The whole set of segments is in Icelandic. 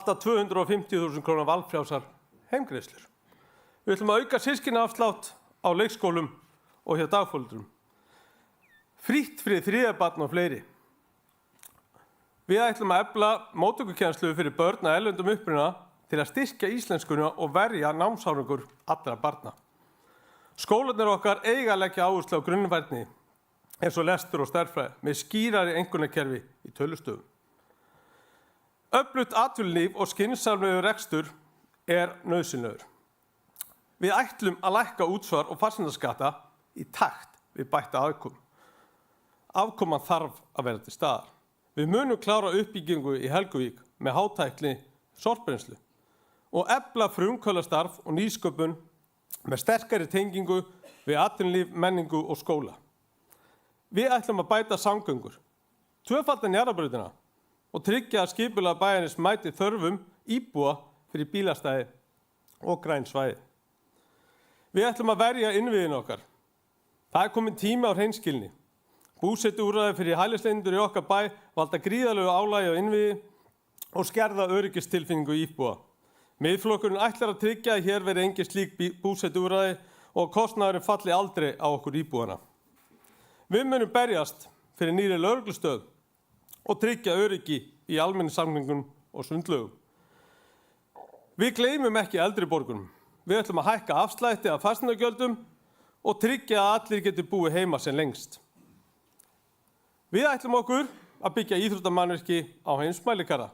Alltaf 250.000 króna valfrjálsar heimgreiðslur. Við ætlum að auka systkinaafslátt á leikskólum og hjá dagforeldrum. Frítt fyrir þriðja barn og fleiri. Við ætlum að efla móttökukennslu fyrir börn af erlendum uppruna til að styrkja íslenskuna og verja námsárangur allra barna. Skólarnir okkar eiga að leggja áherslu á grunnfærni eins og lestur og stærðfræði með skýrari einkunnarkerfi í tölustöfum. Öflugt atvinnulíf og skynsamlegur rekstur nauðsynlegur. Við ætlum að lækka útsvar og fasteignaskatta í takt við bætta afkomu. Afkoman þarf að vera til staðar. Við munum klára uppbyggingu í Helguvík með hátækni sorpbrennslu og efla frumkvöðlastarf og nýsköpun með sterkari tengingu við atvinnulíf, menningu og skóla. Við ætlum að bæta samgöngur, tvöfalda Njarðarbrautina og tryggja að skipulag bæjarins mæti þörfum íbúa fyrir bílastæði og græn svæði. Við ætlum að verja innviðin okkar. Það er komin tími á hreinskilni. Búsetuúrræði fyrir hælisleitendur í okkar bæ valda gríðarlegu álagi á innviði og skerða öryggistilfinningu íbúa. Miðflokkurinn ætlar að tryggja að hér veri engin slík búsetuúrræði og kostnaðurinn falli aldrei á okkur íbúana. Við munum berjast fyrir nýrri lögreglustöð og tryggja öryggi í almenningssamgöngum og sundlaugum. Við gleymum ekki eldri borgurum. Við ætlum að hækka afslætti af fasteignagjöldum og tryggja að allir geti búið heima sem lengst. Við ætlum okkur að byggja íþróttamannvirki á heimsmælikvarða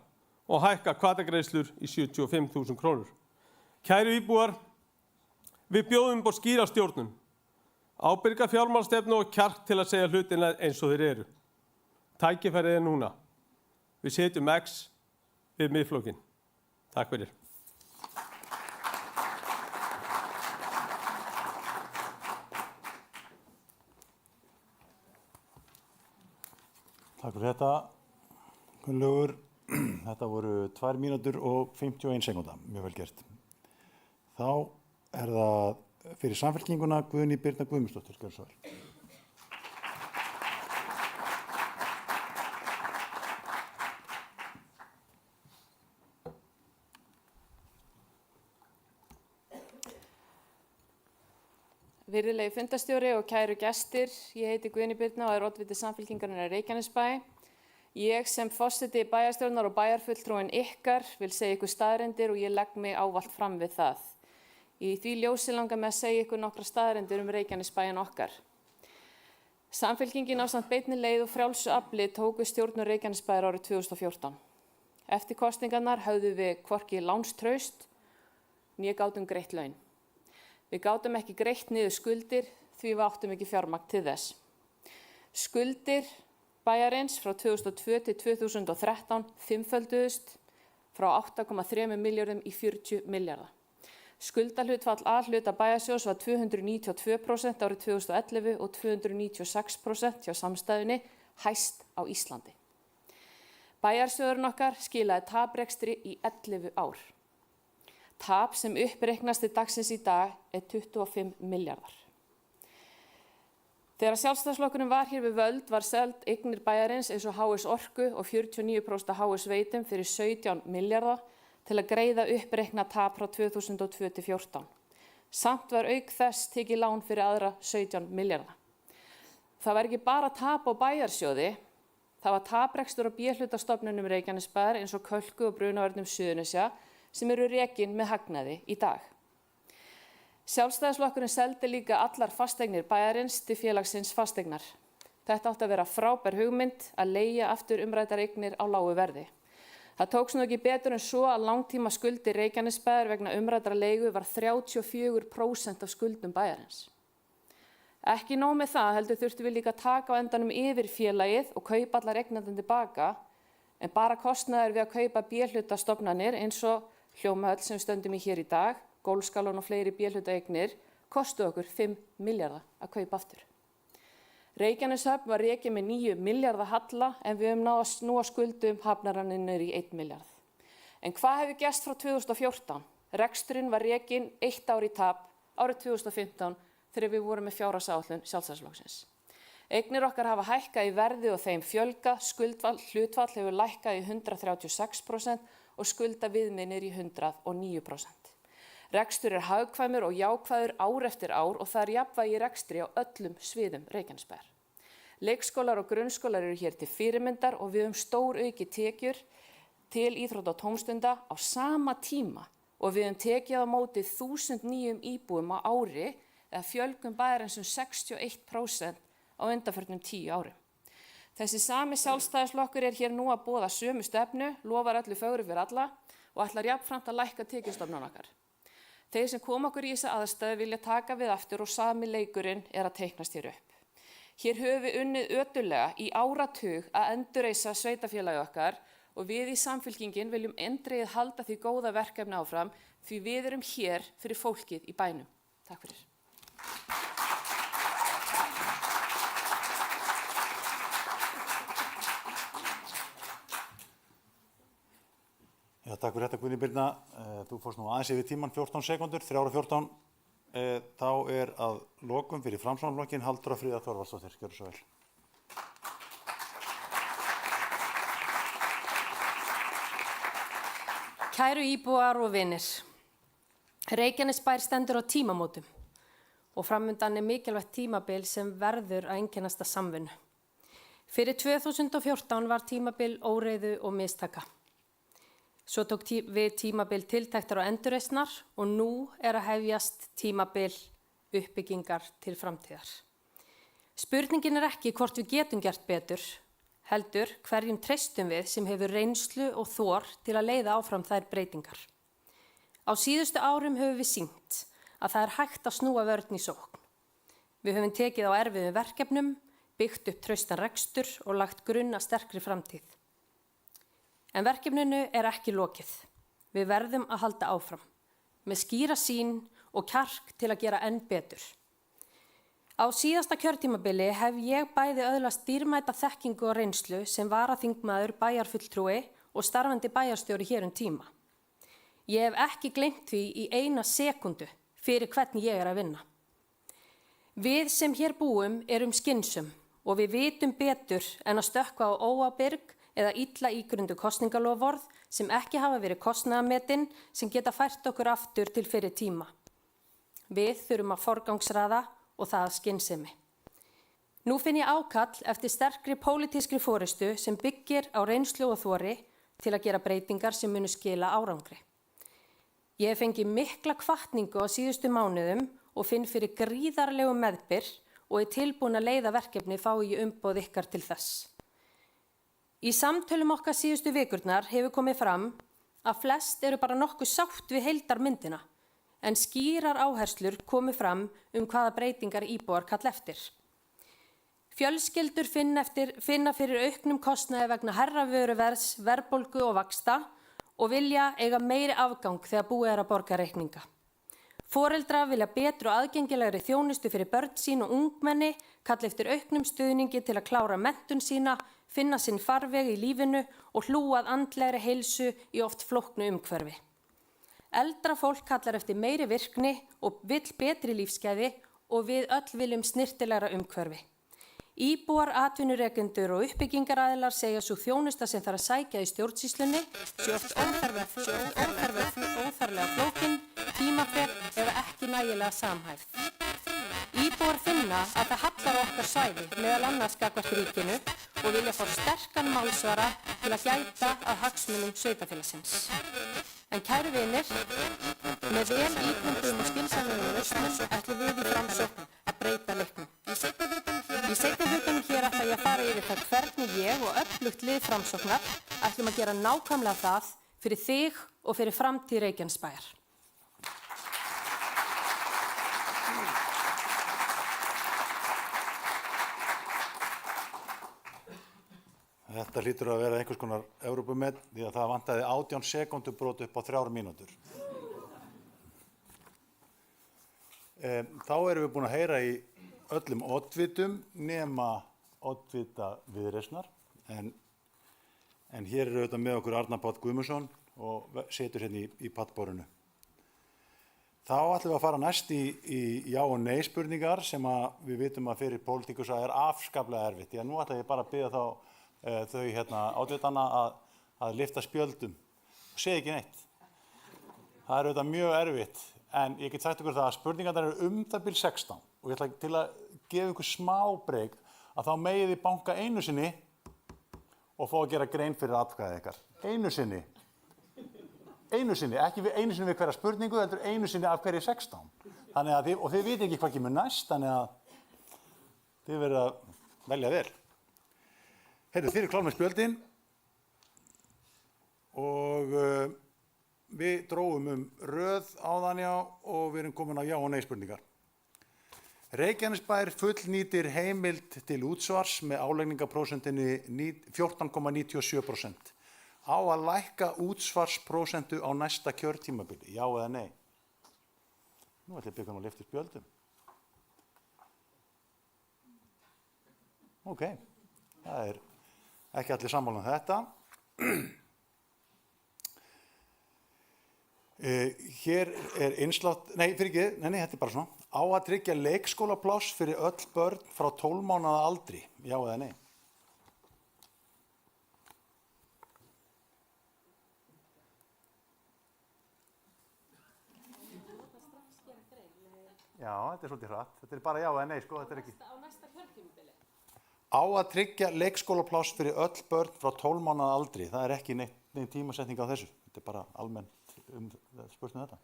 og hækka hvatagreiðslur í 75.000 krónur. Kæru íbúar, við bjóðum upp á skýra stjórnun, ábyrga fjármálastefnu og kjark til að segja hlutina eins og þeir eru. Tækifærið núna. Við setjum X við Miðflokkinn. Takk fyrir. Takk fyrir þetta, Gunnlaugur. Þetta voru 2 mínútur og 51 sekúnda, mjög vel gert. Þá er það fyrir Samfylkinguna Guðný Birna Guðmundsdóttir. Gjörðu svo vel. Virðulegi fundarstjóri og kæru gestir, ég heiti Guðný Birna og er oddviti Samfylkingarinnar í Reykjanesbæ. Ég sem forseti bæjarstjórnar og bæjarfulltrúinn ykkar vil segja ykkur staðreyndir og ég legg mig ávallt fram við það. Í því ljósi langar mig að segja ykkur nokkra staðreyndir Reykjanesbæinn okkar. Samfylkingin ásamt beinni leið og frjálsu afli tóku stjórnun Reykjanesbæjar árið 2014. Eftir kosningarnar höfðum við hvorki lánstraust né gátum greitt laun. Við gátum ekki greitt niður skuldir því við áttum ekki fjármagn til þess. Skuldir bæjarins frá 2002 til 2013 fimmfölduðust frá 8,3 milljörðum í 40 milljarða. Skuldahlutfall A-hluta bæjarsjóðs var 292% árið 2011 og 296% hjá samstæðunni, hæst á Íslandi. Bæjarsjóðurinn okkar skilaði taprekstri í 11 ár. Tap sem uppreiknast til dagsins í dag er 25 milljarðar. Þegar Sjálfstæðisflokkurinn var hér við völd var selt eignir bæjarins eins og HS Orku og 49% af HS Veitum fyrir 17 milljarða til að greiða uppreikna tap frá 2002 til 2014. Samt var auk þess tekið lán fyrir aðra 17 milljarða. Það var ekki bara tap á bæjarsjóði, það var taprekstur á B-hlutastofnunum Reykjanesbæjar eins og Kölku og Brunavörnum Suðurnesja sem eru rekin með hagnaði í dag. Sjálfstæðisflokkurinn seldi líka allar fasteignir bæjarins til félagsins fasteignar. Þetta átti að vera frábær hugmynd að leigja aftur umræddar eignir á lágu verði. Það tókst nú ekki betur en svo að langtíma skuldir Reykjanesbæjar vegna umræddrar leigu var 34% af skuldum bæjarins. Ekki nóg með það heldur þurftum við líka að taka á endanum yfir félagið og kaupa allar eignirnar tilbaka, en bara kostnaður við að kaupa B-hlutastofnanir eins og Hljómahöll sem stöndum í hér í dag, Golfskálann og fleiri B-hlutaeignir kostu okkur 5 milljarða að kaupa aftur. Reykjaneshöfn var rekin með 9 milljarða halla en við höfum náð að snúa skuldum hafnarinnar niður í 1 milljarð. En hvað hefur gerst frá 2014? Reksturinn var rekin 1 ár í tap árið 2015 þegar við vorum með fjárhagsáætlun Sjálfstæðisflokksins. Eignir okkar hafa hækkað í verði og þeim fjölgað, hlutfall hefur lækkað í 136% og skulda viðmiðnir í 109%. Rekstur er hagkvæmur og jákvæður ár eftir ár og það er jafnvægi í rekstri á öllum sviðum Reykjanesbæjar. Leikskólar og grunnskólar eru hér til fyrirmyndar og við höfum stóraukið tekjur til íþrótta og tómstunda á sama tíma og við höfum tekið á móti 1000 nýjum íbúum á ári eða fjölgun bæjarins 61% á undanförnum 10 árum. Þessi sami sjálfstæðisflokkur er hér nú að boða sömu stefnu, lofar öllu fögru fyrir alla og ætlar jafnframt að lækka tekjustofnana okkar. Þeir sem koma okkur í þessa aðstæðu vilja taka við aftur og sami leikurinn er að teiknast hér upp. Hér höfum við unnið ötullega í áratug að endurreisa sveitarfélagi okkar og við í Samfylkingin viljum eindregið halda því góða verkefni áfram því við erum hér fyrir fólkið í bænum. Takk fyrir. Já, takk fyrir þetta Guðný Birna. Þú fórst nú aðeins yfir tíman 14 sekúndur, 3:14. Þá er að lokum fyrir Framsóknarflokkinn Halldóra Fríða Þorvaldsdóttir. Gjörðu svo vel. Kæru íbúar og vinir. Reykjanesbær stendur á tímamótum og framundan er mikilvægt tímabil sem verður að einkennast af samvinnu. Fyrir 2014 var tímabil óreiðu og mistaka. Svo tók við tímabil tiltektar og endurreisnar og nú er að hefjast tímabil uppbyggingar til framtíðar. Spurningin er ekki hvort við getum gert betur, heldur hverjum treystum við sem hefur reynslu og þor til að leiða áfram þær breytingar. Á síðustu árum höfum við sýnt að það er hægt að snúa vörn í sókn. Við höfum tekið á erfiðum verkefnum, byggt upp traustan rekstur og lagt grunn að sterkri framtíð. En verkefninu er ekki lokið. Við verðum að halda áfram, með skýra sýn og kjark til að gera enn betur. Á síðasta kjörtímabili hef ég bæði öðlast dýrmæta þekkingu og reynslu sem varaþingmaður, bæjarfulltrúi og starfandi bæjarstjóri hér tíma. Ég hef ekki gleymt því í eina sekúndu fyrir hvernig ég er að vinna. Við sem hér búum erum skynsum og við vitum betur en að stökkva á óábyrg eða illa ígrundu kosningaloforð sem ekki hafa verið kostnaðarmetin sem geta fært okkur aftur til fyrri tíma. Við þurfum að forgangsraða og það skynsemi. Nú finn ég ákall eftir sterkri pólitískri forystu sem byggir á reynslu og þori til að gera breytingar sem munu skila árangri. Ég hef fengið mikla hvatningu á síðustu mánuðum og finn fyrir gríðarlegu meðbyr og er tilbúin að leiða verkefni fái ég umboð ykkar til þess. Í samtölum okkar síðustu vikurnar hefur komið fram að flest eru bara nokkuð sátt við heildarmyndina, en skýrar áherslur komið fram hvaða breytingar íbúar kalla eftir. Fjölskyldur finna fyrir auknum kostnaði vegna hærra vöruverðs, verðbólgu og vaxta og vilja eiga meiri afgang þegar búið er að borga reikninga. Foreldrar vilja betru og aðgengilegri þjónustu fyrir börn sín og ungmenni, kalla eftir auknum stuðningi til að klára menntun sína, finna sinn farveg í lífinu og hlúa að andlegri heilsu í oft flóknu umhverfi. Eldra fólk kallar eftir meiri virkni og vill betri lífsgæði og við öll viljum snyrtilegra umhverfi. Íbúar, atvinnurekendur og uppbyggingaraðilar segja svo þjónusta sem þarf að sækja í stjórnsýslunni sé oft óþarflega flókin, tímafrek eða ekki nægilega samhæfð. Íbúar finna að það hallar okkar svæði meðal annars gagnvart ríkinu og vilja fá sterkan málsvara til að gæta að hagsmunum sveitarfélagsins. En kæru vinir, með vel ígrunduðum og skynsamlegum lausnum ætlum við í Framsókn að breyta leiknum. Í seinni hlutanum hér ætla ég að fara yfir það hvernig ég og öflugt lið Framsóknar ætlum að gera nákvæmlega það fyrir þig og fyrir framtíð Reykjanesbæjar. Þetta hlýtur að vera einhvers konar Evrópumet því að það vantaði 18 sekúndur brot upp á 3 mínútur. Þá erum við búin að heyra í öllum oddvitum nema oddvita Viðreisnar en hér eru auðvitað með okkur Arnar Páll Guðmundsson og situr hérna í pallborðinu. Þá ætlum við að fara næst í já og nei spurningar sem við vitum að fyrir pólitíkusa er afskaplega erfitt. Því að nú ætla ég bara að biðja þau oddvitana að lyfta spjöldum. og segi ekki neitt. Það er auðvitað mjög erfitt, en ég get sagt ykkur það að spurningarnar eru það bil 16 og ég ætla til að gefa ykkur smá breyk að þá megið þið banka einu sinni og fá að gera grein fyrir atkvæðið ykkar. Einu sinni, ekki einu sinni við hverja spurningu, heldur einu sinni af hverju 16. Þannig að og þið viti ekki hvað kemur næst, þannig að þið verður að velja vel. Heyrðu, þið eru klár með spjöldin og við drógum röð áðan já og við erum komin á já og nei spurningar. Reykjanesbær fullnýtir heimild til útsvars með álagningarprósentinni 14,97%. Á að lækka útsvarsprósentu á næsta kjörtímabili, já eða nei? Nú ætlum ég að byggja að lyfta spjöldum. Ok, það er ekki allir sammála um þetta. Hér er innslátt, þetta er bara svona. Á að tryggja leikskólapláss fyrir öll börn frá 12 mánaða aldri, já eða nei? Já, þetta er svolítið hratt. Þetta er bara já eða nei, sko. Þetta er ekki. Á næsta kjörtímabili. Á að tryggja leikskólapláss fyrir öll börn frá 12 mánaða aldri. Það er ekki neitt tímasetning á þessu. Þetta er bara almennt spurt þetta.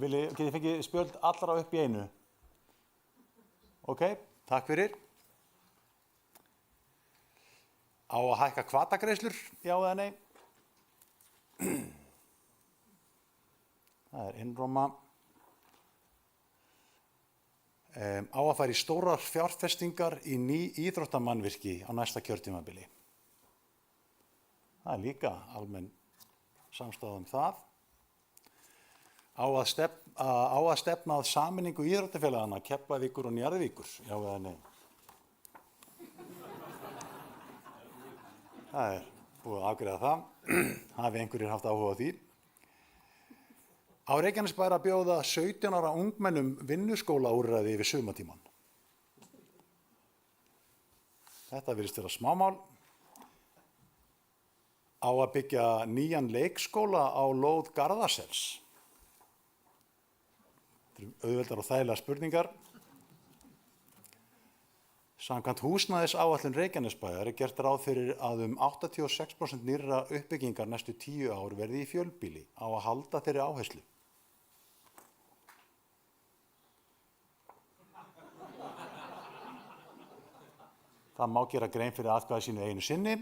Getið þið fengið spjöld allra upp í einu? Ok, takk fyrir. Á að hækka hvatagreiðslur, já eða nei? Það er einróma. Á að fara í stórar fjárfestingar í ný íþróttamannvirki á næsta kjörtímabili. Það er líka almenn samstaða um það. Á að stefna að sameiningu íþróttafélagana, Keflavíkur og Njarðvíkur, já eða nei? Það er búið að afgreiða það. Hafi einhverjir haft áhuga á því. Á Reykjanesbær að bjóða 17 ára ungmennum vinnuskólaúrræði yfir sumartímann. Þetta virðist vera smámál. Á að byggja nýjan leikskóla á lóð Garðasels. Auðveldar og þægilega spurningar. Samkvæmt húsnæðisáætlun Reykjanesbæjar er gert ráð fyrir að 86% nýrra uppbyggingar næstu 10 ár verði í fjölbýli. Á að halda þeirri áherslu. Það má gera grein fyrir atkvæði sínu einu sinni.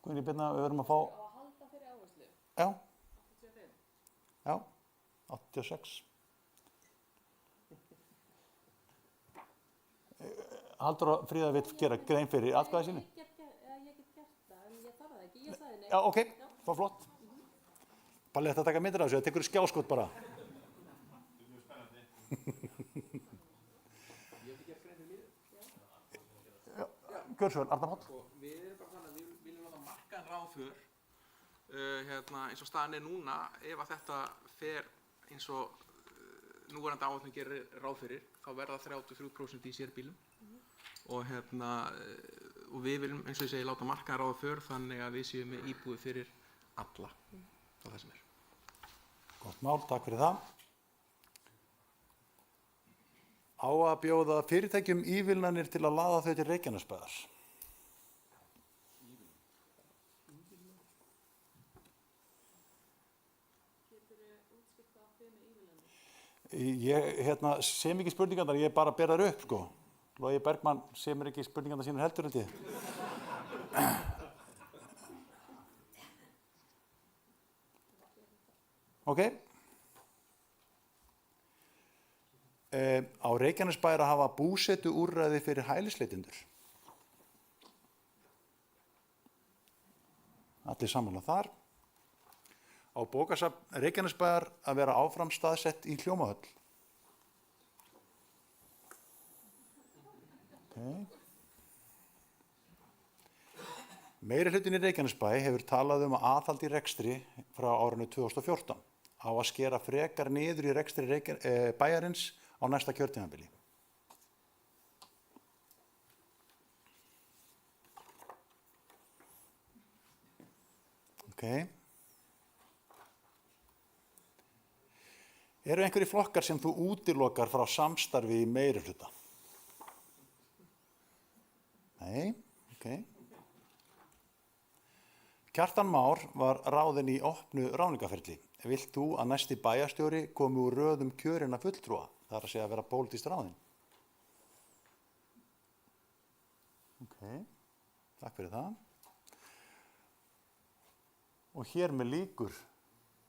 Guðni Birna, við verðum að fá. Á að halda þeirri áherslu. Já. 85. Já, 86. Halldóra Fríða vill gera grein fyrir atkvæði sínu? Ég get gert það, en ég þarf það ekki. Ég sagði nei. Já, ok, það var flott. Palli þetta að taka myndir af þessu, það tekur skjáskot bara. Þetta er mjög spennandi. Ég hef ekki gert grein fyrir mér. Gjörðu Arnar Páll. Við erum bara þannig að við viljum láta markaðan ráð för eins og staðan er núna ef að þetta fer eins og núverandi áætlun gerir ráð fyrir þá verða 33% í sérbílum og og við viljum eins og ég segi láta markaðan ráð för þannig að við séum með íbúið fyrir alla á þessum er. Gott mál, takk fyrir það. Á að bjóða fyrirtækjum ívilnanir til að laða þau til Reykjanesbæjar. Ég sem ekki spurningarnar, ég bara ber þær upp, sko. Logi Bergmann semur ekki spurningarnar sínur heldur, held ég. Ok. Á Reykjanesbæjar að hafa búsetuúrræði fyrir hælisleitendur. Allir sammála þar. Á bókasafn Reykjanesbæjar að vera áfram staðsett í Hljómahöll. Okay. Meirihlutinn í Reykjanesbæ hefur talað um að aðhald í rekstri frá árinu 2014 á að skera frekar niður í rekstri bæjarins á næsta kjörtímabili. Ok. Eru einhverjir flokkar sem þú útilokar frá samstarfi í meirihluta? Nei, ok. Kjartan Már var ráðinn í opnu ráðningarferli. Vilt þú að næsti bæjarstjóri komi úr röðum kjörinna fulltrúa? Það er að segja að vera pólitískt ráðinn. Ok, takk fyrir það. Og hér með líkur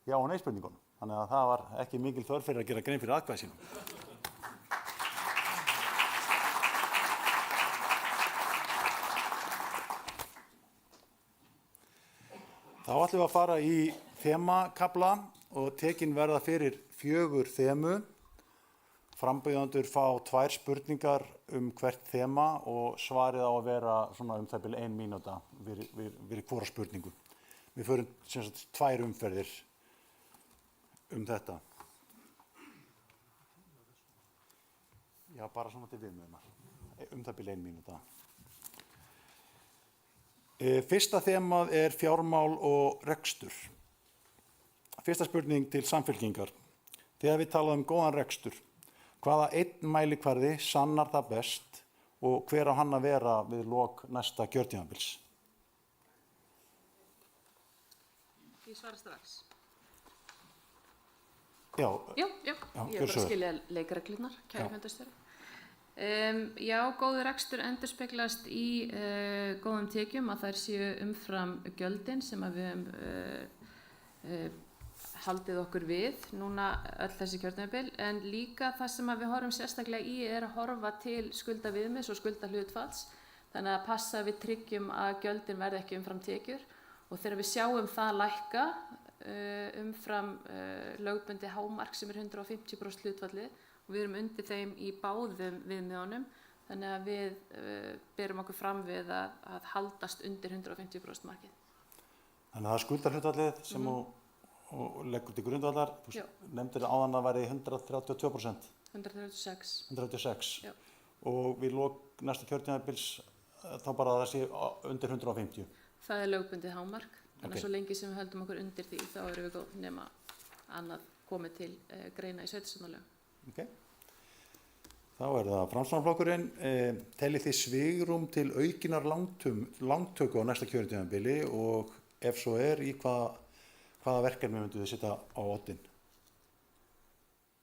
já og nei spurningunum. Þannig að það var ekki mikil þörf fyrir að gera grein fyrir atkvæði sínum. Þá ætlum við að fara í þemakafla og tekin verða fyrir 4 þemu. Frambjóðendur fá 2 spurningar hvert þema og svarið á að vera svona það bil 1 mínúta fyrir hvora spurningu. Við förum sem sagt 2 umferðir þetta. Já, bara svona til viðmiðunar. Það bil 1 mínúta. Fyrsta þemað er fjármál og rekstur. Fyrsta spurning til Samfylkingar. Þegar við talaðum góðan rekstur, hvaða einn mælikvarði sannar það best og hver á hann að vera við lok næsta kjörtímabils? Ég svara strax. Já, Ég er bara að skilja leikreglurnar, kæri fundarstjóri. Já, góður rekstur endurspeglast í góðum tekjum að þær séu umfram gjöldin sem að við höfum haldið okkur við núna öll þessi kjörtímabil, en líka það sem að við horfum sérstaklega í er að horfa til skuldaviðmiðs og skuldahlutfalls, þannig að passa við tryggjum að gjöldin verði ekki umfram tekjur og þegar við sjáum það lækka umfram lögbundið hámark sem er 150% hlutfallið og við erum undir þeim í báðum viðmiðunum, þannig að við berum okkur fram við að haldast undir 150% markið. Þannig að það skuldahlutfallið sem og leggur til grundvallar, þú nefndir áðan að væri 132%. 136. 136. Já. Og við lok næsta kjörtímabils þá bara það sé undir 150. Það er lögbundið hámark, þannig að svo lengi sem við höldum okkur undir því þá erum við góð nema annað komið til greina í sveitarstjórnarlögum. Ok. Þá er það Framsóknarflokkurinn. Telið þið svigrúm til aukinar lántöku á næsta kjörtímabili og ef svo er, í hvaða verkefni myndu þið setja á oddinn?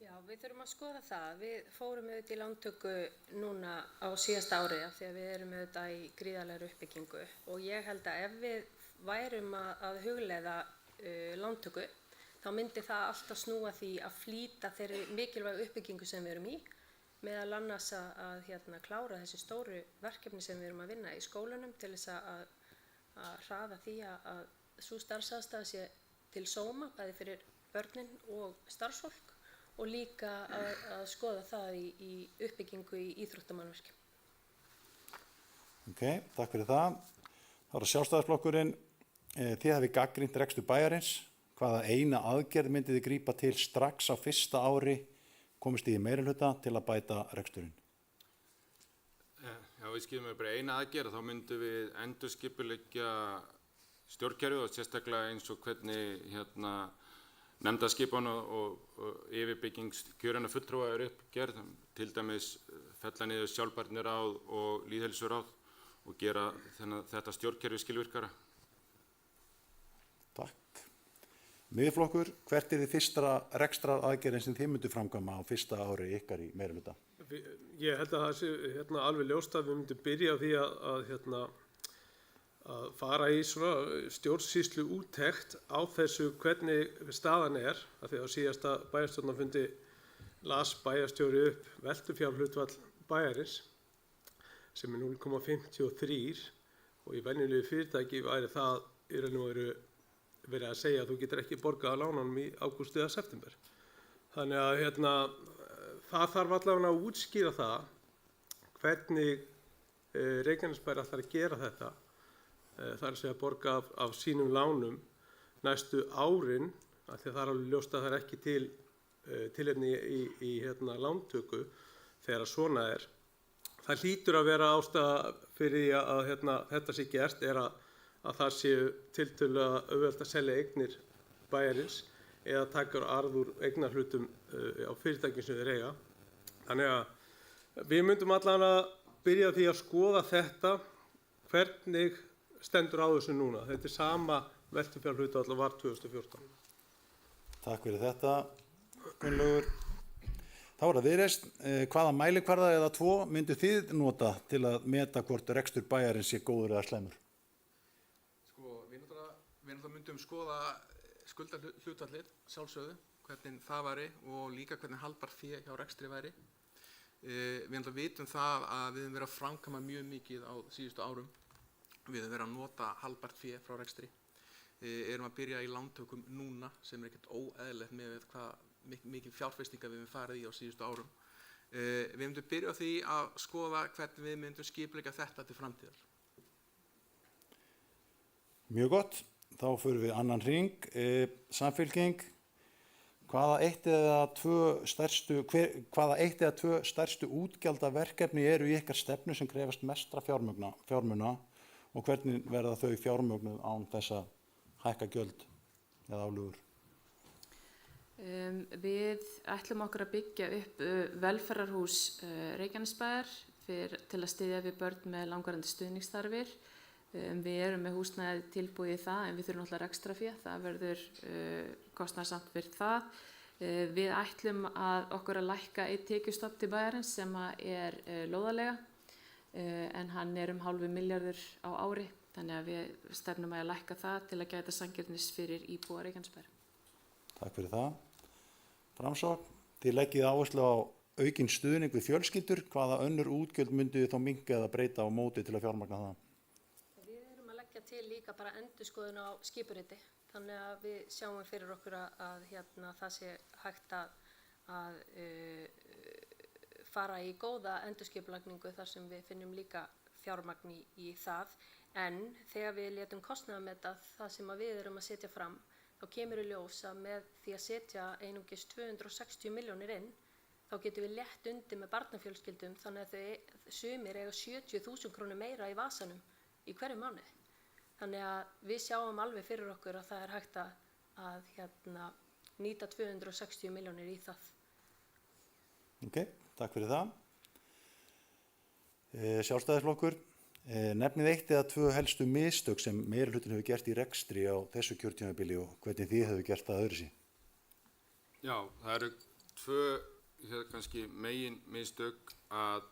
Já, við þurfum að skoða það. Við fórum auðvitað í lántöku núna á síðasta ári af því að við erum auðvitað í gríðarlegri uppbyggingu og ég held að ef við værum að hugleiða lántöku þá myndi það alltaf snúa því að flýta þeirri mikilvægu uppbyggingu sem við erum í, meðal annars að klára þessi stóru verkefni sem við erum að vinna í skólunum til þess að hraða því að sú starfsaðstaða sé til sóma, bæði fyrir börnin og starfsfólk og líka að skoða það í uppbyggingu í íþróttamannvirkjum. Ok, takk fyrir það. Það er Sjálfstæðisflokkurinn. Þið hafið gagnrýnt rekstur bæjarins. Hvaða eina aðgerð myndið þið grípa til strax á fyrsta ári komist þið í meirihluta til að bæta reksturinn? Já, við skilum við bara eina aðgerð, þá myndum við endurskipuleggja stjórnkerfið og sérstaklega eins og hvernig nefndaskipan og yfirbygging kjörinna fulltrúa er uppgerð, til dæmis fella niður sjálfbærniráð og lýðheilsuráð og gera þetta stjórnkerfi skilvirkara. Takk. Miðflokkur, hvert er þið fyrsta rekstraraðgerðin sem þið myndu framkvæma á fyrsta ári ykkar í meirihluta? Ég held að það sé alveg ljóst að við myndum byrja á því að fara í svona stjórnsýslu úttekt á þessu hvernig staðan er, af því að á síðasta bæjarstjórnarfundi las bæjarstjóri upp veltufjárhlutfall bæjarins sem er 0,53 og í venjulegu fyrirtæki væri það í raun og veru verið að segja að þú getur ekki borgað á lánunum í ágúst eða september. Þannig að það þarf allavega að útskýra það hvernig Reykjanesbær ætlar að gera þetta. Það er að segja að borga af sínum lánum næstu árin, af því að það er alveg ljóst að það er ekki tilefni í lántöku þegar svona er. Það hlýtur að vera ástæða fyrir því að þetta sé gert er að að það séu tiltölulega auðvelt að selja eignir bæjarins eða taka arð úr eignarhlutum á fyrirtækjum sem þeir eiga. Þannig að við myndum allan að byrja á því að skoða þetta, hvernig stendur á þessu núna. Þetta er sama veltufjárhlutfall var 2014. Takk fyrir þetta, Gunnlaugur. Þá er það Viðreisn. Hvaða mælikvarða eða 2 myndu þið nota til að meta hvort rekstur bæjarins sé góður eða slæmur? Sko, við náttúrulega myndum skoða skuldahlutfallið, sjálfsögðu, hvernig það væri og líka hvernig haldbært fé hjá rekstri væri. Við náttúrulega vitum það að við höfum verið að framkvæma mjög mikið á síðustu árum. Við höfum verið að nota haldbært fé frá rekstri. Erum að byrja í lántökum núna sem er ekkert óeðlilegt með hvað mikil fjárfestingar við höfum farið í á síðustu árum. Við myndum byrja á því að skoða hvernig við myndum skipuleggja þetta til framtíðar. Mjög gott. Þá förum við annan hring. Samfylking. Hvaða eitt eða tvö stærstu útgjaldaverkefni eru í ykkar stefnu sem krefast mestra fjármuna og hvernig verða þau fjármögnuð án þess að hækka gjöld eða álögur? Við ætlum okkur að byggja upp velferðarhús Reykjanesbæjar til að styðja við börn með langvarandi stuðningsþarfir. Við erum með húsnæði tilbúið í það en við þurfum alltaf rekstrafé, það verður kostnaðarsamt fyrir það. Við ætlum okkur að lækka einn tekjustofn til bæjarins sem er lóðarlega en hann er 0,5 milljarður á ári, þannig að við stefnum að lækka það til að gæta sanngirnis fyrir íbúa Reykjanesbæjar. Takk fyrir það. Framsókn, þið leggið áherslu á aukinn stuðning við fjölskyldur. Hvaða önnur útgjöld myndu þið þá minnka eða breyta á móti til að fjármagna það? Við erum að leggja til líka bara endurskoðun á skipuriti. Þannig að við sjáum fyrir okkur að það sé hægt að fara í góða endurskipulagningu þar sem við finnum líka fjármagn í það. En þegar við létum kostnaðarmeta það sem við erum að setja fram, þá kemur í ljós að með því að setja einungis 260 milljónir inn, þá getum við létt undir með barnafjölskyldum þannig að sumir eiga 70.000 krónur meira í vasanum í hverju mánuði. Þannig að við sjáum alveg fyrir okkur að það er hægt að nýta 260 milljónir í það. Ok, takk fyrir það. Sjálfstæðisflokkur, nefnið 1 eða 2 helstu mistök sem meirihlutin hefur gert í rekstri á þessu kjörtímabili og hvernig þið hefur gert það öðruvísi? Já, það eru 2 kannski megin mistök að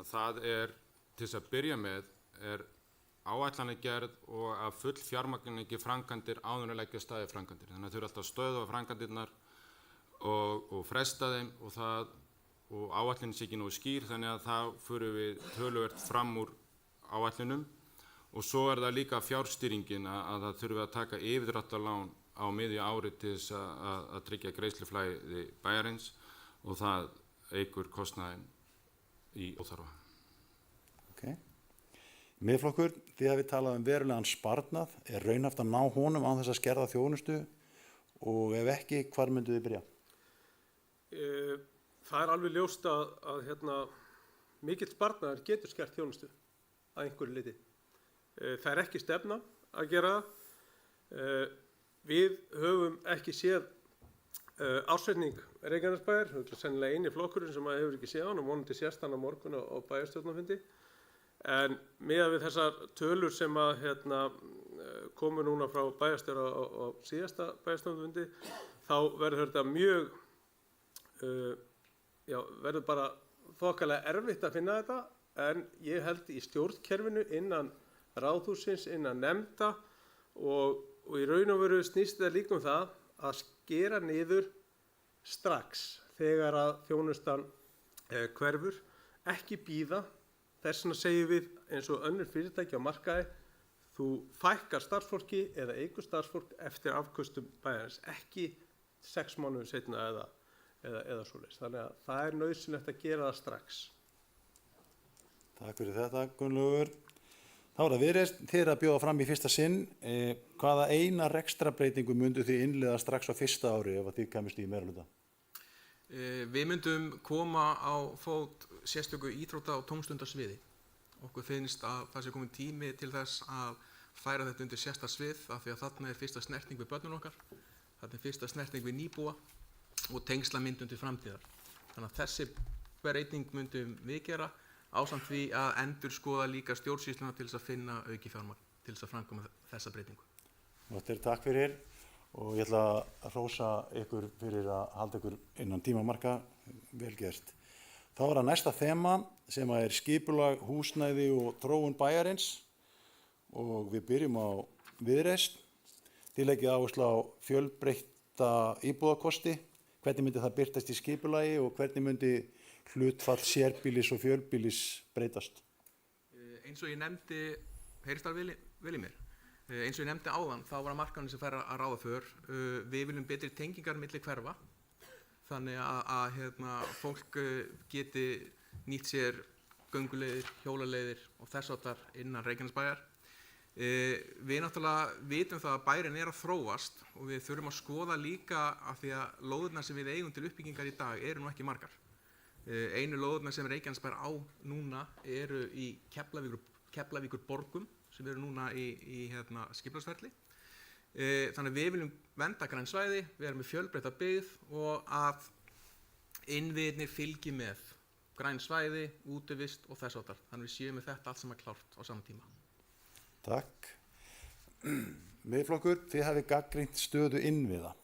það er, til þess að byrja með, er áætlanagerð og að full fjármagn ekki framkvæmdir áður en að leggja staði framkvæmdir. Þannig að þau eru alltaf að stöðva framkvæmdirnar og fresta þeim og áætlunin sé ekki nógu skýr, þannig að það förum við töluvert fram úr áætlunum. Og svo er það líka fjárstýringin að það þurfi að taka yfirdráttarlán á miðju ári til þess að tryggja greiðsluflæði bæjarins og það eykur kostnaðinn í óþarfa. Okay. Miðflokkur, þið hafið talað verulegan sparnað. Er raunhæft að ná honum án þess að skerða þjónustu og ef ekki, hvar myndu þið byrja? Það er alveg ljóst að mikill sparnaður getur skert þjónustu að einhverju liti. Það er ekki stefna að gera það. Við höfum ekki séð ársreikning Reykjanesbæjar, sennilega eini flokkurinn sem hefur ekki séð hann og vonandi sést hann á morgun á bæjarstjórnarfundi. En miðað við þessar tölur sem komu núna frá bæjarstjóra á síðasta bæjarstjórnarfundi, þá verður þetta mjög, verður bara þokkalega erfitt að finna þetta, en ég held í stjórnkerfinu innan ráðhússins, innan nefnda og í raun og veru snýst þetta líka það að skera niður strax þegar að þjónustan hverfur, ekki bíða. Þess vegna segjum við eins og önnur fyrirtæki á markaði, þú fækkar starfsfólki eða eykur starfsfólk eftir afköstum bæjarins, ekki 6 mánuðum seinna eða svoleiðis. Þannig að það er nauðsynlegt að gera það strax. Takk fyrir þetta, Gunnlaugur. Þá er það Viðreisn, þið eru að bjóða fram í fyrsta sinn. Hvaða eina rekstrarbreytingu myndu þið innleiða strax á fyrsta ári ef þið kemist í meirihluta? Við myndum koma á fót sérstöku íþrótta- og tómstundarsviði. Okkur finnst að það sé komin tími til þess að færa þetta undir sérstakt svið af því að þarna fyrsta snerting við börnun okkar, þarna fyrsta snerting við nýbúa og tengslamyndun til framtíðar. Þannig að þessi breyting myndum við gera ásamt því að endurskoða líka stjórnsýsluna til þess að finna auki fjármagn til þess að framkvæma þessa breytingu. Takk fyrir og ég ætla að hrósa ykkur fyrir að halda ykkur innan tímamarka, vel gert. Þá það næsta þema sem er skipulag, húsnæði og þróun bæjarins og við byrjum á Viðreisn. Þið leggið áherslu á fjölbreytta íbúðakosti. Hvernig myndi það birtast í skipulagi og hvernig myndi hlutfall sérbýlis og fjölbýlis breytast? Eins og ég nefndi, heyrist það vel í mér, eins og ég nefndi áðan, þá var markaðurinn sem fær að ráða för. Við viljum betri tengingar milli hverfa, þannig að fólk geti nýtt sér gönguleiðir, hjólaleiðir og þess háttar innan Reykjanesbæjar. Við náttúrulega vitum það að bærinn að þróast og við þurfum að skoða líka af því að lóðirnar sem við eigum til uppbyggingar í dag eru nú ekki margar. Einu lóðirnar sem Reykjanesbær á núna eru í Keflavíkurborgum sem eru núna í skipulagsferli. Þannig að við viljum vernda græn svæði, við erum með fjölbreytta byggð og að innviðirnir fylgi með græn svæði, útivist og þess háttar. Þannig að við séum með þetta allt saman klárt á sama tíma. Takk. Miðflokkur, þið hafið gagnrýnt stöðu innviða.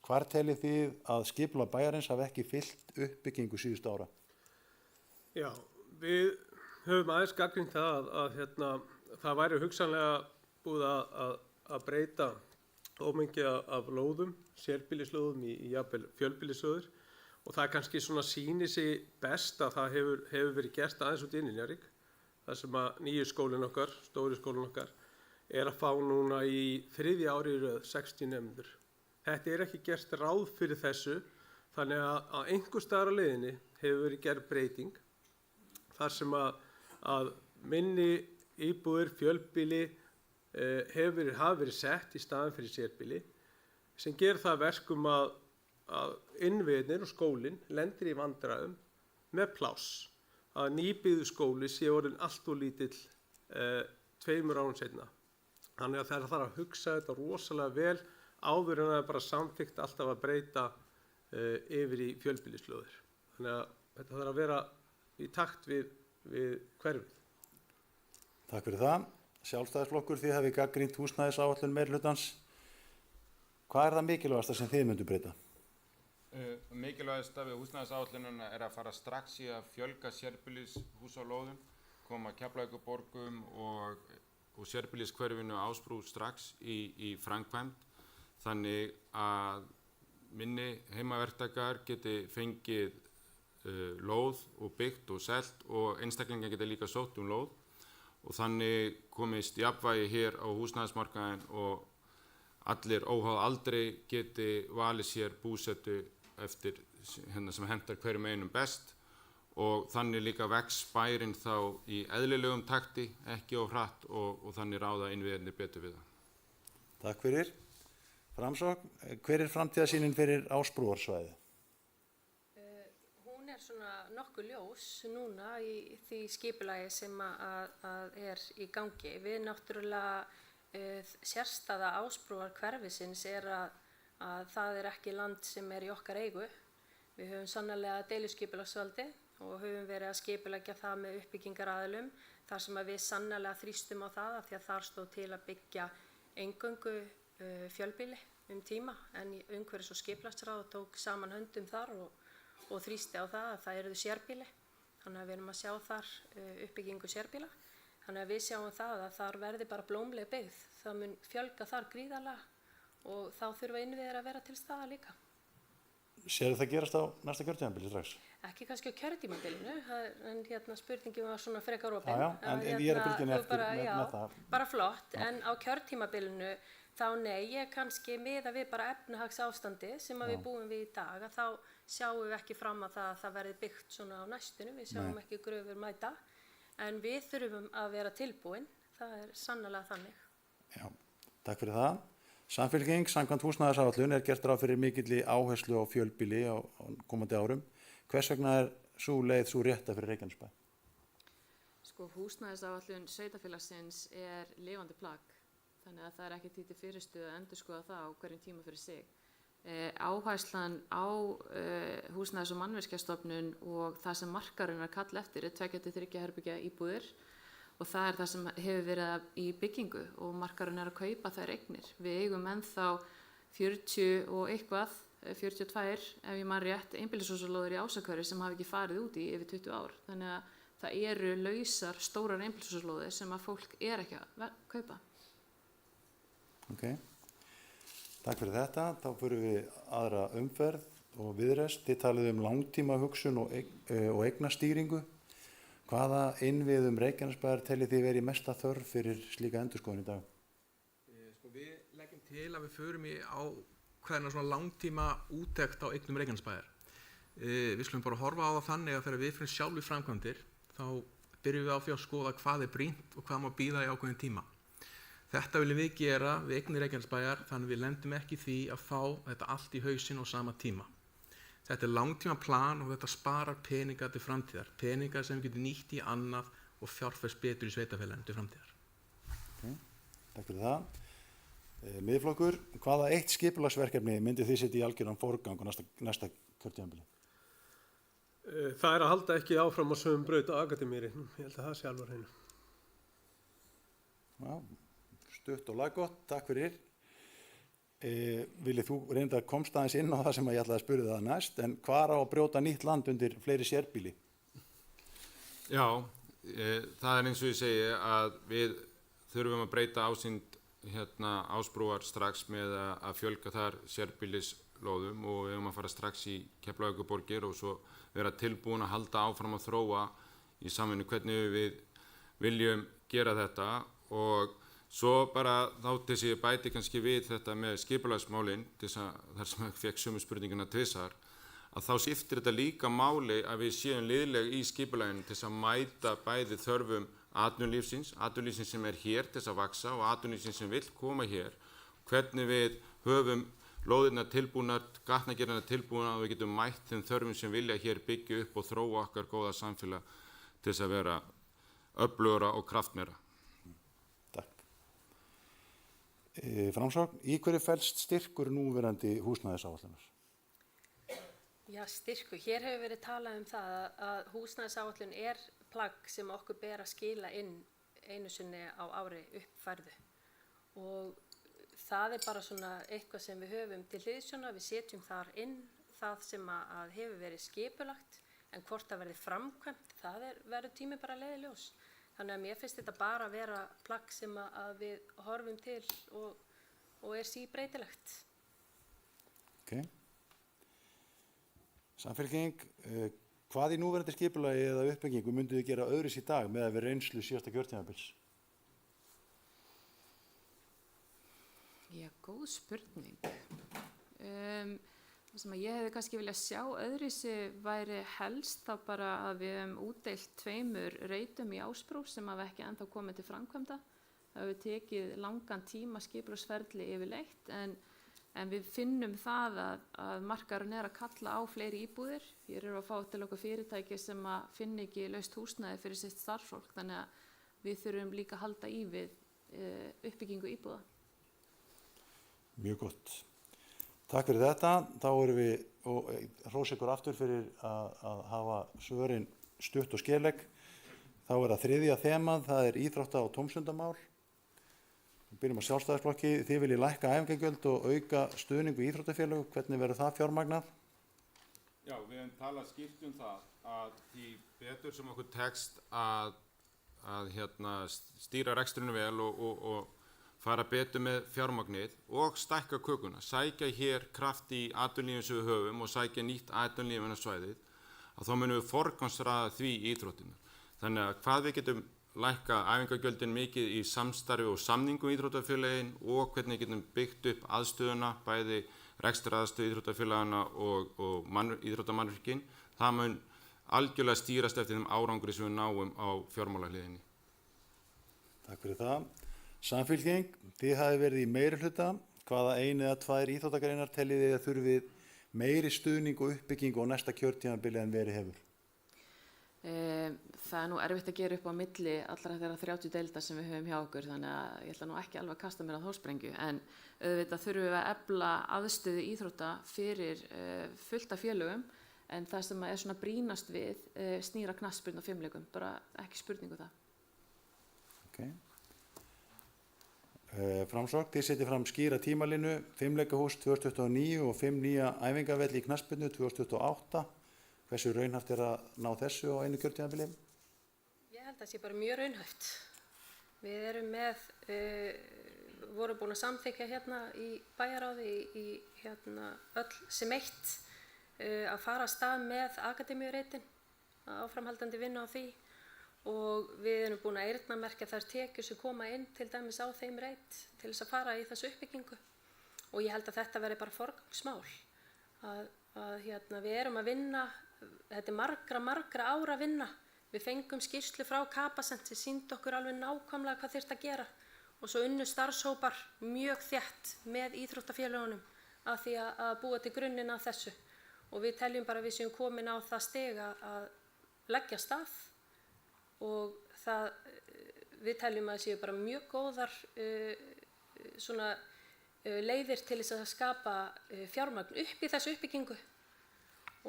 Hvar telið þið að skipulag bæjarins hafi ekki fylgt uppbyggingu síðustu ára? Já, við höfum aðeins gagnrýnt það að það væri hugsanlega búið að breyta ómengi af lóðum, sérbýlislóðum í jafnvel fjölbýlislóðir og það kannski svona sýnir sig best að það hefur verið gert aðeins út í Njarðvík. Það sem að nýju skólinn okkar, stóri skólinn okkar, er að fá núna í 3. ári í röð 60 nemendur. Þetta er ekki gert ráð fyrir þessu, þannig að einhvers staðar á leiðinni hefur verið gerð breyting þar sem að minni íbúðir, fjölbýli hafa verið sett í staðinn fyrir sérbýli sem gerir það verkum að innviðirnir og skólinn lendir í vandræðum með pláss. Að nýbyggðu skóli sé orðinn allt of lítill 2 árum seinna. Þannig að það þarf að hugsa þetta rosalega vel áður en það er bara samþykkt alltaf að breyta yfir í fjölbýlislóðir. Þannig að þetta þarf að vera í takt við hverfið. Takk fyrir það. Sjálfstæðisflokkur, þið hafið gagnrýnt húsnæðisáætlun meirihlutans. Hvað er það mikilvægasta sem þið myndu breyta? Mikilvægasta við húsnæðisáætlunina er að fara strax í að fjölga sérbýlishúsalóðum, koma Keflavíkurborgum og sérbýlishverfinu Ásbrú strax í framkvæmd, þannig að minni heimaverktakar geti fengið lóð og byggt og selt og einstaklingar geti líka sótt lóð og þannig komist jafnvægi hér á húsnæðismarkaðinn og allir óháð aldrei geti valið sér búsetu eftir sem hentar hverjum einum best og þannig líka vex bærinn þá í eðlilegum takti, ekki of hratt og þannig ráða innviðirnir betur við það. Takk fyrir. Framsókn, hver er framtíðarsýnin fyrir Ásbrúarsvæði? Hún er svona nokkuð ljós núna í því skipulagi sem að er í gangi. Við náttúrulega sérstæða Ásbrúar hverfisins er að það er ekki land sem er í okkar eigu. Við höfum sannarlega deiliskipulagsvaldi og höfum verið að skipuleggja það með uppbyggingaraðilum þar sem að við sannarlega þrýstum á það af því að þar stóð til að byggja eingöngu fjölbýli tíma en umhverfis- og skipulagsráð tók saman höndum þar og þrýsti á það að það eruðu sérbýli. Þannig að við erum að sjá þar uppbyggingu sérbýla. Þannig að við sjáum það að þar verði bara blómleg byggð. Það mun fjölga þar gríðarlega og þá þurfa innviðir að vera til staðar líka. Sérðu það gerast á næsta kjörtímabili strax? Ekki kannski á kjörtímabilinu, en spurningin var svona frekar opin. En ég er að fylgja eftir með það. Bara flott, en á kjörtímabilinu þá nei, ég kannski miða við bara efnahagsástandi sem að við búum við í dag, að þá sjáum við ekki fram að það verði byggt svona á næstunum, við sjáum ekki gröfur mæta, en við þurfum að vera tilbúin, það er sannarlega þannig. Já, takk fyrir það. Samfylking, samkvæmt húsnæðisáætlun er gert ráð fyrir mikilli áherslu á fjölbýli á komandi árum. Hvers vegna er sú leið sú rétta fyrir Reykjanesbæ? Húsnæðisáætlun sveitarfélagsins er lifandi plagg þannig að það er ekki til fyrirstöðu að endurskoða það á hverjum tíma fyrir sig. Áherslan á húsnæðis- og mannvirkjastofnun og það sem markaðurinn er að kalla eftir er 2-3 herbergja íbúðir og það er það sem hefur verið í byggingu og markaðurinn er að kaupa þær eignir. Við eigum ennþá 40 og eitthvað, 42 ef ég man rétt, einbýlishúsalóðir í Ásahverfi sem hafa ekki farið út í yfir 20 ár. Þannig að það eru lausar stórar einbýlishúsalóðir sem að fólk er ekki að kaupa. Ok, takk fyrir þetta. Þá fyrir við aðra umferð og viðreist. Þið talið langtíma hugsun og eignastýringu. Hvaða innviðum Reykjanesbæjar teljið þið verið mesta þörf fyrir slíka endurskoðun í dag? Við leggjum til að við förum í ákveðna svona langtíma úttekt á eignum Reykjanesbæjar. Við skulum bara horfa á það þannig að þegar við fyrir sjálf í framkvæmdir þá byrjum við á því að skoða hvað er brýnt og hvað má bíða í ákveðin tíma. Þetta viljum við gera við eignir Reykjanesbæjar þannig við lendum ekki í því að fá þetta allt í hausinn á sama tíma. Þetta er langtíma plan og þetta sparar peninga til framtíðar. Peninga sem við getum nýtt í annað og fjárfest betur í sveitafélaginu til framtíðar. Okay, takk fyrir það. Miðflokkur, hvaða eitt skipulagsverkefni myndið þið setja í algjöran forgang á næsta kjörtímabili? Það er að halda ekki áfram á sögum braut á Akademíri. Ég held að það sé alveg á hreinu. Já, stutt og laggott, takk fyrir. Viljið þú reynda að komst aðeins inn á það sem ég ætlaði að spyrja það næst, en hvar á að brjóta nýtt land undir fleiri sérbýli? Já, það er eins og ég segi að við þurfum að breyta ásýnd Ásbrúar strax með að fjölga þar sérbýlislóðum og við höfum að fara strax í Keflavíkurborgir og svo vera tilbúin að halda áfram að þróa í samvinnu hvernig við viljum gera þetta og svo bara þá til þess að ég bæti kannski við þetta með skipulagsmálin þar sem ég fekk sömu spurninguna tvisvar að þá skiptir þetta líka máli að við séum liðleg í skipulaginu til þess að mæta bæði þörfum atvinnulífsins sem er hér til þess að vaksa og atvinnulífsins sem vill koma hér, hvernig við höfum lóðirnar tilbúnar, gatnagerðirnar tilbúnar og við getum mætt þeim þörfum sem vilja hér byggja upp og þróa okkar góða samfélag til þess að vera öflugra og kraftmeira. Takk. Framsókn, í hverju felst styrkur núverandi húsnæðisáætlunar? Já, styrkur. Hér hefur verið talað um það að húsnæðisáætlun er plagg sem okkur ber að skila inn einu sinni á ári uppfærðu og það er bara svona eitthvað sem við höfum til hliðsjónar, við setjum þar inn það sem að hefur verið skipulagt en hvort það verði framkvæmt, það verður tími bara leiðiljós. Þannig að mér finnst þetta bara að vera plagg sem að við horfum til og er síbreytilegt. Ok. Samfylking, hvað í núverandi skipulagi eða uppbyggingu myndu þið gera öðruvísi í dag með að vera reynslu síðasta kjörtímabils? Já, góð spurning. Það sem ég hefði kannski viljað sjá öðruvísi væri helst þá bara að við hefum útdeilt 2 reitum í Ásbrú sem hafa ekki ennþá komið til framkvæmda. Það hefur tekið langan tíma skipulagsferli yfirleitt en við finnum það að markaðurinn er að kalla á fleiri íbúðir. Hér eru að fá til okkur fyrirtæki sem að finna ekki laust húsnæði fyrir sitt starfsfólk, þannig að við þurfum líka að halda í við uppbyggingu íbúða. Mjög gott. Takk fyrir þetta. Þá erum við og hrós ykkur aftur fyrir að hafa svörin stutt og skelegg. Þá er það þriðja þemað, það er íþrótta- og tómstundamál. Við byrjum á Sjálfstæðisflokki. Þið viljið lækka æfingagjöld og auka stuðning við íþróttafélög. Hvernig verður það fjármagnað? Já, við höfum talað skýrt um það að því betur sem okkur tekst að stýra rekstrinu vel og fara betur með fjármagnið og stækka kökuna, sækja hér kraft í atvinnulífinu sem við höfum og sækja nýtt atvinnulífinu á svæðið, að þá munum við forgangsraða því í íþróttinu. Þannig að hvað við getum lækka æfingagjöldin mikið í samstarfi og samningum íþróttafélagin og hvernig við getum byggt upp aðstöðuna, bæði rekstraraðstöðu íþróttafélagana og íþróttamannvirkin, það mun algjörlega stýrast eftir þeim árangri sem við náum á fjármálahliðinni. Takk fyrir það. Samfylking, þið hafi verið í meirihluta. Hvaða 1 eða 2 íþróttagreinar teljið þið að þurfið meiri stuðning og uppbyggingu á næsta kjörtímabili en verið hefur? Það nú erfitt að gera upp á milli allra þeirra 30 deilda sem við höfum hjá okkur, þannig að ég ætla nú ekki alveg að kasta mér að þósprengju, en auðvitað þurfum við að efla aðstöðu íþrótta fyrir fullt af félögum, en það sem er svona brýnast við snýra knattspyrnu og fimleikum, bara ekki spurningu það. Okay. Framsókn, þið setjið fram skýra tímalínu, 5 leikahús 2029 og 5 nýja æfingavelli í knattspyrnu 2028. Hversu raunhæft er að ná þessu á einu kjörtímabili? Ég held að það sé bara mjög raunhæft. Við erum vorum búin að samþykkja hérna í bæjaráði í öll sem eitt að fara af stað með akademíureitin, áframhaldandi vinnu á því, og við erum búin að eyrnamerkja þær tekjur sem koma inn til dæmis á þeim reit til þess að fara í þessu uppbyggingu, og ég held að þetta verði bara forgangsmál, að við erum að vinna. Þetta er margra ára vinna. Við fengum skýrslu frá Capacent sem sýndi okkur alveg nákvæmlega hvað þyrfti að gera, og svo unnu starfshópar mjög þétt með íþróttafélögunum að því að búa til grunninn að þessu, og við teljum bara að við séum komin á það stig að leggja stað, og við teljum að það séu bara mjög góðar leiðir til þess að skapa fjármagn upp í þessu uppbyggingu,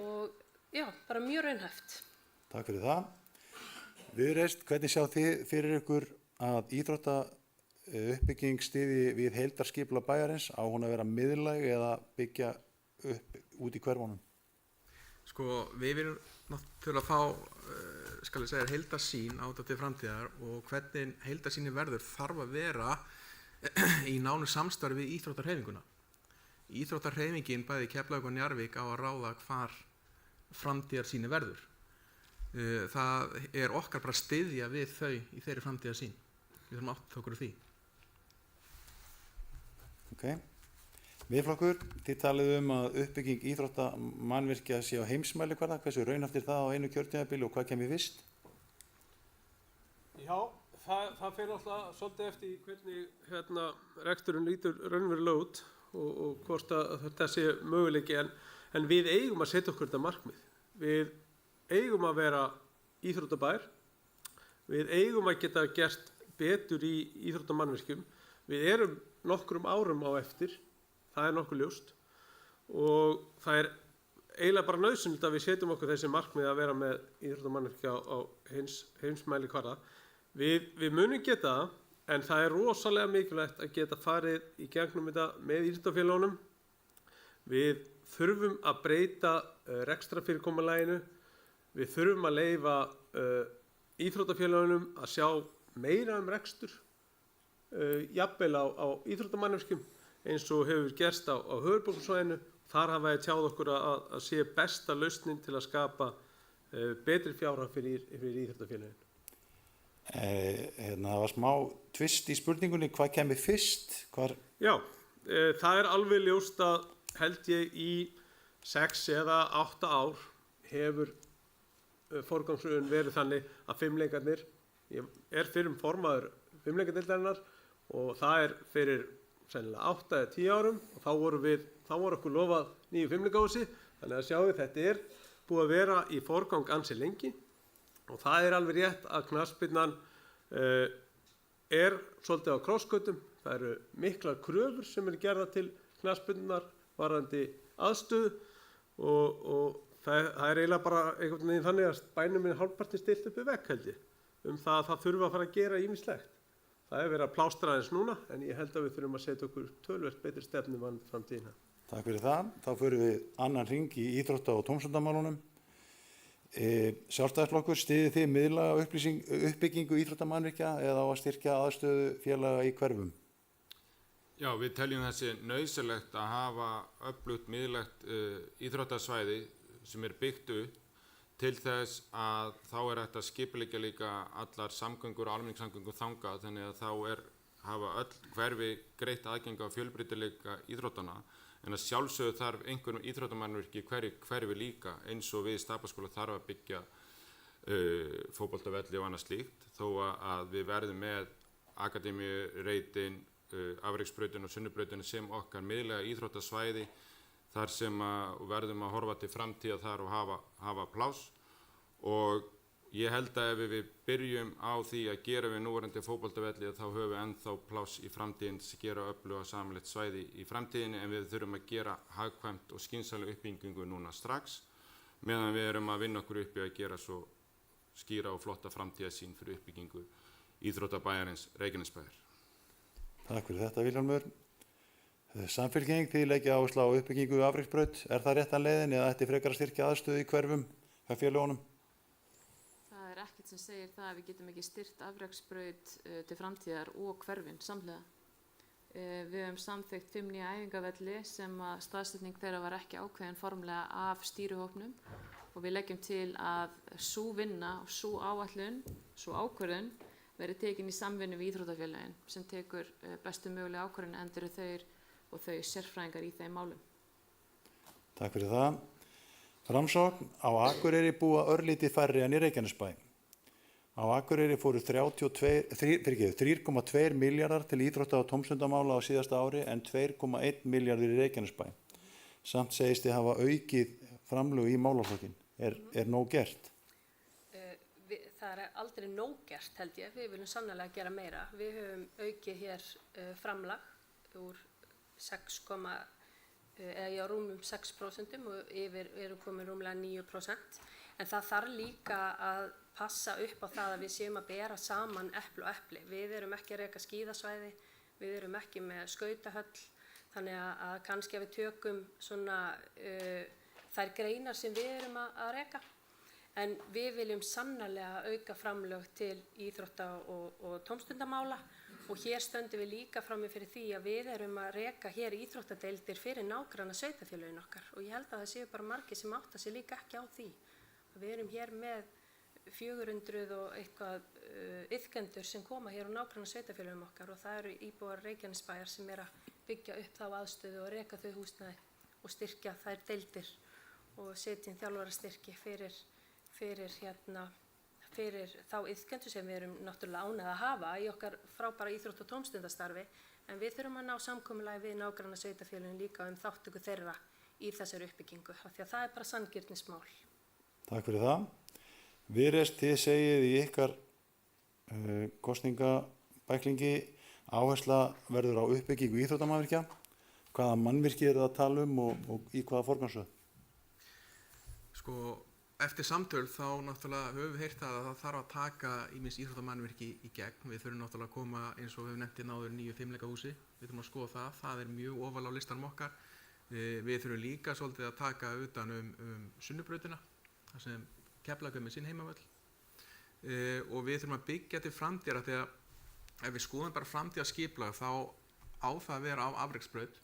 og já, bara mjög raunhæft. Takk fyrir það. Viðreisn, hvernig sjá þið fyrir ykkur að íþrótta uppbygging styðji við heildarskipulag bæjarins? Á hún að vera miðlæg eða byggja upp út í hverfunum? Sko, við viljum náttúrulega fá, heildarsýn á þetta til framtíðar, og hvernig heildarsýnin verður þarf að vera í nánu samstarfi við íþróttahreyfinguna. Íþróttahreyfingin, bæði Keflavík og Njarðvík, á að ráða hvar framtíðarsýni verður. Það er okkar bara að styðja við þau í þeirri framtíðarsýn. Við þurfum átt okkur því. Ok. Miðflokkur, þið talið að uppbygging íþróttamannvirkja sé á heimsmælikvarða. Hversu raunhæft er það á einu kjörtímabili og hvað kemur fyrst? Já, það fer alltaf svolítið eftir hvernig reksturinn lítur raunverulega út og hvort að þetta sé möguleiki, en við eigum að setja okkur þetta markmið. Við eigum að vera íþróttabær, við eigum að geta gert betur í íþróttamannvirkjum. Við erum nokkrum árum á eftir, það er nokkuð ljóst, og það er eiginlega bara nauðsynlegt að við setjum okkur þessi markmið að vera með íþróttamannvirkja á heimsmælikvarða. Við munum geta það, en það er rosalega mikilvægt að geta farið í gegnum þetta með íþróttafélögunum. Við þurfum að breyta rekstrarfyrirkomulaginu, við þurfum að leyfa íþróttafélögunum að sjá meira rekstur, jafnvel á íþróttamannvirkjum, eins og hefur gerst á höfuðborgarsvæðinu. Þar hafa ég tjáð okkur að sé besta lausnin til að skapa betri fjárhag fyrir íþróttafélögin. Það var smá tvist í spurningunni, hvað kemur fyrst? Já, það er alveg ljóst að held ég í 6 eða 8 ár hefur forgangsröðun verið þannig að fimleikarnir, ég er fyrir formaður fimleikadeildarinnar, og það er fyrir sennilega 8 eða 10 árum, og þá voru okkur lofað nýju fimleikahúsi, þannig að sjáu þetta er búið að vera í forgang ansi lengi, og það er alveg rétt að knattspyrnan er svolítið á krossgötum. Það eru miklar kröfur sem eru gerða til knattspyrnunar varðandi aðstöðu, og það er eiginlega bara einhvern veginn þannig að bænum minn hálfpartinn stilt upp við vegg, held ég, það að það þurfa að fara að gera ýmislegt. Það er verið að plástra aðeins núna, en ég held að við þurfum að setja okkur töluvert betri stefnu framtíðina. Takk fyrir það. Þá förum við annan hring í íþrótta- og tómstundamálunum. Sjálfstæðisflokkur, styðið þið miðlæga uppbyggingu íþróttamannvirkja eða á að styrkja aðstöðu félaga í hverfum? Já, við teljum þessi nauðsynlegt að hafa öflugt miðlægt íþróttasvæði sem er byggt upp til þess að þá er hægt að skipuleggja líka allar samgöngur og almenningssamgöngur þangað, þannig að þá hafa öll hverfi greitt aðgengi á fjölbreytileika íþróttana, en að sjálfsögðu þarf einhverjum íþróttamannvirki hverfi líka, eins og við Stapaskóla þarf að byggja fótboltavelli og annað slíkt, þó að við verðum með akademíureitin, afreiksbrautin og sunnubrautin sem okkar miðlæga íþróttasvæði, þar sem verðum að horfa til framtíðar þar og hafa pláss, og ég held að ef við byrjum á því að gera við núverandi fótboltavelli þá höfum við ennþá pláss í framtíðin til að gera öfluga sameiginlegt svæði í framtíðinni en við þurfum að gera hagkvæmt og skynsamlega uppbyggingu núna strax meðan við erum að vinna okkur upp í að gera svo skýra og flotta framtíðarsýn fyrir uppbyggingu íþróttabæjarins Reykjanesbæjar. Takk fyrir þetta, Vilhjálmur. Samfylking, þið leggja áherslu á uppbyggingu afreksbraut. Er það réttan leiðin eða ætti frekar að styrkja aðstöðu í hverfum hjá félögunum? Það er ekkert sem segir það að við getum ekki styrt afreksbraut til framtíðar og hverfin samhliða. Við höfum samþykkt 5 nýja æfingavelli sem að staðsetning þeirra var ekki ákveðin formlega af stýrihópnum og við leggjum til að sú vinna og sú áætlun, sú ákvörðun verið tekin í samvinnu við íþróttafélögin sem tekur bestu mögulega ákvörðun endur þeir og þau sérfræðingar í þeim málum. Takk fyrir það. Framsókn, á Akureyri búa örlítið færri en í Reykjanesbæ. Á Akureyri fóru 3,2 milljarðar til íþrótta- og tómstundamála á síðasta ári en 2,1 milljarður í Reykjanesbæ. Samt segist þið hafa aukið framlög í málaflokkin. Er nóg gert? Það er aldrei nóg gert held ég, við viljum sannarlega gera meira. Við höfum aukið hér framlag úr rúmum 6% og yfir erum komin rúmlega 9%. En það þarf líka að passa upp á það að við séum að bera saman epli og epli. Við erum ekki að reka skíðasvæði, við erum ekki með skautahöll, þannig að kannski að við tökum svona þær greinar sem við erum að reka. En við viljum sannarlega auka framlög til íþrótta- og tómstundamála og hér stöndum við líka frammi fyrir því að við erum að reka hér íþróttadeildir fyrir nágranna sveitarfélögin okkar og ég held að það séu bara margir sem átta sig líka ekki á því. Við erum hér með 400 og eitthvað iðkendur sem koma hér á nágranna sveitarfélögum okkar og það eru íbúar Reykjanesbæjar sem er að byggja upp þá aðstöðu og reka þau húsnæði og styrkja þær deildir og setja inn þjálfarastyrki fyrir þá iðkendur sem við erum náttúrulega ánægð að hafa í okkar frábæra íþrótt- og tómstundastarfi en við þurfum að ná samkomulagi við nágranna sveitarfélögin líka þátttöku þeirra í þessari uppbyggingu af því að það er bara sanngirnismál. Takk fyrir það. Viðreisn, þið segið í ykkar kosningabæklingi áhersla verður á uppbyggingu íþróttamannvirkja. Hvaða mannvirki eru það að tala og í hvaða forgangsröð? Sko, eftir samtöl þá náttúrulega höfum við heyrt að það þarf að taka ýmis íþróttamannvirki í gegn. Við þurfum náttúrulega að koma eins og við höfum nefnt náður nýju fimleikahúsi. Við þurfum að skoða það. Það er mjög ofarlega á listanum okkar. Við þurfum líka svolítið að taka utan Sunnubrautina, þar sem Keflavík er með sinn heimavöll. Og við þurfum að byggja til framtíðar þegar ef við skoðum bara framtíðarskipulag þá á það að vera á afreksbraut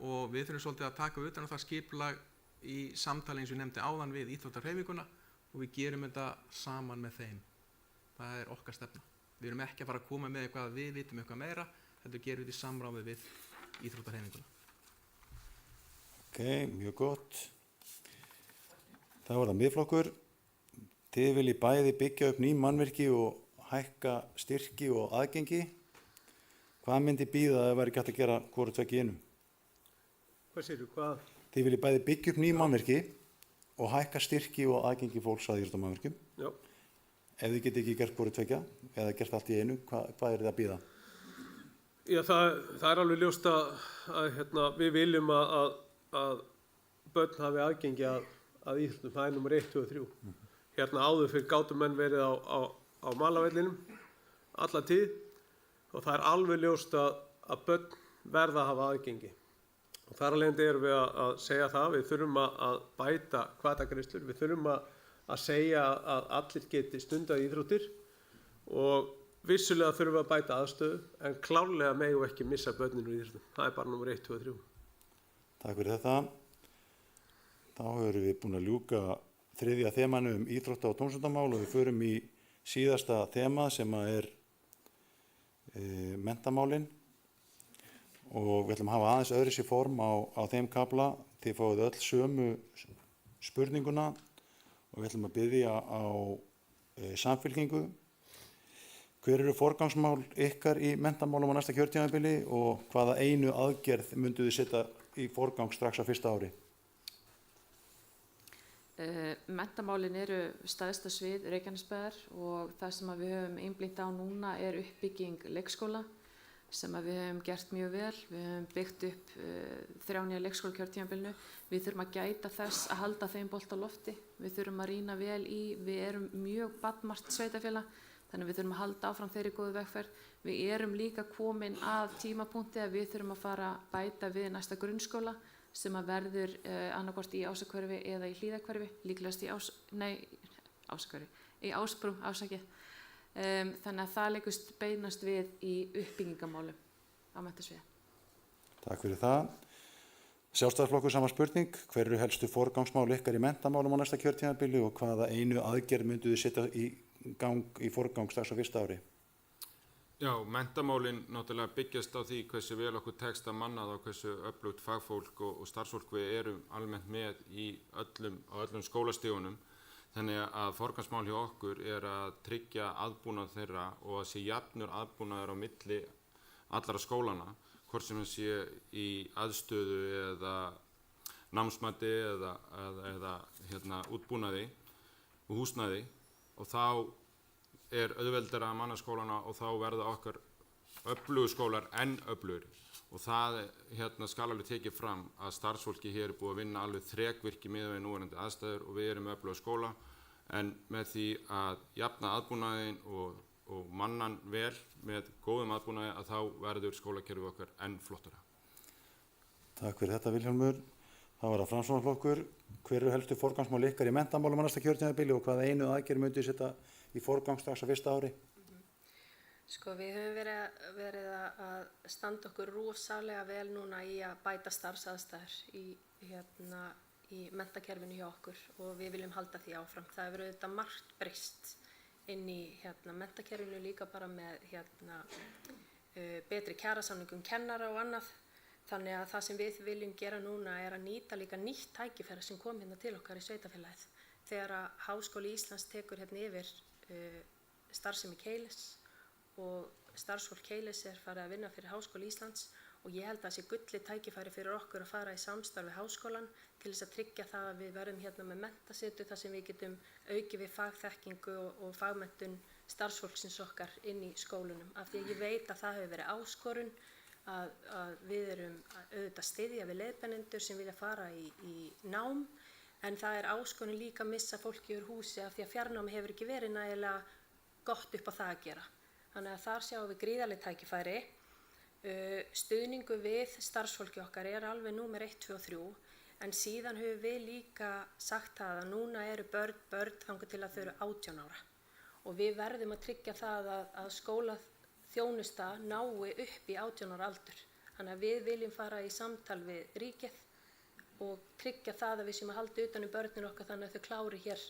og við þurfum svolítið að taka utan það skipulag í samtali eins og ég nefndi áðan við íþróttahreyfinguna og við gerum þetta saman með þeim. Það er okkar stefna. Við erum ekki að fara að koma með eitthvað að við vitum eitthvað meira, þetta gerum við í samráði við íþróttahreyfinguna. Ok, mjög gott. Það var það Miðflokkur. Þið viljið bæði byggja upp ný mannvirki og hækka styrki og aðgengi. Hvað myndi bíða að það væri gætt að gera hvoru tveggja í einum? Hvað segirðu, hvað? Þið viljið bæði byggja upp ný mannvirki og hækka styrki og aðgengi fólks að íþróttamannvirkjum. Já. Ef þið geti ekki gert hvoru tveggja eða gert allt í einu, hvað er það að bíða? Já, það er alveg ljóst að við viljum að börn hafi aðgengi að íþróttum. Það er númer 1, 2 og 3. Hérna áður fyrir gátu menn verið á malavellinum alla tíð og það er alveg ljóst að börn verða að hafa aðgengi. Og þar alveg erum við að segja það, við þurfum að bæta hvatagreiðslur, við þurfum að segja að allir geti stundað íþróttir og vissulega þurfum við að bæta aðstöðu en klárlega megum við ekki missa börnin úr íþróttum. Það er bara númer 1, 2 og 3. Takk fyrir þetta. Þá erum við búin að ljúka þriðja þemanu íþrótta- og tómstundamál og við förum í síðasta þema sem er menntamálin og við ætlum að hafa aðeins öðruvísi form á þeim kafla. Þið fáið öll sömu spurninguna og við ætlum að biðja á Samfylkingu. Hver eru forgangsmál ykkar í menntamálum á næsta kjörtímabili og hvaða einu aðgerð mynduð þið setja í forgang strax á fyrsta ári? Menntamálin eru stærsta svið Reykjanesbæjar og það sem við höfum einblínt á núna er uppbygging leikskóla sem við höfum gert mjög vel. Við höfum byggt upp 3 nýja leikskóla kjörtímabilinu. Við þurfum að gæta þess að halda þeim bolt á lofti. Við þurfum að rýna vel í, við erum mjög barnmargt sveitafélag, þannig við þurfum að halda áfram þeirri góðu vegferð. Við erum líka komin að tímapunkti að við þurfum að fara að bæta við næsta grunnskóla sem að verður annarkvort í Ásahverfi eða í Hlíðahverfi, líklegast í Ásbrú, ásakið. Þannig að það leikust beinast við í uppbyggingamálum á menntasviði. Takk fyrir það. Sjálfstæðisflokkur, sama spurning. Hver eru helstu forgangsmál ykkar í menntamálum á næsta kjörtímabili og hvaða einu aðgerð myndu þið setja í gang í forgang strax á fyrsta ári? Já, menntamálin náttúrulega byggjast á því hversu vel okkur tekst að manna og hversu öflugt fagfólk og starfsfólk við erum almennt með á öllum skólastígunum. Þannig að forgangsmál hjá okkur er að tryggja aðbúnað þeirra og að sé jafnur aðbúnaður á milli allra skólana, hvort sem það sé í aðstöðu eða námsmati eða útbúnaði og húsnæði, og þá er auðveldara að manna skólana og þá verða okkar öflugu skólar enn öflugri. Og það skal alveg tekið fram að starfsfólki hér er búið að vinna alveg þrekvirki miðað við núverandi aðstæður og við erum með öfluga skóla, en með því að jafna aðbúnaðinn og mannan vel með góðum aðbúnaði að þá verður skólakerfið okkar enn flottara. Takk fyrir þetta, Vilhjálmur. Það var að Framsóknarflokkur. Hver eru helstu forgangsmál ykkar í menntamálum á næsta kjörtímabili og hvaða einu aðgerð myndu þið setja í forgang strax á fyrsta ári? Sko, við höfum verið að standa okkur rosalega vel núna í að bæta starfsaðstæður í menntakerfinu hjá okkur og við viljum halda því áfram. Það hefur auðvitað margt breyst inn í menntakerfinu líka bara með betri kjarasamningum kennara og annað. Þannig að það sem við viljum gera núna er að nýta líka nýtt tækifæri sem kom hérna til okkar í sveitafélagið. Þegar að Háskóli Íslands tekur hérna yfir starfsemi Keilis og starfsfólk Keilis er farið að vinna fyrir Háskóli Íslands og ég held að það sé gullið tækifæri fyrir okkur að fara í samstarf við háskólann til þess að tryggja það að við verðum hérna með menntasetu þar sem við getum aukið við fagþekkingu og fagmenntun starfsfólksins okkar inn í skólunum. Af því að ég veit að það hefur verið áskorun að við erum auðvitað styðja við leiðbeinendur sem vilja fara í nám, en það er áskorun líka að missa fólki úr húsi af því að fjarnámi hefur ekki verið nægilega gott upp á það að gera. Þannig að þar sjáum við gríðarleg tækifæri. Stuðningu við starfsfólki okkar er alveg númer 1, 2 og 3, en síðan höfum við líka sagt það að núna eru börn þangað til að þau eru 18 ára og við verðum að tryggja það að skólaþjónusta nái upp í 18 ára aldur. Þannig að við viljum fara í samtal við ríkið og tryggja það að við séum að halda utan börnin okkar þannig að þau klári hér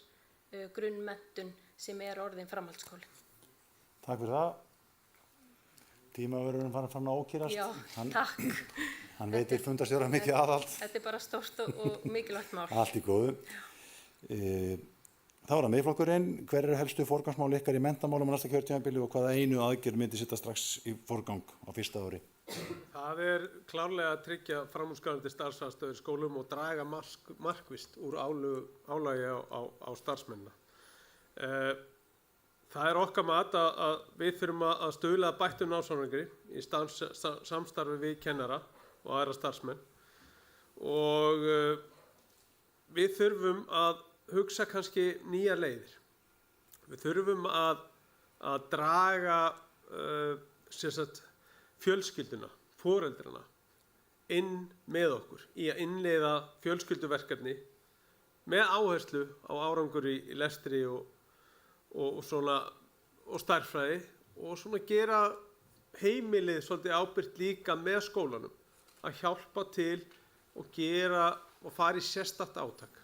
grunnmenntun sem er orðin framhaldsskóli. Takk fyrir það. Tímaverðurinn fram að ókýrast. Já, takk. Hann veitir fundarstjóra mikið aðhald. Þetta er bara stórt og mikilvægt mál. Allt í góðu. Þá er það Miðflokkurinn. Hver eru helstu forgangsmál ykkar í menntamálum á næsta kjörtímabili og hvaða einu aðgerð myndi setja strax í forgang á fyrsta ári? Það er klárlega að tryggja framúrskarandi starfsaðstöður í skólum og draga markvisst úr álagi á starfsmennina. Það er okkar mat að við þurfum að stuðla að bættum námsárangri í samstarfi við kennara og aðra starfsmenn og við þurfum að hugsa kannski nýjar leiðir. Við þurfum að draga fjölskylduna, foreldrana inn með okkur í að innleiða fjölskylduverkefni með áherslu á árangur í lestri og stærðfræði og svona gera heimilið svolítið ábyrgt líka með skólanum að hjálpa til og gera og fara í sérstakt átak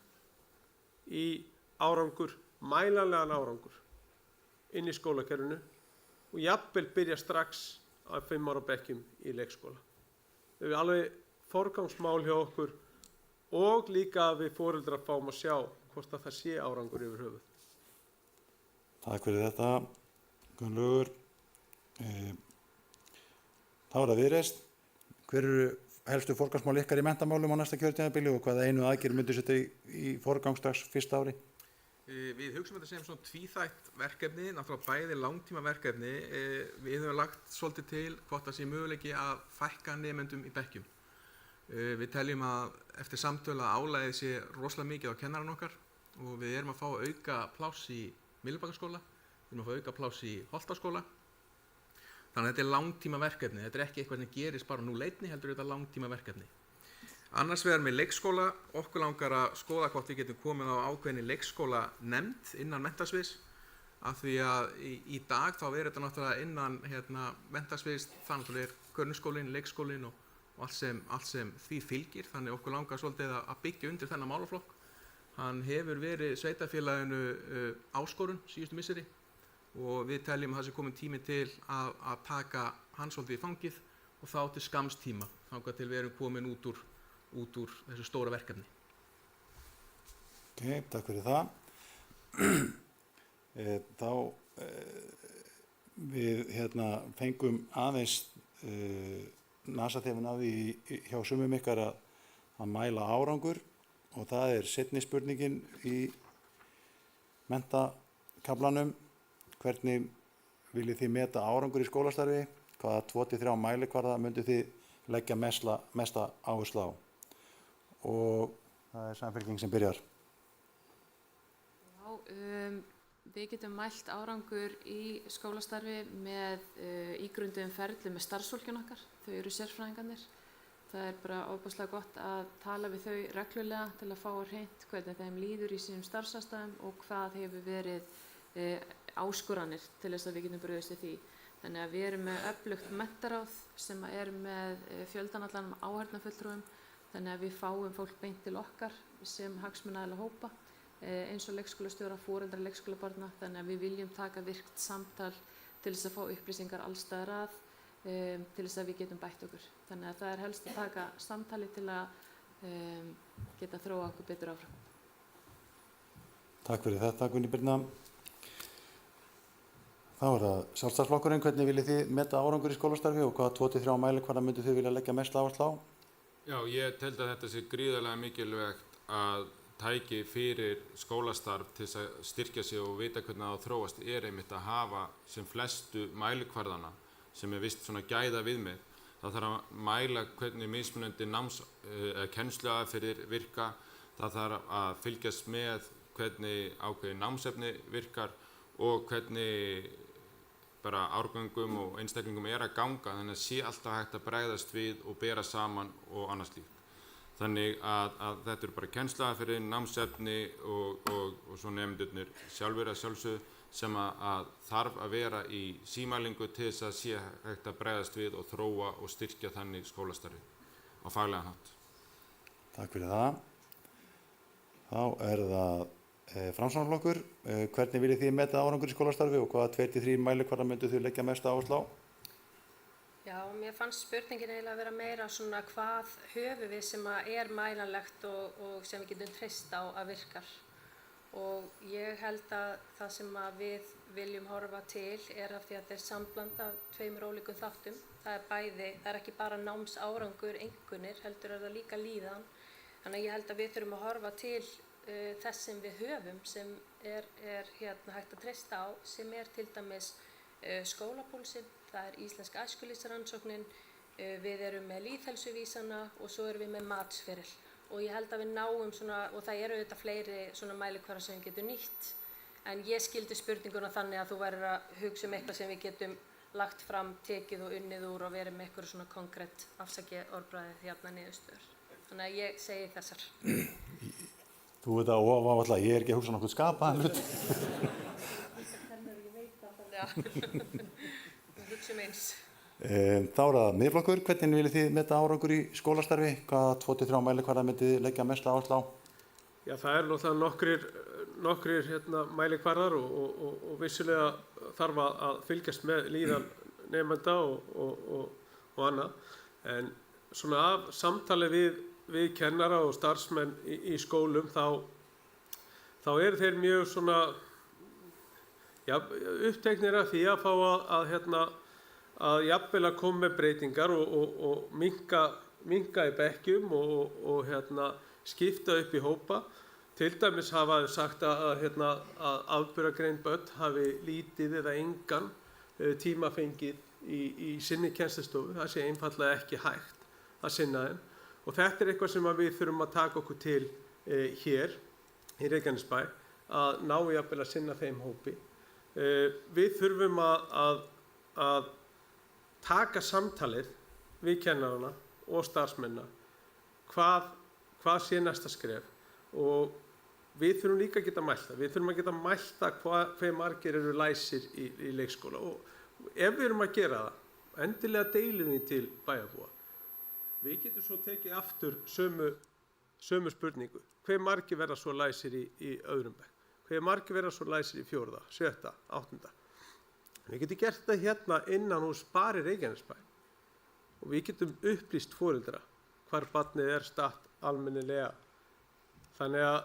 í árangur, mælanlegan árangur inn í skólakerfinu og jafnvel byrja strax að 5 ára bekkjum í leikskóla. Það er alveg forgangsmál hjá okkur og líka við foreldrar fáum að sjá hvort að það sé árangur yfir höfuð. Takk fyrir þetta, Gunnlaugur. Þá er það Viðreisn. Hver eru helstu forgangsmál ykkar í menntamálum á næsta kjörtímabili og hvaða einu aðgerð myndu setja í forgang strax fyrsta ári? Við hugsum þetta sem svona tvíþætt verkefni, náttúrulega bæði langtíma verkefni. Við höfum lagt svolítið til hvort það sé möguleiki að fækka nemendum í bekkjum. Við teljum að eftir samtöl að álagið sé rosalega mikið á kennaran okkar og við erum að fá auka pláss í Myllubakkaskóla, við erum að fá auka pláss í Holtaskóla. Þannig að þetta er langtíma verkefni, þetta er ekki eitthvað sem gerist bara nú leitni, heldur þetta langtíma verkefni. Annars vegar með leikskóla, okkur langar að skoða hvort við getum komið á ákveðinni leikskóla nefnd innan menntasviðs, af því að í dag þá er þetta náttúrulega innan menntasviðs, þannig að það er grunnskólinn, leikskólinn og allt sem því fylgir, þannig okkur langar svolítið að byggja undir þennan málaflokk. Hann hefur verið sveitarfélaginu áskorun síðustu misseri og við teljum að það sé komin tími til að taka hann svolítið í fangið og þá til skamms tíma, þangað til við erum komin út úr þessu stóra verkefni. Ok, takk fyrir það. Þá við fengum aðeins nasaþefinn af því hjá sumum ykkar að mæla árangur og það er seinni spurningin í menntakaflanum. Hvernig viljið þið meta árangur í skólastarfi? Hvaða 2-3 mælikvarða myndu þið leggja mesta áherslu á? Og það er Samfylking sem byrjar. Já, við getum mælt árangur í skólastarfi með ígrunduðum ferli með starfsfólkinu okkar. Þau eru sérfræðingarnir. Það er bara ofboðslega gott að tala við þau reglulega til að fá á hreint hvernig þeim líður í sínum starfsaðstæðum og hvað hefur verið áskoranir til þess að við getum brugðist við því. Þannig að við erum með öflugt menntaráð sem er með fjöldanallan áheyrnarfulltrúum. Þannig að við fáum fólk beint til okkar sem hagsmunaaðila hópa eins og leikskólastjóra, foreldra leikskólabarna. Þannig að við viljum taka virkt samtal til þess að fá upplýsingar alls staðar að til þess að við getum bætt okkur. Þannig að það er helst að taka samtali til að geta þróa okkur betur áfram. Takk fyrir þetta, Gunni Birna. Þá er það Sjálfstæðisflokkurinn. Hvernig viljið þið meta árangur í skólastarfi og hvaða 2-3 mælikvarða myndu þið vilja leggja mest áherslu á? Já, ég tel að þetta sé gríðarlega mikilvægt að tæki fyrir skólastarf til að styrkja sig og vita hvernig það þróast er einmitt að hafa sem flestu mælikvarðana sem er vist svona gæða viðmið. Það þarf að mæla hvernig mismunandi kennsluaðferðir virka, það þarf að fylgjast með hvernig ákveðið námsefni virkar og hvernig bara árgöngum og einstaklingum er að ganga, þannig að sé alltaf hægt að bregðast við og bera saman og annað slíkt. Þannig að þetta eru bara kennsluaðferðir, námsefni og svo nemendurnir sjálfur að sjálfsögðu sem að þarf að vera í símælingu til þess að sé hægt að bregðast við og þróa og styrkja þannig skólastarfi á faglegan hátt. Takk fyrir það. Þá er það Framsóknarflokkur. Hvernig viljið þið meta árangur í skólastarfi og hvaða 2-3 mælikvarða myndu þið leggja mest áherslu á? Já, mér fannst spurningin eiginlega að vera meira svona hvað höfum við sem er mælanlegt og sem við getum treyst á að virkar. Og ég held að það sem við viljum horfa til er af því að þetta er sambland af 2 ólíkum þáttum. Það er ekki bara námsárangur einkunnir, heldur er það líka líðan. Þannig að ég held að við þurfum að horfa til þess sem við höfum sem er hægt að treysta á, sem er til dæmis skólapúlsinn, það er íslensk æskulýðsrannsóknin, við erum með lýðheilsuvísana og svo erum við með matsferil. Og ég held að við náum svona, og það eru auðvitað fleiri svona mælikvarða sem við getum nýtt, en ég skildi spurninguna þannig að þú verður að hugsa um eitthvað sem við getum lagt fram, tekið og unnið úr og verið með eitthvað svona konkrétt orðbragðið niðurstöður. Þannig að ég segi þessar. Þú veit að ofaáætla, ég er ekki að hugsa nokkuð skapaðan hlut. Já, hugsa eins. Þá er það Miðflokkur. Hvernig viljið þið meta árangur í skólastarfi? Hvaða 2-3 mælikvarða myndið þið leggja mest áherslu á? Já, það er náttúrulega nokkrir mælikvarðar og vissulega þarf að fylgjast með líðan nemenda og annað. En svona af samtali við kennara og starfsmenn í skólum þá eru þeir mjög svona uppteknir af því að fá að jafnvel að koma með breytingar og minnka minnka í bekkjum og skipta upp í hópa. Til dæmis hafa þeir sagt að afburðagreind börn hafi lítið eða engan tíma fengið í sinni kennslustofu. Það sé einfaldlega ekki hægt að sinna þeim. Og þetta er eitthvað sem við þurfum að taka okkur til hér í Reykjanesbæ, að ná jafnvel að sinna þeim hópi. Við þurfum að taka samtalið við kennarana og starfsmennina, hvað sé næsta skref, og við þurfum líka að geta mælt það. Við þurfum að geta mælt það hve margir eru læsir í leikskóla, og ef við erum að gera það, endilega deilum við til bæjarbúa. Við getum svo tekið aftur sömu spurningu. Hve margir verða svo læsir í öðrum bekk? Hve margir verða svo læsir í 4., 7., 8. Við getum gert þetta hérna innan hús bara í Reykjanesbæ. Og við getum upplýst foreldra hvar barnið er statt almennilega. Þannig að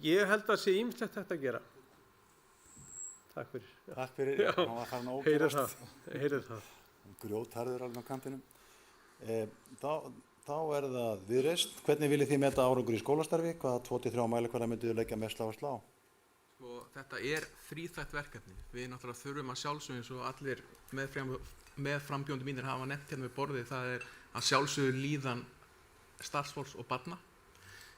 ég held að sé ýmislegt þetta að gera. Takk fyrir. Takk fyrir. Já, Hann var farin að ógerast. heyrið það. Grjótharður alveg á kantinum. Þá er það Viðreisn. Hvernig viljið þið meta árangur í skólastarfi? Hvaða 2-3 mælikvarða mynduð þið leggja mest áherslu á? Þetta er þríþætt verkefni. Við náttúrulega þurfum að sjálfsögðu, eins og allir með frambjóðandi mínir hafa nefnt hérna við borðið, það er að sjálfsögðu líðan starfsfólks og barna.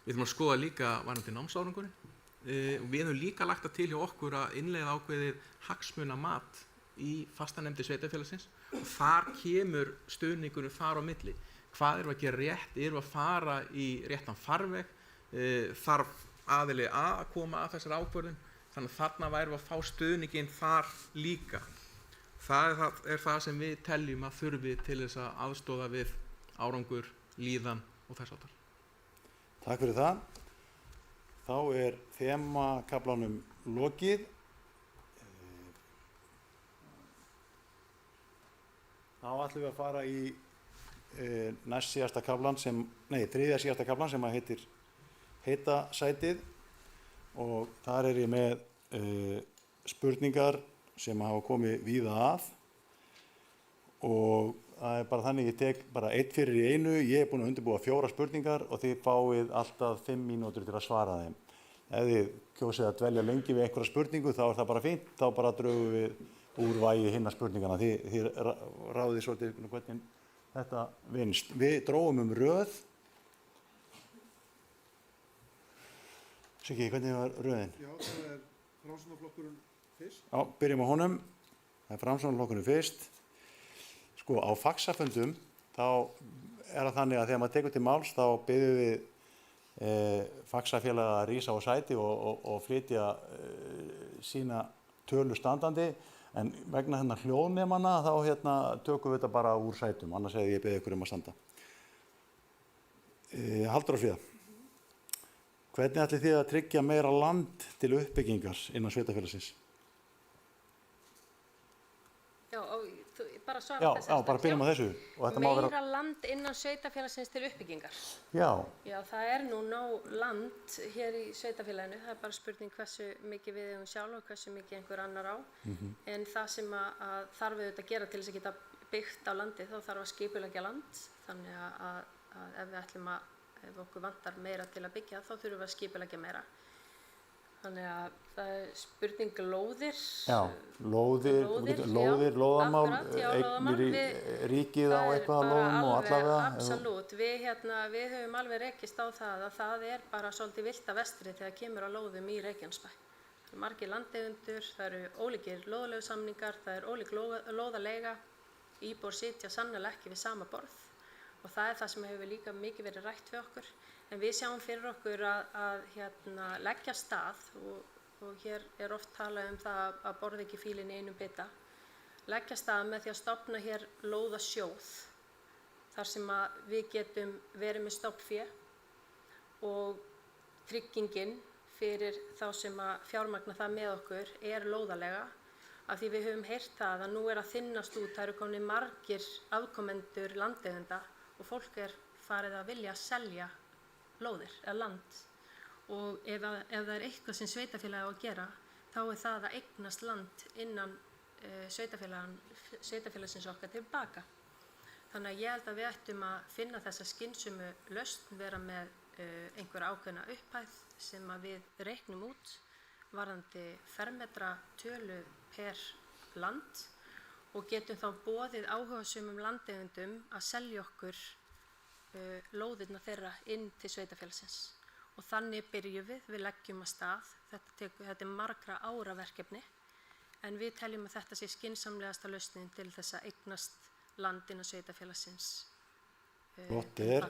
Við þurfum að skoða líka varðandi námsárangurinn. Við höfum líka lagt það til hjá okkur að innleiða ákveðið hagsmunamat í fastanefndi sveitarfélagsins, og þar kemur stuðningurinn þar á milli. Hvað erum við að gera rétt? Erum við að fara í réttan farveg? Þarf aðili að koma að þessari ákvörðun? Þannig að þarna værum við að fá stuðninginn þar líka. Það er það sem við teljum að þurfi til þess að aðstoða við árangur, líðan og þess áttar. Takk fyrir það. Þá er þemakaflanum lokið. Þá ætlum við að fara í næst síðasta kaflan þriðja síðasta kaflan sem að heitir heita sætið, og þar er ég með spurningar sem hafa komið víða að, og það er bara þannig, ég tek bara einn fyrir í einu. Ég er búinn að undirbúa 4 spurningar og þið fáið alltaf 5 mínútur til að svara þeim. Ef þið kjósið að dvelja lengi við einhverja spurningu þá er það bara fínt, þá bara drögum við úr vægi hinna spurningana. Þið ráðið svolítið hvernig þetta vinnst. Við drógum röð. Siggi, hvernig var röðin? Já, það er Framsóknarflokkurinn fyrst. Já, byrjum á honum. Það er Framsóknarflokkurinn fyrst. Sko, á faxafundum þá er það þannig að þegar maður tekur til máls þá biðjum við faxafélaga að rísa á sæti og flytja sína tölu standandi, en vegna hljóðnemanna þá tökum við þetta bara úr sætum, annars hefði ég beðið ykkur að standa. Halldór Fríða, hvernig ætlið þið að tryggja meira land til uppbyggingar innan sveitarfélagsins? Já, bara svara Já, þessu. bara byrjum á þessu. Meira land innan sveitarfélagsins til uppbyggingar. Já. Já, það er nú nóg land hér í sveitarfélaginu. Það er bara spurning hversu mikið við eigum sjálf og hversu mikið einhver annar á. En það sem að þarf við að gera til þess að geta byggt á landi, þá þarf að skipuleggja land. Þannig að ef við ætlum ef okkur vantar meira til að byggja, þá þurfum við að skipuleggja meira. Þannig að það er spurning lóðir. Já, lóðir, lóðamál, eignir í ríkið á eitthvað að lóðum og allavega. Absolutt, við höfum alveg rekist á það að það er bara svolítið villt að vestri þegar kemur að lóðum í Reykjanesbæ. Það eru margir landeigendur, það eru ólíkir lóðaleigusamningar, það er ólík lóðaleiga, íbúar sitja sannarlega ekki við sama borð, og það er það sem hefur líka mikið verið rætt við okkur. En við sjáum fyrir okkur að leggja stað, og hér er oft talað það að borða ekki fílinn í einum bita, leggja stað með því að stofna hér lóðasjóð, þar sem að við getum verið með stofnfé, og tryggingin fyrir þá sem að fjármagna það með okkur er lóðalega, af því við höfum heyrt það að nú er að þynnast út, það eru komnir margir afkomendur landeigenda og fólk er farið að vilja selja lóðir eða land, og ef það er eitthvað sem sveitarfélagi á að gera, þá er það að eignast land innan sveitarfélagsins okkar tilbaka. Þannig að ég held að við ættum að finna þessa skynsumu lausn, vera með einhver ákveðna upphæð sem að við reiknum út varðandi fermetra tölu per land og getum þá boðið áhugasömum landeigendum að selja okkur lóðirna þeirra inn til sveitafélagsins. Og þannig byrjum við leggjum að stað. Þetta er margra ára verkefni, en við teljum að þetta sé skynsamlegasta lausnin til þess að eignast landina sveitafélagsins. Flott er.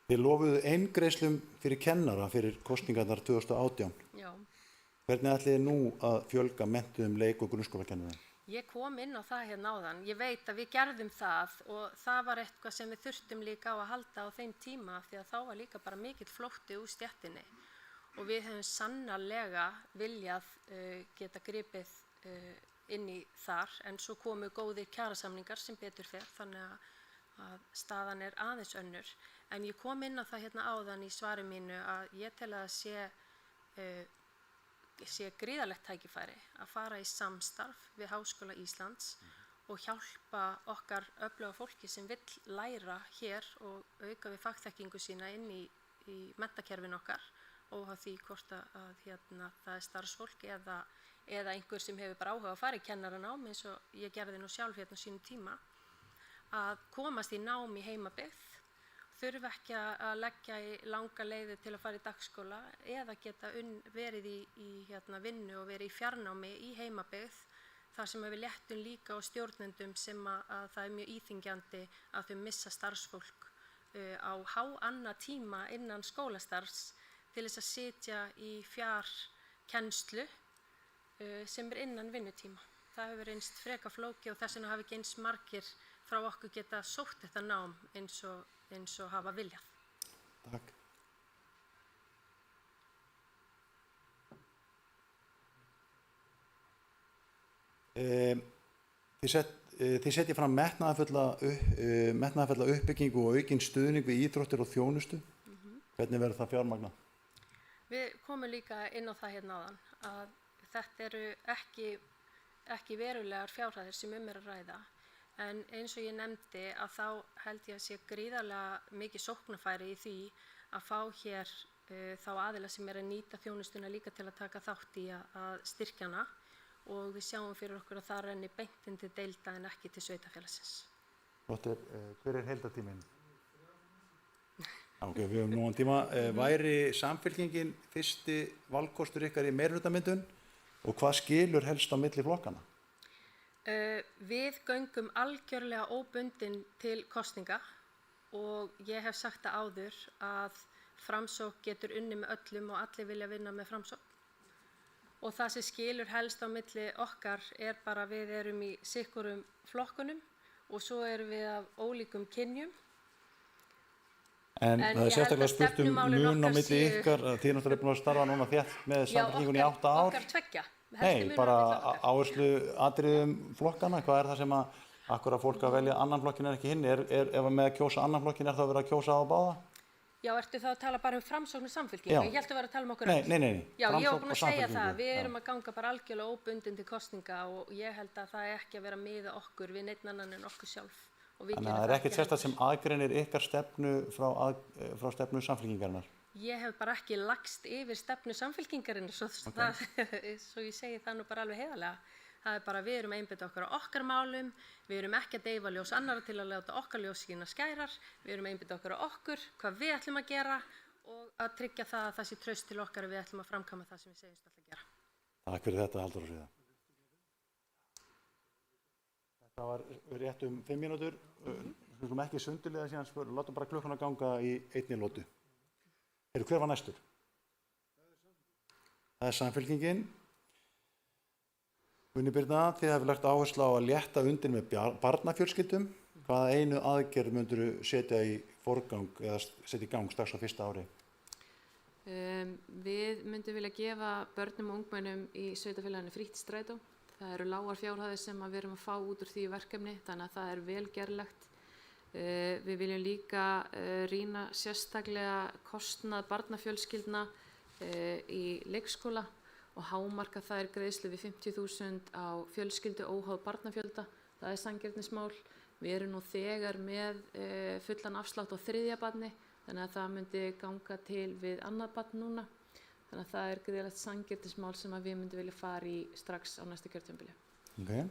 Þið lofuðu eingreiðslum fyrir kennara fyrir kosningarnar 2018. Já. Hvernig ætlið þið nú að fjölga menntuðum leik- og grunnskólakennurum? Ég kom inn á það hérna áðan. Ég veit að við gerðum það og það var eitthvað sem við þurftum líka á að halda á þeim tíma því að þá var líka bara mikill flótti úr stéttinni og við hefum sannarlega viljað geta gripið inn í þar, en svo komu góðir kjarasamningar sem betur fer, þannig að staðan er aðeins önnur. En ég kom inn á það hérna áðan í svari mínu að ég tel að sé gríðarlegt tækifæri að fara í samstarf við Háskóla Íslands og hjálpa okkar öfluga fólki sem vill læra hér og auka við fagþekkingu sína inn í menntakerfin okkar og því hvort að það er starfsfólk eða einhver sem hefur bara áhuga að fara í kennaranám eins og ég gerði nú sjálf hérna á sínum tíma, að komast í nám í heimabyggð, þurfa ekki að leggja í langa leiði til að fara í dagskóla eða geta verið í vinnu og verið í fjarnámi í heimabyggð, þar sem við léttum líka á stjórnendum sem að það er mjög íþyngjandi að þau missa starfsfólk á háanna tíma innan skólastarfs til þess að sitja í fjarkennslu sem er innan vinnutíma. Það hefur reynst freka flókið og þess vegna hafi ekki eins margir frá okkur geta sótt þetta nám eins og hafa viljað. Takk. Þið setjið fram metnaðarfulla uppbyggingu og aukinn stuðning við íþróttir og þjónustu. Hvernig verður það fjármagnað? Við komum líka inn á það hérna áðan að þetta eru ekki verulegar fjárhæðir sem er að ræða, en eins og ég nefndi að þá held ég að sé gríðarlega mikið sóknarfæri í því að fá hér þá aðila sem er að nýta þjónustuna líka til að taka þátt í að styrkja hana og við sjáum fyrir okkur að það renni beint inn til deilda en ekki til sveitafélagsins. Hver er heildartíminn? Ok, við höfum núan tíma. Væri Samfylkingin fyrsti valkostur ykkar í meirihlutamyndun og hvað skilur helst á milli flokkana? Við göngum algjörlega óbundin til kosninga og ég hef sagt það áður að Framsókn getur unnið með öllum og allir vilja vinna með Framsókn. Og það sem skilur helst á milli okkar er bara að við erum í sikkurum flokkunum og svo erum við af ólíkum kynjum. En það er sérstaklega spurt mun á milli ykkar, þið náttúrulega búin að starfa núna þétt með Samfylkingunni í 8 ár. Okkar tveggja. Nei, bara áherslu atriðum flokkana, hvað er það sem að fólk að velja annan flokkin en ekki hinn? Ef með að kjósa annan flokkin er það að vera að kjósa á báða? Já, ertu þá að tala bara Framsókn og Samfylkingu? Já. Ég held að vera að tala Okkur öll. Nei. Já, ég var búin að segja það. Við erum að ganga bara algjörlega óbundin til kosninga og ég held að það er ekki að vera miða okkur við neinn annan en okkur sjálf. Þannig að það er ekkert sérstakt sem aðgreinir ykkar stefnu frá stefnu Samfylkingarinnar? Ég hef bara ekki lagst yfir stefnu Samfylkingarinnar, svo ég segi það nú bara alveg heiðarlega. Það er bara við erum að einbeita okkur á okkar málum, við erum ekki að deyfa ljós annarra til að láta okkar ljós skína skærar, við erum að einbeita okkur á okkur, hvað við ætlum að gera og að tryggja það að það sé traust til okkar og við ætlum að framkvæma það sem við segjumst alltaf að gera. Takk fyrir þetta, Halldóra Fríða. Þetta var rétt 5 mínútur. Við skulum ekki sundulega síðan, látum bara klukkuna ganga í einni lotu. Hver var næstur? Það er Samfylkingin. Gunni Birna, þið hefur lagt áherslu á að létta undir með barnafjölskyldum. Hvaða einu aðgerð myndur setja í forgang eða setja í gang strax á fyrsta ári? Við myndum vilja gefa börnum og ungmennum í sveitarfélaginu frítt strætó. Það eru lágar fjárhæðir sem við erum að fá út úr því verkefni, þannig að það er vel gerlegt. Við viljum líka rýna sérstaklega kostnað barnafjölskyldna í leikskóla og hámarka þær greiðslu við 50.000 á fjölskyldu óháð barnafjölda. Það er sanngirnismál. Við erum nú þegar með fullan afslátt á 3. barni, þannig að það myndi ganga til við annað barn núna. Þannig að það er gríðarlegt sanngirnismál sem að við myndum vilja fara í strax á næsta kjörtímabili. Okay.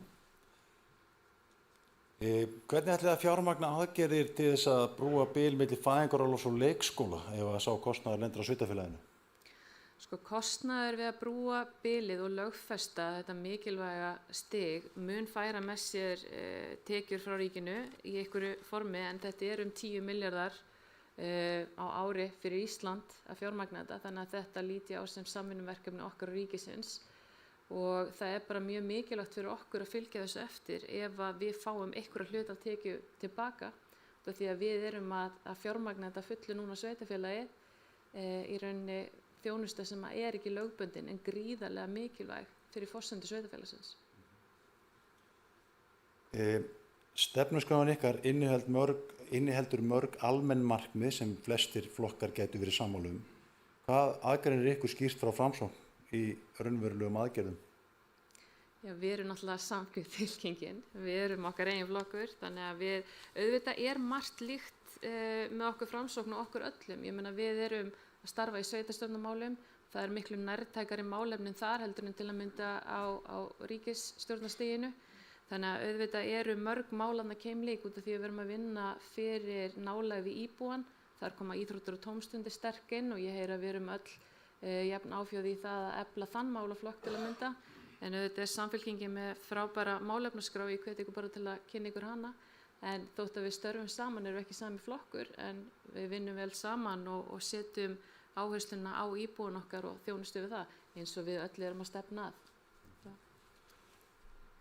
Hvernig ætlið að fjármagna aðgerðir til þess að brúa bil milli fæðingarorlofs og leikskóla ef að sá kostnaður lendir á sveitarfélaginu? Sko kostnaður við að brúa bilið og lögfesta þetta mikilvæga stig mun færa með sér tekjur frá ríkinu í einhverju formi, en þetta er 10 milljarðar á ári fyrir Ísland að fjármagna þetta, þannig að þetta líti á sem samvinnuverkefni okkar og ríkisins. Og það er bara mjög mikilvægt fyrir okkur að fylgja þessu eftir ef að við fáum einhverja hlut af tekju tilbaka, því að við erum að fjármagna þetta fullu núna sveitarfélagið í rauninni þjónusta sem er ekki lögbundin en gríðarlega mikilvæg fyrir forsendur sveitarfélagsins. Stefnuskráin ykkar inniheldur mörg almenn markmið sem flestir flokkar gætu verið sammála um. Hvað aðgreinir ykkur skýrt frá Framsókn í raunverulegum aðgerðum? Já, við erum náttúrulega samfylkingin, við erum okkar eigin flokkur, þannig að við, auðvitað er margt líkt með okkur Framsókn og okkur öllum. Ég meina við erum að starfa í sveitarstjórnarmálum, það er miklu nærtækari málefnin þar heldur en til að mynda á ríkisstjórnarstiginu. Þannig að auðvitað eru mörg málanna keimlík út af því að við erum að vinna fyrir nálægð við íbúan. Þar koma íþróttir og tómstundir sterk inn og ég heyri að við erum öll jafn áfjóð í það að efla þann málaflokk til að mynda. En auðvitað er Samfylkingin með frábæra málefnaskrá, ég hvet ykkur bara til að kynna ykkur hana. En þótt að við störfum saman erum við ekki sami flokkur, en við vinnum vel saman og setjum áhersluna á íbúan okkar og þjónustu við það, eins og við öll erum að stefna að.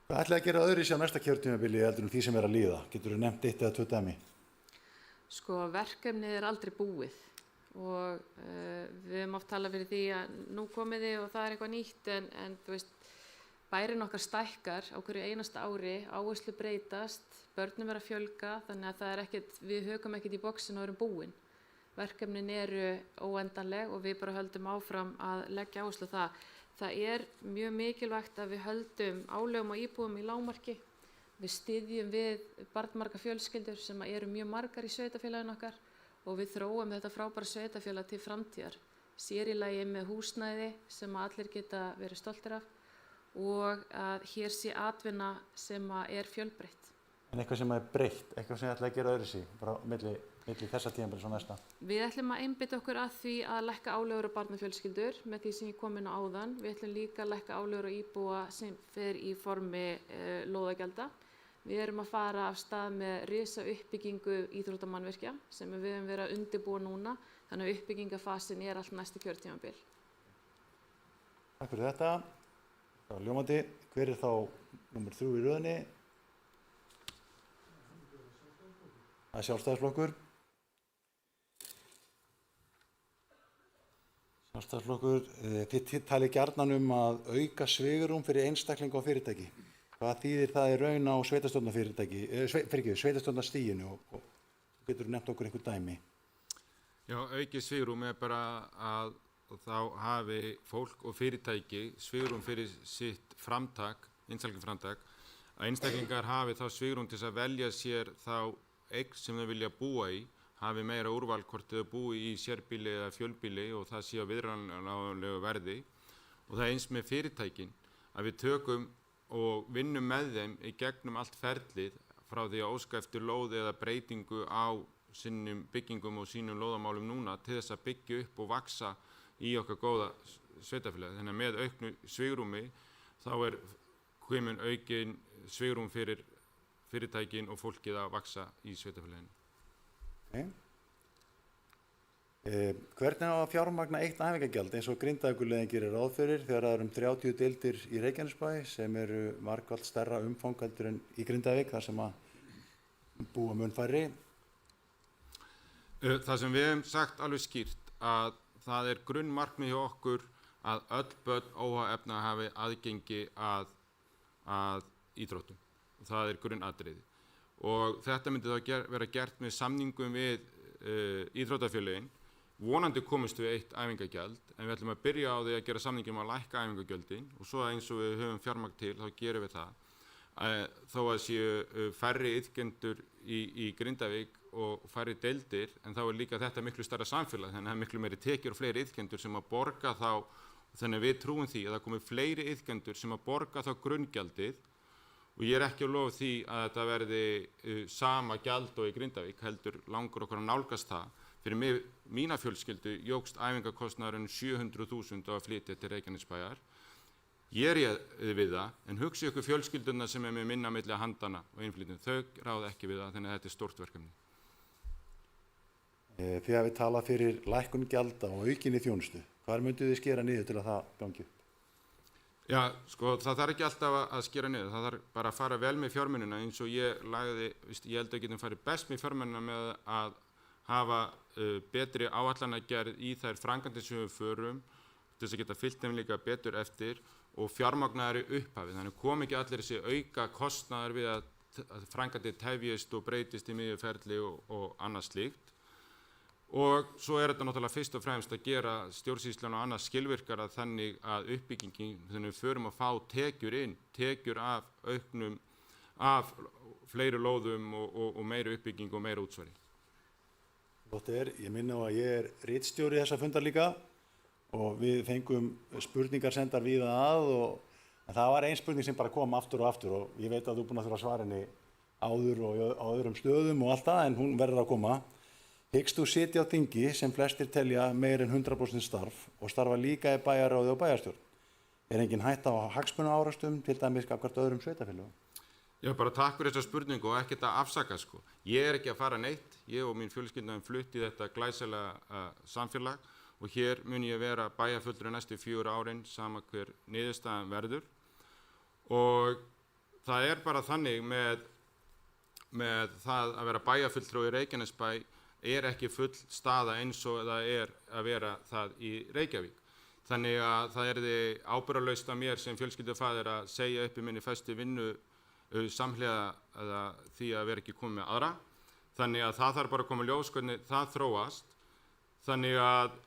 Hvað ætlið að gera öðruvísi á næsta kjörtímabili heldur en því sem er að líða? Geturðu nefnt 1 eða 2 dæmi? Sko, verkefnið er aldrei búið og við höfum oft talað fyrir því að nú komið þið og það er eitthvað nýtt, en þú veist, bærinn okkar stækkar á hverju einasta ári, áherslur breytast, börnum er að fjölga, þannig að það er ekkert, við hökum ekkert í boxin og erum búin. Verkefnin eru óendanleg og við bara höldum áfram að leggja áherslu á það. Það er mjög mikilvægt að við höldum álögum og íbúum í lágmarki. Við styðjum við barnmarga fjölskyldur sem eru mjög margar í sveitarfélaginu okkar og við þróum þetta frábæra sveitarfélag til framtíðar. Sér í lagi með húsnæði sem allir geta verið stoltir af og að hér sé atvinna sem er fjölbreytt. En eitthvað sem er breytt, eitthvað sem þið ætlið að gera öðruvísi, bara milli þessa tímabils og næsta? Við ætlum að einbeita okkur að því að lækka álögur á barnafjölskyldur með því sem ég kom inn á áðan. Við ætlum líka að lækka álögur á íbúa sem fer í formi lóðagjalda. Við erum að fara af stað með risa uppbyggingu íþróttamannvirkja sem við höfum verið að undirbúa núna, þannig að uppbyggingafasin er allt næsta kjörtímabil. Takk fyrir þetta. Það var ljómandi. Hver er þá númer 3 í röðinni? Það er Sjálfstæðisflokkur. Sjálfstæðisflokkur, þið talið gjarnan að auka svigrúm fyrir einstaklinga og fyrirtæki. Hvað þýðir það í raun á sveitarstjórnarstiginu og getur nefnt okkur einhver dæmi? Já, aukið svigrúm er bara að þá hafi fólk og fyrirtæki svigrúm fyrir sitt framtak, einstaklingsframtak, að einstaklingar hafi þá svigrúm til að velja sér þá eign sem þau vilja búa í, hafi meira úrval hvort þau búi í sérbýli eða fjölbýli og það sé á viðráðanlegu verði. Og það er eins með fyrirtækin að við tökum og vinnum með þeim í gegnum allt ferlið frá því að óska eftir lóð eða breytingu á sínum byggingum og sínum lóðamálum núna til þess að byggja upp og vaksa í okkar góða sveitarfélagi. Þannig að með auknu svigrúmi þá er komin aukin svigrúm fyrir fyrirtækin og fólkið að vaksa í sveitarfélaginu. Okay. Hvernig á að fjármagna eitt æfingagjald eins og Grindavíkurleiðin gerir ráð fyrir þegar það eru 30 deildir í Reykjanesbæ sem eru margfalt stærra umfang heldur en í Grindavík þar sem að búa mun færri? Það sem við hefum sagt alveg skýrt að það er grunnmarkmið hjá okkur að öll börn óháefna hafi aðgengi að íþróttum. Það er grunnatriði og þetta myndi þá vera gert með samningum við íþróttafélögin. Vonandi komumst við eitt æfingagjald en við ætlum að byrja á því að gera samningum að lækka æfingagjöldin og svo eins og við höfum fjármagn til þá gerum við það. þó að séu færri iðkendur í Grindavík og færri deildir, en þá líka þetta miklu stærra samfélag, þannig að það miklu meiri tekjur og fleiri iðkendur sem að borga þá, þannig að við trúum því að það komi fleiri iðkendur sem að borga þá grunngjaldið, og ég ekki á lof því að þetta verði sama gjald og í Grindavík, heldur langur okkur að nálgast það. Fyrir mig, mína fjölskyldu jókst æfingakostnaðurinn 700.000 á að flytja til Reykjanesbæjar. Ég við það, en hugsi ykkur fjölskylduna sem með minna milli handana og innflytjum, þau ráða ekki við það, þannig að þetta stórt verkefni. Þið hafið talað fyrir lækkun gjalda og aukinni þjónustu. Hvar mynduð þið skera niður til að það gangi upp? Já, sko, það þarf ekki alltaf að skera niður, það þarf bara að fara vel með fjármunina eins og ég lagði, ég held að getum farið best með fjármunina með að hafa betri áætlanagerð í þær framkvæmdir sem við förum, til þess að geta fylgt þeim líka betur eftir og fjármagnaðar í upphafið. Þannig kom ekki allir þessi auka kostnaðar við að framkvæmdir tefjist og breytist í miðju ferli og annað slíkt. Og svo þetta náttúrulega fyrst og fremst að gera stjórnsýsluna og annað skilvirkara þannig að uppbyggingin, þannig við förum að fá tekjur af fleiri lóðum og meiri uppbygging og meiri útsvari. Ég minna á að ég ritstjóri þessa fundar líka og við fengum spurningar sendar víða að en það var ein spurning sem bara kom aftur og ég veit að þú er búin að þurfa að svara henni áður og á öðrum stöðum og allt það, en hún verður að koma. Hyggst þú sitja á þingi sem flestir telja meir en 100% starf og starfa líka í bæjarráði og bæjarstjórn? Engin hætta á hagsmunaárástum, til dæmis gagnvart öðrum sveitarfélögum? Já, bara takk fyrir þessa spurningu og ekkert að afsaka, sko. Ég ekki að fara neitt, ég og mín fjölskylda flutt í þetta glæsilega samfélag og hér mun ég vera bæjarfulltrúi næstu 4 árin, sama hver niðurstaðan verður. Og það bara þannig með það að vera bæjarfulltrúi í Reykjanesbæ ekki full staða eins og það að vera það í Reykjavík. Þannig að það yrði ábyrgðarlaust af mér sem fjölskyldufaðir að segja upp í minni föstu vinnu samhliða því að vera ekki komið með aðra. Þannig að það þarf bara að koma ljós hvernig það þróast. Þannig að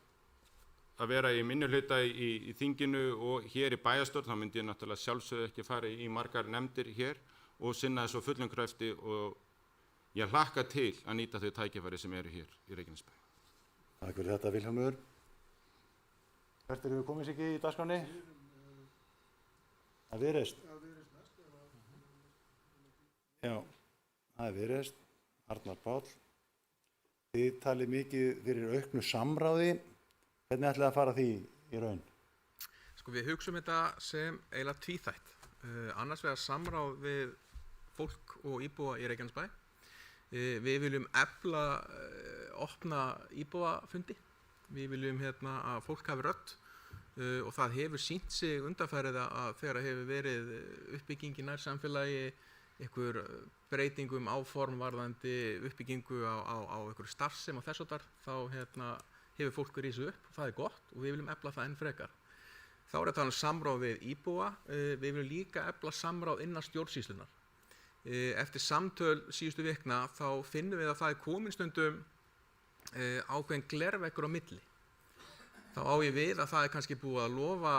vera í minnihluta í þinginu og hér í bæjarstjórn, þá myndi ég náttúrulega sjálfsögðu ekki fara í margar nefndir hér og sinna þessu fullum krafti og ég hlakka til að nýta þau tækifæri sem eru hér í Reykjanesbæ. Takk fyrir þetta, Vilhjálmur. Hvert við komið sér ekki í dagskránni? Það Viðreisn. Já, það Viðreisn. Arnar Páll. Þið talið mikið fyrir auknu samráði. Hvernig ætlið að fara því í raun? Sko, við hugsum þetta sem eiginlega tvíþætt. Annars vegar samráð við fólk og íbúa í Reykjanesbæ. Við viljum efla opna íbúafundi. Við viljum að fólk hafi rödd og það hefur sýnt sig undanfarið að þegar hefur verið uppbygging í nær samfélagi, einhver breytingum áform varðandi uppbyggingu á einhverju starfsemi og þess háttar, þá hefur fólk risið upp og það gott og við viljum efla það enn frekar. Þá að tala samráð við íbúa, við viljum líka efla samráð innan stjórnsýslunar. Eftir samtöl síðustu vikna þá finnum við að það komin stundum ákveðin glerveggur á milli. Þá á ég við að það kannski búið að lofa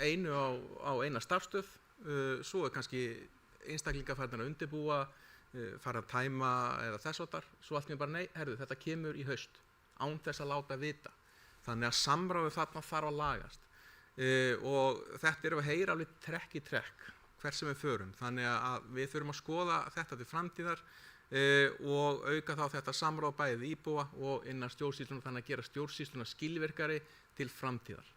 einu á eina starfsstöð, svo kannski einstaklingar farin að undirbúa, farin að tæma eða þess háttar, svo allt mér bara nei, þetta kemur í haust, án þess að láta vita. Þannig að samráðið þarna þarf að lagast og þetta við heyra alveg trekk í trekk. Hvert sem við förum, þannig að við þurfum að skoða þetta til framtíðar og auka þá þetta samráð bæði íbúa og innan stjórnsýsluna, þannig að gera stjórnsýsluna skilvirkari til framtíðar.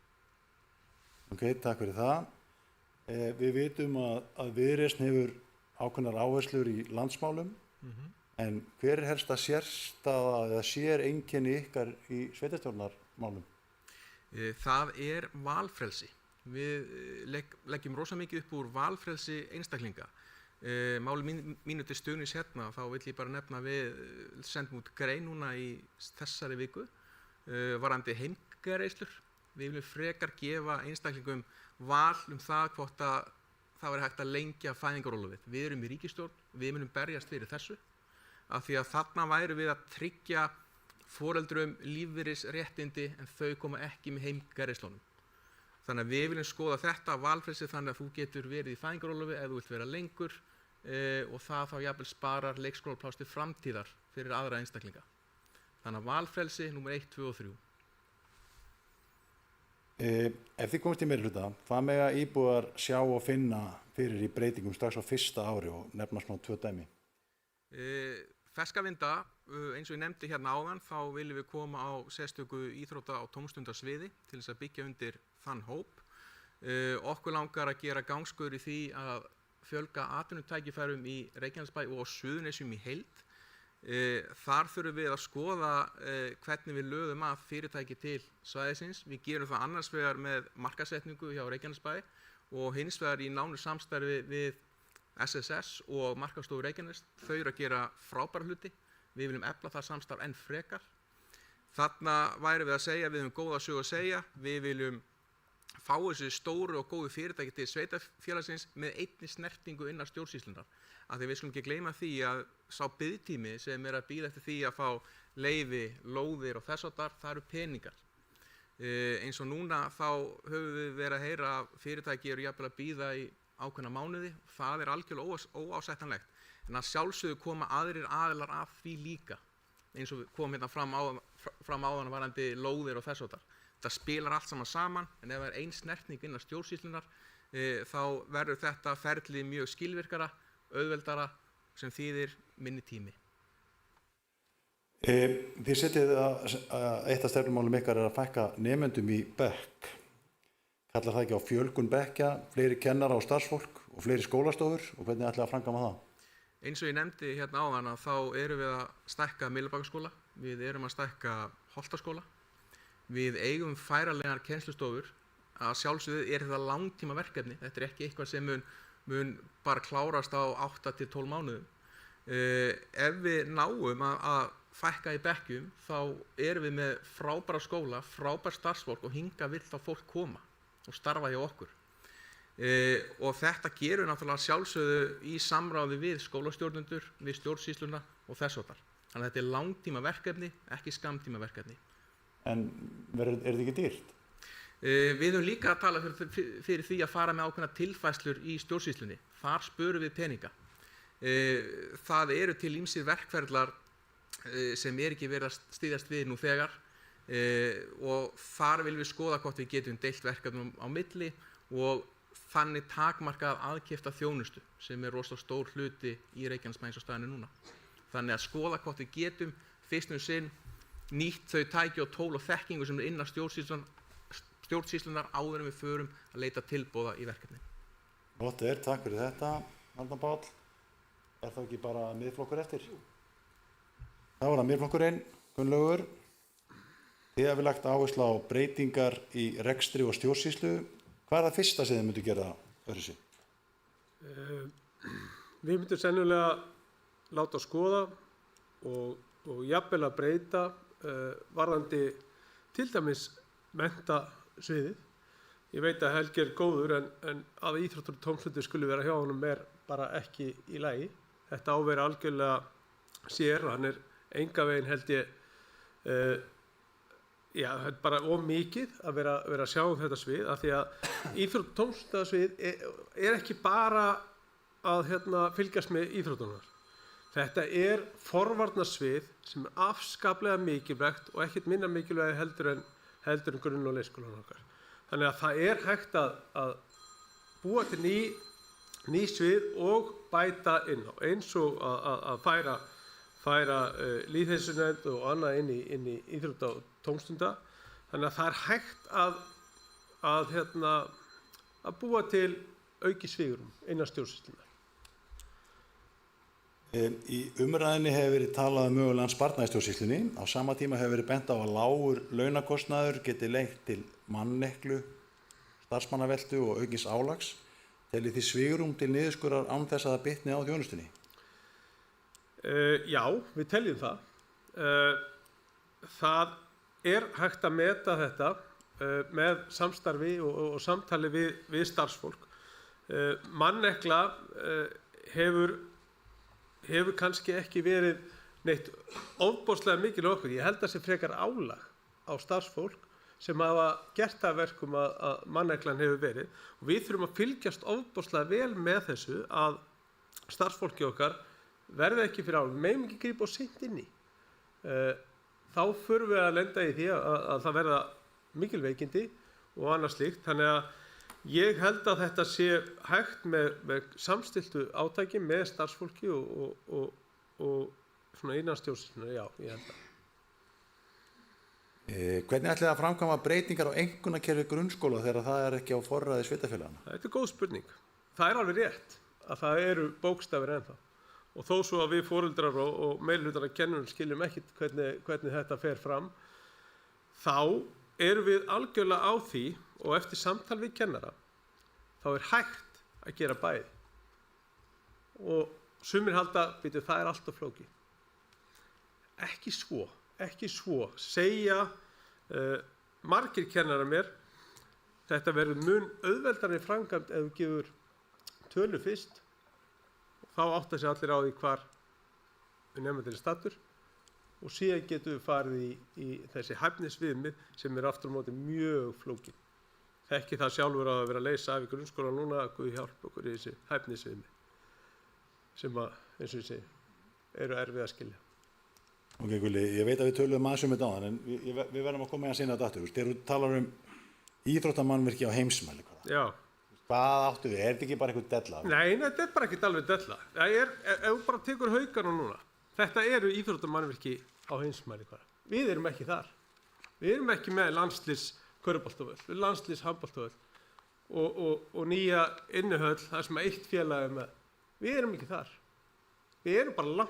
Ok, takk fyrir það. Við vitum að Viðreisn hefur ákveðnar áherslur í landsmálum, en hver helsta sérstaða eða séreinkenni ykkar í sveitarstjórnarmálum? Það valfrelsi. Við leggjum rosa mikið upp úr valfrelsi einstaklinga. Máli mínu til stuðnings þá vill ég bara nefna að við sendum út grein núna í þessari viku varðandi heimgreiðslur. Við viljum frekar gefa einstaklingum val það hvort að það væri hægt að lengja fæðingarorlofið. Við erum í ríkisstjórn, við munum berjast fyrir þessu af því að þarna værum við að tryggja foreldrum lífeyrisréttindi en þau koma ekki með heimgreiðslunum. Þannig að við viljum skoða þetta valfrelsi þannig að þú getur verið í fæðingarorlofi ef þú vilt vera lengur og það þá jafnvel sparar leikskólapláss til framtíðar fyrir aðra einstaklinga. Þannig að valfrelsi númer 1, 2 og 3. Ef þið komist í meirihluta, hvað mega íbúar sjá og finna fyrir í breytingum strax á fyrsta ári og nefna svona 2 dæmi? Ferska vinda, eins og ég nefndi hérna áðan, þá viljum við koma á sérstöku íþrótta- og tómstundasviði til þess að byggja undir þann hóp. Okkur langar að gera gangskör í því að fjölga atvinnutækifærum í Reykjanesbæ og á Suðurnesjum í heild. Þar þurfum við að skoða hvernig við lögum að fyrirtæki til svæðisins. Við gerum það annars vegar með markaðssetningu hjá Reykjanesbæ og hins vegar í nánu samstarfi við SSS og Markaðsstofu Reykjanes. Þau eru að gera frábæra hluti. Við viljum efla það samstarf enn frekar. Þarna værum við að segja, við höfum góða sögu að segja. Við viljum fá þessi stóru og góðu fyrirtæki til sveitarfélagsins með einni snertingu innan stjórnsýslunar. Af því við skulum ekki gleyma því að sá biðtími sem er að bíða eftir því að fá leyfi, lóðir og þess háttar, það eru peningar. Eins og núna þá höfum við verið að heyra að fyrirtæki eru jafnvel að bíða í ákveðna mánuði. Það er algjörlega óásættanlegt. En að sjálfsögðu koma aðrir aðilar að því líka. Eins og við komum hérna fram áðan varðandi lóðir og þess háttar. Það spilar allt saman, en ef það er ein snertning innan stjórnsýslunar, þá verður þetta ferli mjög skilvirkara, auðveldara, sem þýðir minni tími. Þið setið að eitt af stefnumálum ykkar er að fækka nemendum í bekk. Kallar það ekki á fjölgun bekkja, fleiri kennara og starfsfólk og fleiri skólastofur og hvernig ætlið að framkvæma það? Eins og ég nefndi hérna áðan að þá erum við að stækka Myllubakaskóla, við erum að stækka Holtaskóla, við eigum færanlegar kennslustofur. Að sjálfsögðu er þetta langtíma verkefni, þetta er ekki eitthvað sem mun bara klárast á 8 til 12 mánuðum. Ef við náum að fækka í bekkjum þá erum við með frábæra skóla, frábært starfsfólk og hingað vill þá fólk koma og starfa hjá okkur. Og þetta gerum við náttúrulega sjálfsögðu í samráði við skólastjórnendur, við stjórnsýsluna og þess háttar. Þannig að þetta er langtíma verkefni, ekki skammtíma verkefni. En er þetta ekki dýrt? Við höfum líka að tala fyrir því að fara með ákveðna tilfærslur í stjórnsýslunni. Þar spörum við peninga. Það eru til ýmsir verkferlar sem ekki verið að styðjast við nú þegar og þar viljum við skoða hvort við getum deilt verkefnum á milli og þannig takmarkað aðkeypta þjónustu sem er rosalega stór hluti í Reykjanesbæ eins og staðan er núna. Þannig að skoða hvort við getum fyrst sinn nýtt þau tæki og tól og þekkingu sem er innan stjórnsýslunar áður en við förum að leita tilboða í verkefni. Gott takk fyrir þetta, Arnar Páll. Er það ekki bara miðflokkur eftir? Það var það miðflokkurinn, Gunnlaugur. Þið hafið lagt áherslu á breytingar í rekstri og stjórnsýslu. Hvað er það fyrsta sem þið myndu gera öðruvísi? Við myndum sennilega láta skoða og jafnvel að breyta varðandi til dæmis menntasviðið. Ég veit að Helgi er góður en að íþróttur og tómstundir skuli vera hjá honum er bara ekki í lagi. Þetta á að vera algjörlega sér, hann er enga veginn held ég, það er bara of mikið að vera að sjá þetta svið af því að íþrótt og tómstundasvið er ekki bara að fylgjast með íþróttunar. Þetta er forvarnarsvið sem er afskaplega mikilvægt og ekkert minna mikilvægt heldur en grunn- og leikskólan okkar. Þannig að það er hægt að búa til ný svið og bæta inn á, eins og að færa lýðheilsunefnd og annað inn í íþrótta og tómstunda. Þannig að það er hægt að búa til aukið svigrúm innan stjórnsýslunnar. Í umræðinni hefur verið talað um mögulegan sparnað í stjórnsýslunni. Á sama tíma hefur verið bent á að lágur launakostnaður geti leitt til manneklu, starfsmannaveltu og aukins álags. Teljið þið svigrúm til niðurskurðar án þess að það bitni á þjónustunni? Já, við teljum það. Það er hægt að meta þetta með samstarfi og samtali við starfsfólk. Mannekla hefur kannski ekki verið neitt ofboðslega mikil okkur. Ég held að það sé frekar álag á starfsfólk sem hafa gert það verkum að manneklan hefur verið. Og við þurfum að fylgjast ofboðslega vel með þessu að starfsfólki okkar verði ekki fyrir við megum ekki grípa og seint inn í. Þá förum við að lenda í því að það verða mikil veikindi og annað slíkt. Þannig að ég held að þetta sé hægt með samstilltu átaki með starfsfólki og svona innan stjórnsýslunnar, já, ég held að. Hvernig ætlið að framkvæma breytingar á einkunnakerfi grunnskóla þegar það er ekki á forræði sveitarfélaganna? Þetta er góð spurning. Það er alveg rétt að það eru bókstafir ennþá. Og þó svo að við foreldrar og meirihlutar af kennurum skiljum ekkert hvernig þetta fer fram, þá erum við algjörlega á því og eftir samtal við kennara, þá er hægt að gera bæði. Og sumir halda, það er allt of flókið. Ekki svo, segja margir kennarar mér, þetta verður mun auðveldari framkvæmd ef þú gefur tölu fyrst, og þá áttar sig allir á því hvar nemendur er staddur, og síðan getum við farið í þessi hæfnisviðmið sem er aftur á móti mjög flókin. Þekki það sjálfur að vera að leysa af í grunnskóla núna, Guð hjálpa okkur í þessi hæfnisviðmið, sem að, eins og ég segi, eru erfið að skilja. Ok, Gulli, ég veit að við töluðum aðeins þetta áðan, en við verðum að koma í að sinna þetta aftur. Þegar þú talar íþróttamannvirki á heimsmælikvarða. Já. Hvað áttu við? Er þetta ekki bara einhver della? Nei, þetta er bara ekkert alveg della. Ef þú bara tekur Haukana núna, þetta eru íþróttamannvirki á heimsmælikvarða. Við erum ekki þar. Við erum ekki með landslís körfuboltavöll, landslís handboltavöll og nýja innihöll, það sem eitt félag er með. Við erum ekki þar. Við erum bara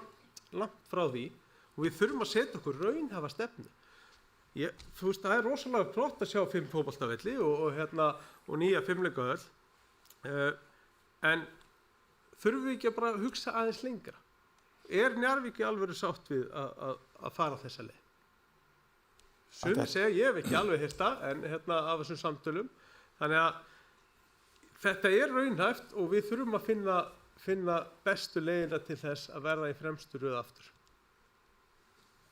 langt frá því. Og við þurfum að setja okkur raunhæfa stefnu. Þú veist, það er rosalega flott að sjá 5 fótboltavelli og nýja 5-leikahöll. En þurfum við ekki að bara hugsa aðeins lengra? Er Njarðvík í alvöru sátt við að fara þessa leið? Sumir segja, ég hef ekki alveg heyrt það, en af þessum samtölum. Þannig að þetta er raunhæft og við þurfum að finna bestu leiðina til þess að verða í fremstu röð aftur.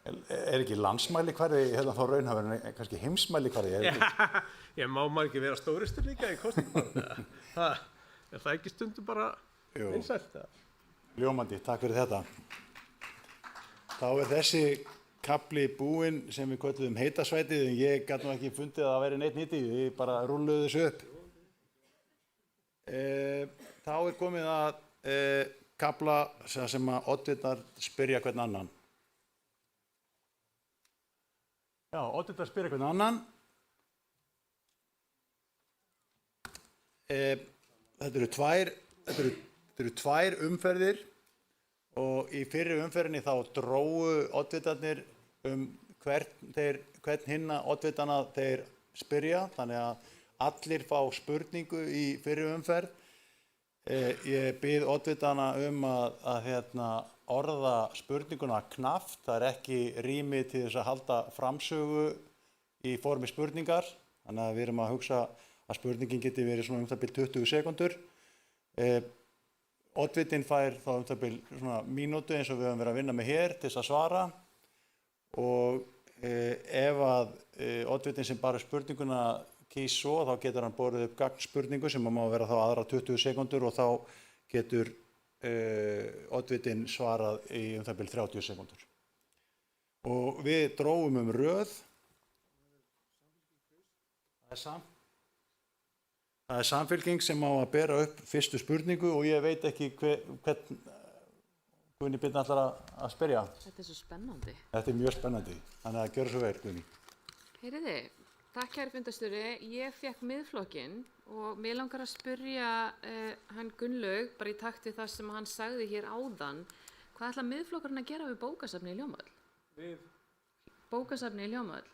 Er ekki landsmælikvarði þá raunhæfur, en kannski heimsmælikvarði? Ég má maður ekki vera stóristur líka í kosningabaráttu. Er það ekki stundum bara vinsælt? Ljómandi, takk fyrir þetta. Þá er þessi kafli búinn sem við kölluðum heitasvætið, en ég gat nú ekki fundið að það væri neitt nýtt í, við bara rúlluðu þessu upp. Þá er komið að kafla sem að oddvitar spyrja hvern annan. Já, oddvitar spyrja hvern annan. Þetta eru tvær umferðir og í fyrri umferðinni þá drógu oddvitarnir hvern hinna oddvitana þeir spyrja, þannig að allir fá spurningu í fyrri umferð. Ég bið oddvitana að orða spurninguna knappt, það er ekki rými til þess að halda framsögu í formi spurningar, þannig að við erum að hugsa að spurningin geti verið svona það bil 20 sekúndur. Oddvitinn fær þá það bil svona mínútu eins og við höfum verið að vinna með hér til þess að svara, og ef að oddvitinn sem bara spurninguna kýs svo, þá getur hann borið upp gagnspurningu sem má vera þá aðra 20 sekúndur og þá getur oddvitinn svarað í það bil 30 sekúndur. Og við drógum röð. Það er Samfylking sem á að bera upp fyrstu spurningu og ég veit ekki hvern Guðni Birna ætlar að spyrja. Þetta er svo spennandi. Þetta er mjög spennandi, þannig að gjörðu svo vel, Guðni. Heyriði, takk kæri fundarstjóri. Ég fékk miðflokkinn og mig langar að spyrja hann Gunnlaug, bara í takt við það sem hann sagði hér áðan, hvað ætla miðflokkurinn að gera við bókasafni í Ljómavöll? Við? Bókasafni í Ljómavöll.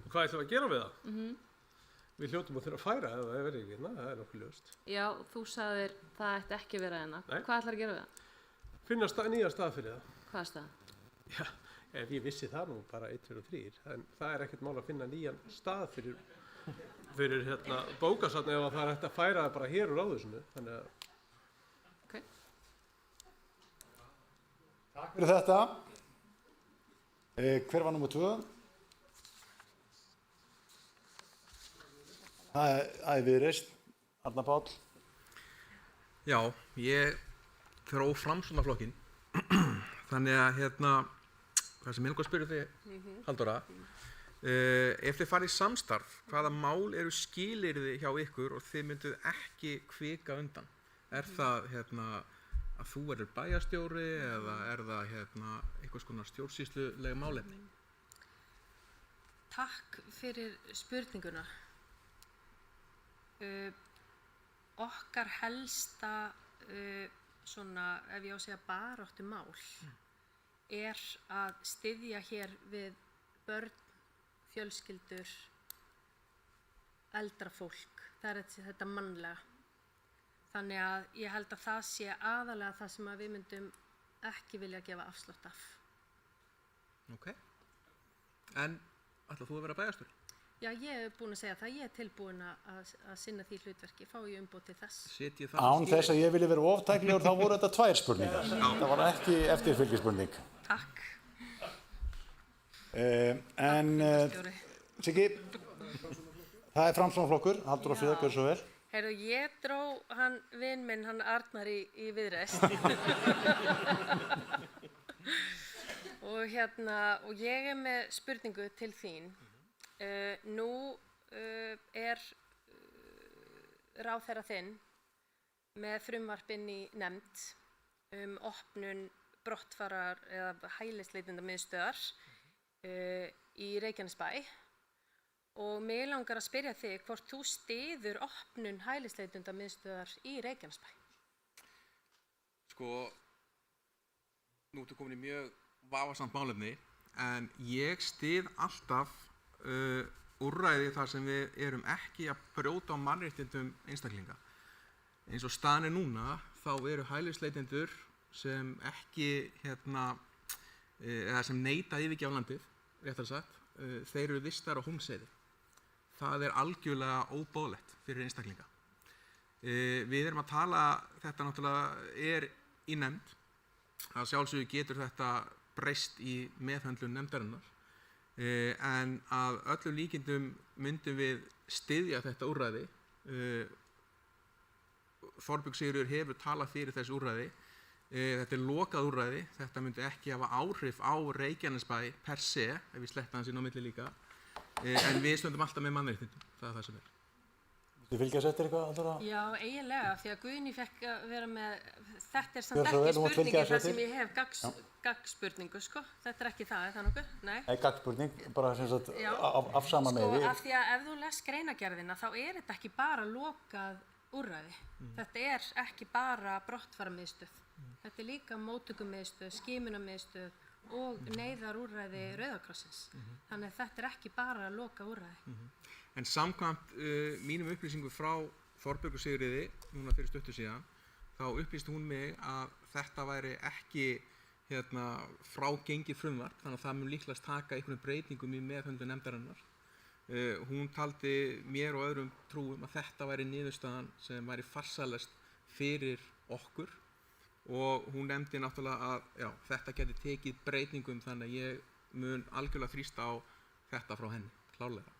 Hvað ætlum við að gera við það? Við hljótum að þurfa að færa ef það verður ekki hérna, það er nokkuð ljóst. Já, þú sagðir það ætti ekki vera hérna. Nei. Hvað ætlar að gera við það? Finna nýja stað fyrir það. Hvaða stað? Já, ef ég vissi það nú bara 1, 2 og 3, en það er ekkert mál að finna nýjan stað fyrir bókasafni ef það er hægt að færa það bara hér úr ráðhúsinu. Þannig að... Ok. Takk fyrir þetta. Hver var númer 2? Það er Viðreisn, Arnar Páll. Já, ég þró Framsóknarflokkinn. Þannig að það sem ég langar að spyrja þig, Halldóra, ef þið farið í samstarf, hvaða mál eru skilyrði hjá ykkur og þið mynduð ekki hvika undan? Er það að þú verður bæjarstjóri eða er það einhvers konar stjórnsýsluleg málefni? Takk fyrir spurninguna. Okkar helsta, svona, ef ég á að segja baráttu mál, að styðja hér við börn, fjölskyldur, eldra fólk. Það er þetta mannlega. Þannig að ég held að það sé aðalega það sem við myndum ekki vilja gefa afslátt af. Ok. En ætlar þú að vera bæjarstjóri? Já, ég hef búin að segja það. Ég er tilbúin að sinna því hlutverki. Fá ég umboð til þess. Setjið það Án þess að ég vilji vera oftæknilegur, þá voru þetta 2 spurningar. Það var ekki eftirfylgisspurning. Takk. Siggi, það er Framsóknarflokkur, Halldóra Fríða, gjörðu svo vel. Heyrðu, ég dró hann vin minn, hann Arnar í Viðreisn. og ég er með spurningu til þín. Nú er ráðherra þinn með frumvarp inn í nefnd opnun brottfarar eða hælisleitendamiðstöðvar í Reykjanesbæ. Og mig langar að spyrja þig hvort þú styður opnun hælisleitendamiðstöðvar í Reykjanesbæ. Sko, nú ertu komin í mjög vafasamt málefni, en ég styð alltaf úrræði þar sem við erum ekki að brjóta á mannréttindum einstaklinga. Eins og staðan er núna, þá eru hælisleitendur sem ekki, eða sem neita að yfirgefa landið, réttar sagt, þeir eru vistar á Hólmsheiði. Það er algjörlega óboðlegt fyrir einstaklinga. Við erum að tala, þetta náttúrulega er í nefnd, að sjálfsögðu getur þetta breyst í meðhöndlun nefndarinnar, en að öllum líkindum myndum við styðja þetta úrræði. Þorbjörg Sigríður hefur talað fyrir þessu úrræði. Þetta er lokað úrræði, þetta myndi ekki hafa áhrif á Reykjanesbæ per se, ef við sletta hans inn á milli líka, en við stöndum alltaf með mannréttindum, það er það sem er. Þú fylgjast eftir eitthvað, Halldóra? Já, eiginlega, því að Guðný fekk að vera með, þetta er samt ekki spurningin þar sem ég hef gaggspurningu, sko, þetta er ekki það, er það nokkuð? Nei. Nei, gaggspurning, bara sem sagt af sama meði. Sko, af því að ef þú les greinargerðina, þá er þetta ekki bara lokað úrræði. Þetta er ekki bara brottfararmiðstöð. Þetta er líka móttökumiðstöð, skimunarmiðstöð og neyðarúrræði Rauða krossins. Þannig að þetta er ekki bara lokað úrræði. En samkvæmt mínum upplýsingum frá Þorbjörgu Sigríði, núna fyrir stuttu síðan, þá upplýsti hún mig að þetta væri ekki frágengið frumvarp, þannig að það mun líklegast taka einhvern breytingum í meðhöndlun nefndarinnar. Hún taldi mér og öðrum trúum að þetta væri niðurstaðan sem væri farsælust fyrir okkur, og hún nefndi náttúrulega að þetta geti tekið breytingum, þannig að ég mun algjörlega þrýsta á þetta frá henni, klárlega.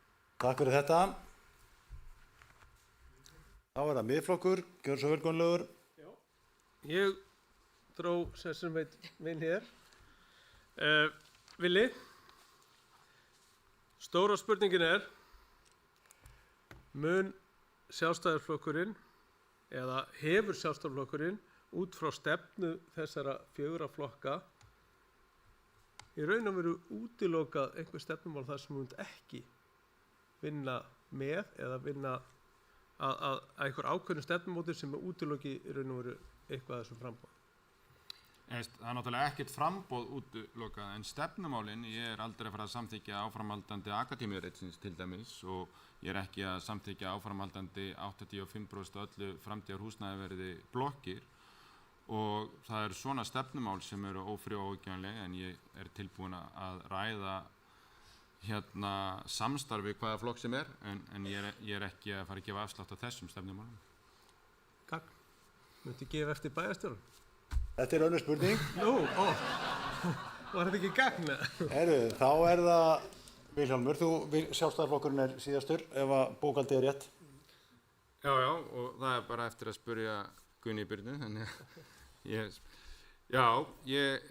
Takk fyrir þetta. Þá er það Miðflokkur, gjörðu svo vel, Gunnlaugur. Ég dró sem veit minn hér. Villi, stóra spurningin er, mun Sjálfstæðisflokkurinn eða hefur Sjálfstæðisflokkurinn út frá stefnu þessara 4 flokka í raun og veru útilokað einhver stefnumál þar sem hún ekki vinna með eða vinna að einhver ákveðnu stefnumóti sem útiloki í raun og veru eitthvað af þessum framboð. Það er náttúrulega ekkert framboð útilokað, en stefnumálin, ég er aldrei að fara að samþykkja áframhaldandi akademíureitsins til dæmis, og ég er ekki að samþykkja áframhaldandi 85% öllu framtíðar húsnæðisverði blokkir, og það eru svona stefnumál sem eru ófrjó og ógjörnleg, en ég er tilbúin að ræða samstarfi hvaða flokk sem er, en ég er ekki að fara að gefa afslátt á þessum stefnumálum. Gagn, myndi gefa eftir bæjarstjórum? Þetta er önnur spurning. Var þetta ekki gagn? Þá er það Vilhjálmur, Sjálfstæðisflokkurinn er síðastur, ef að bókhaldið er rétt. Já, og það er bara eftir að spyrja Guðný Birnu, þannig Ég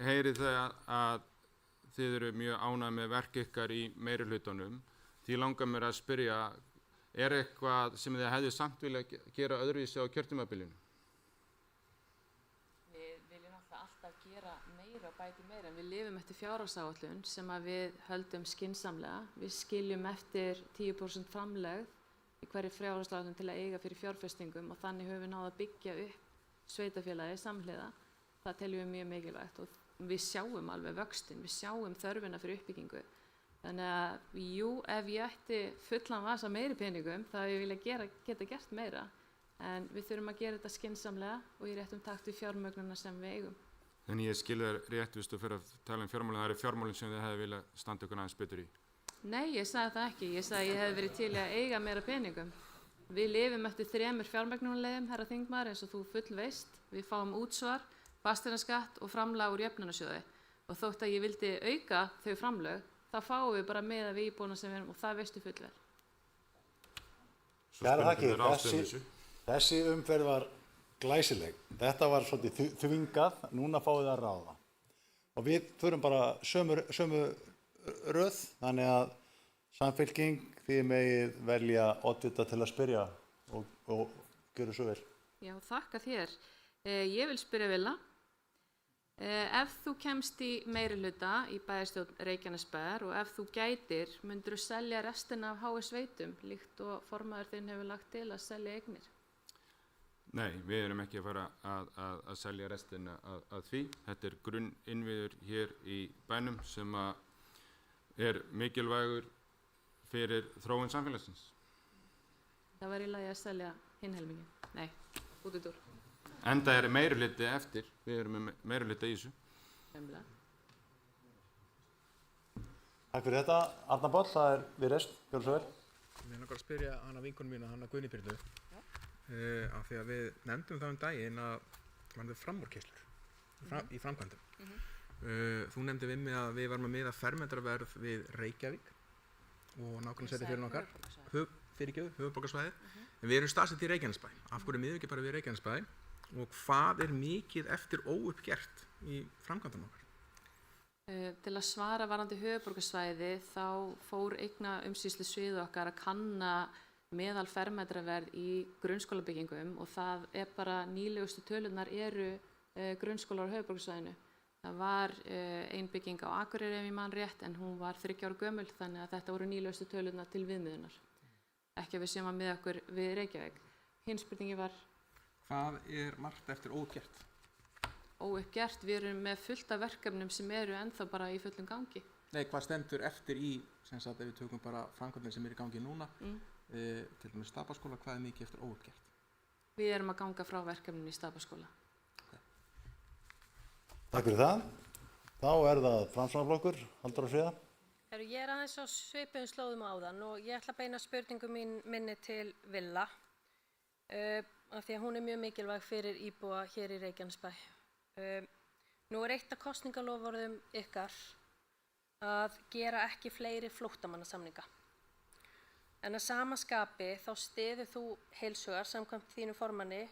heyri það að þið eru mjög ánægð með verk ykkar í meirihlutanum. Því langar mér að spyrja, er eitthvað sem þið hefðu samt vilja gera öðruvísi á kjörtímabilinu? Við viljum alltaf gera meira og bæti meira en við lifum eftir fjárhagsáætlun sem að við höldum skynsamlega. Við skiljum eftir 10% framlegð í hverju fjárhagsáætlun til að eiga fyrir fjárfestingum og þannig höfum við náð að byggja upp sveitarfélagi samhliða. Það teljum við mjög mikilvægt og við sjáum alveg vöxtinn, við sjáum þörfina fyrir uppbyggingu. Þannig að jú, ef ég ætti fullan vasa meiri peningum þá ég vilja geta gert meira. En við þurfum að gera þetta skynsamlega og í réttum takt við fjármögnunina sem við eigum. En ég skilja þér rétt, viðstu, fyrir að tala fjármálin, það eru fjármálin sem þið hefði vilja standa ykkur aðeins betur í. Nei, ég sagði það ekki. Ég sagði að ég hefði verið til að eiga meira peningum. Við lifum eftir 3 fjármögnunarleiðum, herra þingmaður, eins og þú fullveist. Við fáum útsvar, fasteignaskatt og framlag úr jöfnunarsjóði. Og þótt að ég vildi auka þau framlög, þá fáum við bara með við íbúana sem við erum og það veistu fullvel. Kærar þakkir, þessi umferð var glæsileg. Þetta var svolítið þvingað, núna fáið að ráða. Og við förum bara sömu röð, þannig að Samfylking, þið megið velja oddvita til að spyrja og gjöru svo vel. Já, þakka þér. Ég vil spyrja Villa. Ef þú kemst í meirihluta í bæjarstjórn Reykjanesbæjar og ef þú gætir, myndirðu selja restina af HS Veitum líkt og formaður þinn hefur lagt til að selja eignir? Nei, við erum ekki að fara að selja restina að því. Þetta er grunninnviður hér í bænum sem er mikilvægur fyrir þróun samfélagsins. Það var í lagi að selja hinn helmingin. Nei, út úr. Enda er meirihluti eftir, við erum með meirihluti í þessu. Nefnilega. Takk fyrir þetta, Arnar Páll, það er Viðreisn, gjörðu svo vel. Mér langar að spyrja hana vinkonum mína, hana Guðni Birnu, af því að við nefndum það daginn að það var framúrkeyrslur í framkvæmdum. Þú nefndi við mig að við varum að miða fermetraverð við Reykjavík og nákvæmlega sveitarfélögin okkar, höfuðborgarsvæðið, en við erum staðsett í Reykjanesbæ. Af hverju miðum við ekki bara við Reykjanesbæ og hvað er mikið eftir óuppgert í framkvæmdum okkar? Til að svara varðandi höfuðborgarsvæði þá fór eignaumsýslusvið okkar að kanna meðal fermetraverð í grunnskólabyggingum og það er bara nýlegustu tölurnar eru grunnskólar á höfuðborgarsvæðinu. Það var ein bygging á Akureyri ef ég man rétt en hún var 3 ára gömul þannig að þetta voru nýlegustu tölurnar til viðmiðunar. Ekki að við séum að miða okkur við Reykjavík. Hinn spurningi var? Hvað er margt eftir óuppgert? Óuppgert, við erum með fullt af verkefnum sem eru ennþá bara í fullum gangi. Nei, hvað stendur eftir í, sem sagt ef við tökum bara framkvæmdina sem er í gangi núna, til dæmis Stapaskóla, hvað er mikið eftir óuppgert? Við erum að ganga frá verkefninu í Stapaskóla. Takk fyrir það. Þá er það Framsóknarflokkur, Halldóra Fríða. Ég er aðeins á svipuðum slóðum áðan og ég ætla að beina spurningu minni til Villa af því að hún er mjög mikilvæg fyrir íbúa hér í Reykjanesbæ. Nú er eitt af kosningaloforðum ykkar að gera ekki fleiri flóttamannasamninga. En að sama skapi þá styður þú heilshugar samkvæmt þínu formanni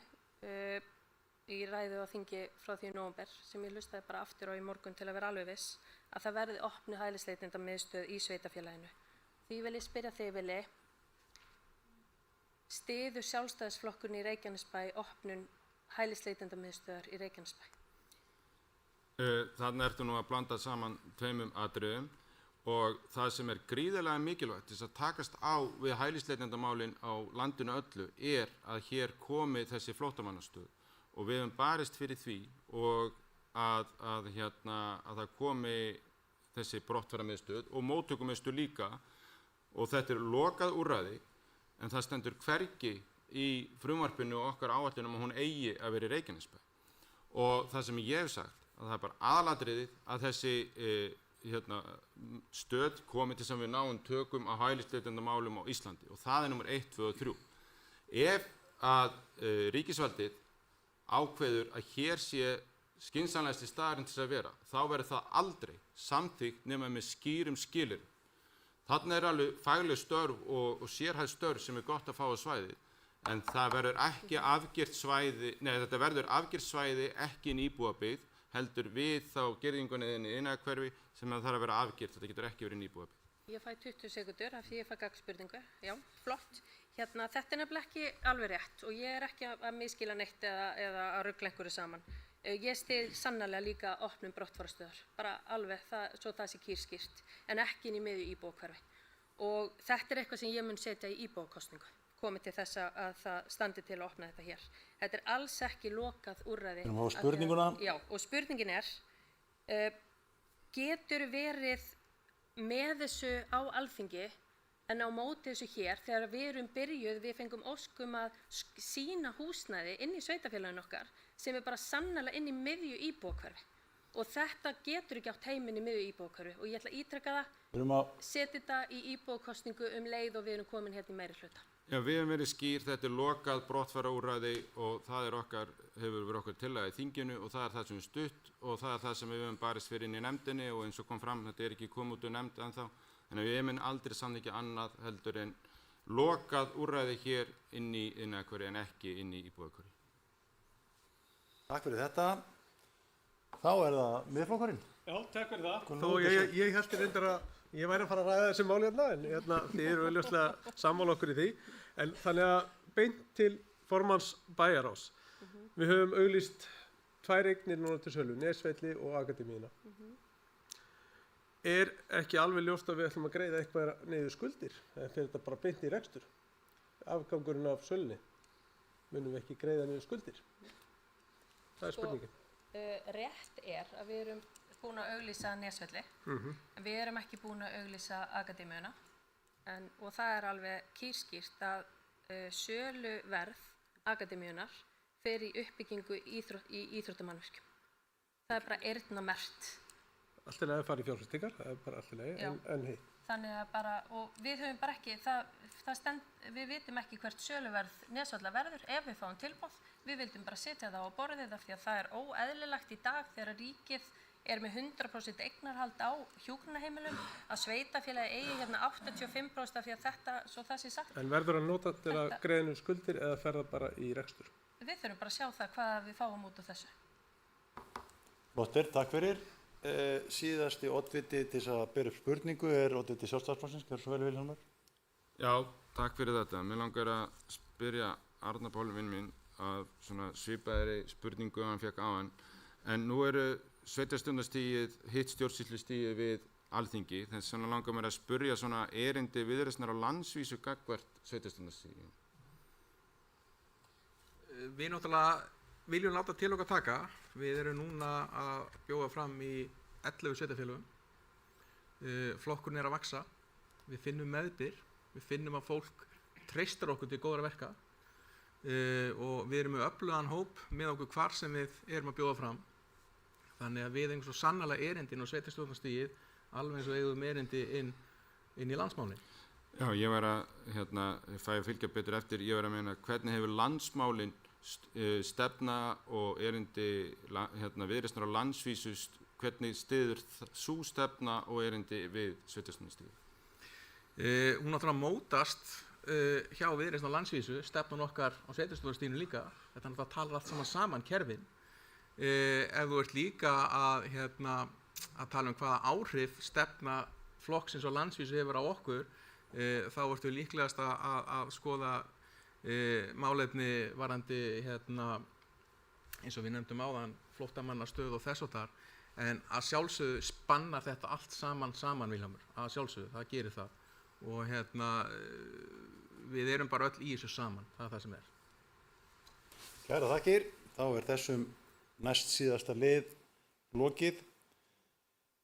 í ræðu á þingi frá því í nóvember sem ég hlustaði bara aftur á í morgun til að vera alveg viss að það verði opnuð hælisleitendamiðstöð í sveitarfélaginu. Því vil ég spyrja þig, Vili, styður Sjálfstæðisflokkurinn í Reykjanesbæ opnun hælisleitendamiðstöðar í Reykjanesbæ? Þannig ertu nú að blanda saman tveimum atriðum og það sem er gríðarlega mikilvægt til að takast á við hælisleitendamálin á landinu öllu er að hér komi þessi flóttamannastöð og við höfum barist fyrir því og að það komi þessi brottfararmiðstöð og móttökumiðstöð líka og þetta er lokað úrræði en það stendur hvergi í frumvarpinu og okkar áætlunum að hún eigi að vera í Reykjanesbæ og það sem ég hef sagt að það er bara aðalatriðið að þessi stöð komi til sem við náum tökum á hælisleitendamálum á Íslandi og það er nummer 1, 2 og 3. Ef að ríkisvaldið ákveður að hér sé skynsamlegasti staðurinn til að vera, þá verður það aldrei samþykkt nema með skýrum skilyrðum. Þarna er alveg fagleg störf og sérhæfð störf sem er gott að fá á svæðið, en það verður ekki afgirt svæði, þetta verður afgirt svæði ekki inn í íbúabyggð, heldur við þá girðingunni inn í iðnaðarhverfi sem það þarf að vera afgirt, þetta getur ekki verið inn í íbúabyggð. Ég fæ 20 sekundur af því ég fæ gagnspurningu. Já, flott. Hérna, þetta er nefnilega ekki alveg rétt og ég er ekki að misskila neitt eða að rugla einhverju saman. Ég styð sannarlega líka opnum brottfarastöðar, bara alveg svo það sé kýrskýrt, en ekki inn í miðju íbúahverfi. Og þetta er eitthvað sem ég mun setja í íbúakosningu, komið til þess að það standi til að opna þetta hér. Þetta er alls ekki lokað úrræði. Við erum á spurninguna. Já, og spurningin er, getur verið með þessu á Alþingi en á móti þessu hér þegar við erum byrjuð, við fengum óskum að sýna húsnæði inn í sveitarfélaginu okkar sem er bara sannarlega inn í miðju íbúahverfi og þetta getur ekki átt heiminn í miðju íbúahverfi og ég ætla að ítreka það, setja þetta í íbúakosningu leið og við erum komin hérna í meiri hluta. Já, við hefum verið skýr, þetta er lokað brottfaraúrræði og það er hefur verið okkar tillaga í þinginu og það er það sem er stutt og það er það sem við höfum barist fyrir inn í nefndinni og eins og kom fram, þetta er ekki komið út úr nefnd ennþá, en við hefum aldrei samþykkja annað heldur en lokað úrræði hér inn í iðnaðarhverfi en ekki inn í íbúðarhverfi. Takk fyrir þetta. Þá er það Miðflokkurinn. Já, takk fyrir það. Þó ég held reyndar að ég væri að fara að ræða þessi mál hérna, en þið eru augljóslega sammála okkur í því. En þannig að beint til formanns bæjarráðs. Við höfum auglýst 2 eignir núna til sölu, Nesvelli og Akademíuna. Er ekki alveg ljóst að við ætlum að greiða eitthvað niður skuldir? Eða fyrir þetta bara beint í rekstur? Afgangurinn af sölunni. Munum við ekki greiða niður skuldir? Það er spurningin. Rétt er að við erum búin að auglýsa Nesvelli, en við erum ekki búin að auglýsa Akademíuna og það er alveg kýrskýrt að söluverð Akademíunar fer í uppbyggingu í íþróttamannvirkjum. Það er bara eyrnamerkt. Allt í lagi að fara í fjárfestingar, það er bara allt í lagi, en hitt. Þannig að bara, og við höfum bara ekki, við vitum ekki hvert söluverð Nesvalla verður ef við fáum tilboð. Við vildum bara setja það á borðið af því að það er óeðlilegt í dag þegar ríkið er með 100% eignarhald á hjúkrunarheimilum að sveitafélagi eigi hérna 85% af því að þetta, svo það sé sagt. En verður að nota til að greiða niður skuldir eða fer það bara í rekstur? Við þurfum bara að sjá það hvað við fáum út af þessu. Flottir, takk fyrir. Síðasti oddviti til þess að byrja upp spurningu er oddviti Sjálfstæðisflokksins. Gjörðu svo vel, Vilhjálmur. Já, takk fyrir þetta. Mér langar að spyrja Arnar Pál vinn minn að svona svipaðri spurningu hann fékk á hann. En nú eru sveitarstjórnarstigið, hitt stjórnsýslustigið við Alþingi. Þess vegna langar mér að spyrja svona erindi Viðreisnar á landsvísu gagnvart sveitarstjórnarstigið. Við náttúrulega viljum láta til okkar taka. Við erum núna að bjóða fram í 11 sveitarfélögum. Flokkurinn er að vaxa. Við finnum meðbyr. Við finnum að fólk treystar okkur til góðra verka. Og við erum með öflugan hóp með okkur hvar sem við erum að bjóða fram. Þannig að við eigum svo sannarlega erindin og sveitarstjórnarstigið alveg eins og eigum erindi inn í landsmálin. Já, ég var að fæ að fylgja betur eftir, ég var að meina hvernig hefur landsmálin stefna og erindi Viðreisnar á landsvísu, hvernig styður sú stefna og erindi við sveitarstjórnarstigið? Hún náttúrulega mótast hjá Viðreisn á landsvísu, stefnan okkar á sveitarstjórnarstiginu líka, þetta er náttúrulega talar allt saman kerfin. Ef þú ert líka að tala um hvaða áhrif stefna flokksins á landsvísu hefur á okkur, þá ertu líklegast að skoða málefni varandi eins og við nefndum áðan flóttamannastöð og þess og þar, en að sjálfsögðu spannar þetta allt saman Vilhjálmur, að sjálfsögðu, það gerir það og við erum bara öll í þessu saman, það er það sem er. Kæra þakkir, þá er þessum næst síðasta lið lokið.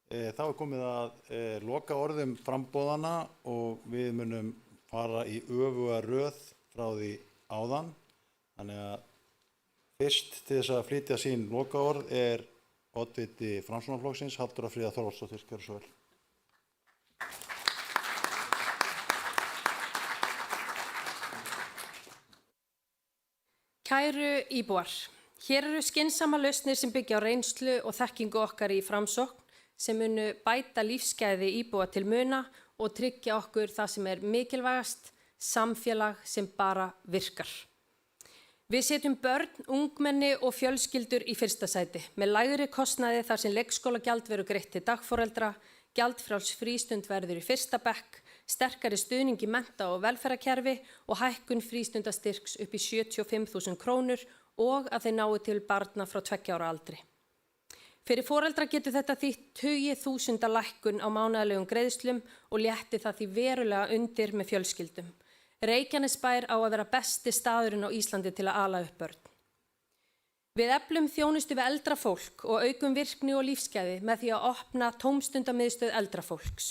Þá er komið að loka orðum framboðana og við munum fara í öfuga röð frá því áðan. Þannig að fyrst til þess að flytja sín lokaorð er oddviti Framsóknarflokksins, Halldóra Fríða Þorvaldsdóttir. Gjörðu svo vel. Kæru íbúar, hér eru skynsama lausnir sem byggja á reynslu og þekkingu okkar í Framsókn sem munu bæta lífsgæði íbúa til muna og tryggja okkur það sem er mikilvægast, samfélag sem bara virkar. Við setjum börn, ungmenni og fjölskyldur í fyrsta sæti með lægri kostnaði þar sem leikskólagjald verður greitt til dagforeldra, gjaldfrjáls frístund verður í fyrsta bekk, sterkari stuðning í mennta- og velferðarkerfi og hækkun frístundastyrks upp í 75.000 krónur og að þeir nái til barna frá 2 ára aldri. Fyrir foreldra getur þetta þýtt 20.000 lækkun á mánaðarlegum greiðslum og létti það því verulega undir með fjölskyldum. Reykjanesbær á að vera besti staðurinn á Íslandi til að ala upp börn. Við eflum þjónustu við eldra fólk og aukum virkni og lífsgæði með því að opna tómstundamiðstöð eldra fólks.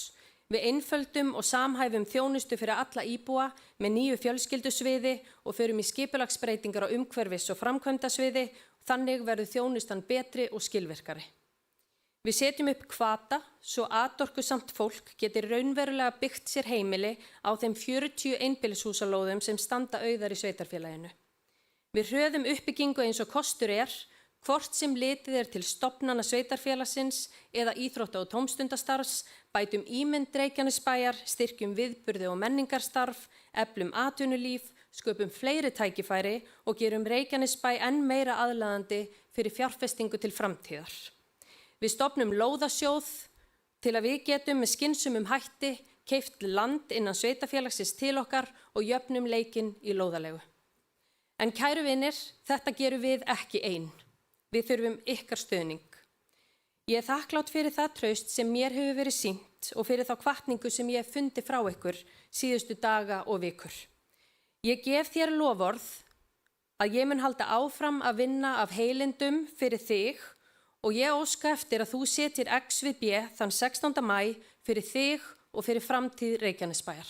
Við einföldum og samhæfum þjónustu fyrir alla íbúa með nýju fjölskyldusviði og förum í skipulagsbreytingar á umhverfis- og framkvæmdasviði, þannig verður þjónustan betri og skilvirkari. Við setjum upp hvata svo atorkusamt fólk getur raunverulega byggt sér heimili á þeim 40 einbýlishúsalóðum sem standa auðar í sveitarfélaginu. Við hröðum uppbyggingu eins og kostur hvort sem litið til stofnana sveitarfélagsins eða íþrótta- og tómstundastarfs, bætum ímynd Reykjanesbæjar, styrkjum viðburði og menningarstarf, eflum atvinnulíf, sköpum fleiri tækifæri og gerum Reykjanesbæ enn meira aðlaðandi fyrir fjárfestingu til framtíðar. Við stofnum lóðasjóð til að við getum með skynsumum hætti keypt land innan sveitarfélagsins til okkar og jöfnum leikinn í lóðalegu. En kæru vinir, þetta gerum við ekki ein. Við þurfum ykkar stuðning. Ég er þakklátt fyrir það traust sem mér hefur verið sýnt og fyrir þá hvatningu sem ég hef fundið frá ykkur síðustu daga og vikur. Ég gef þér loforð að ég mun halda áfram að vinna af heilindum fyrir þig og ég óska eftir að þú setjir X við B þann 16. maí fyrir þig og fyrir framtíð Reykjanesbæjar.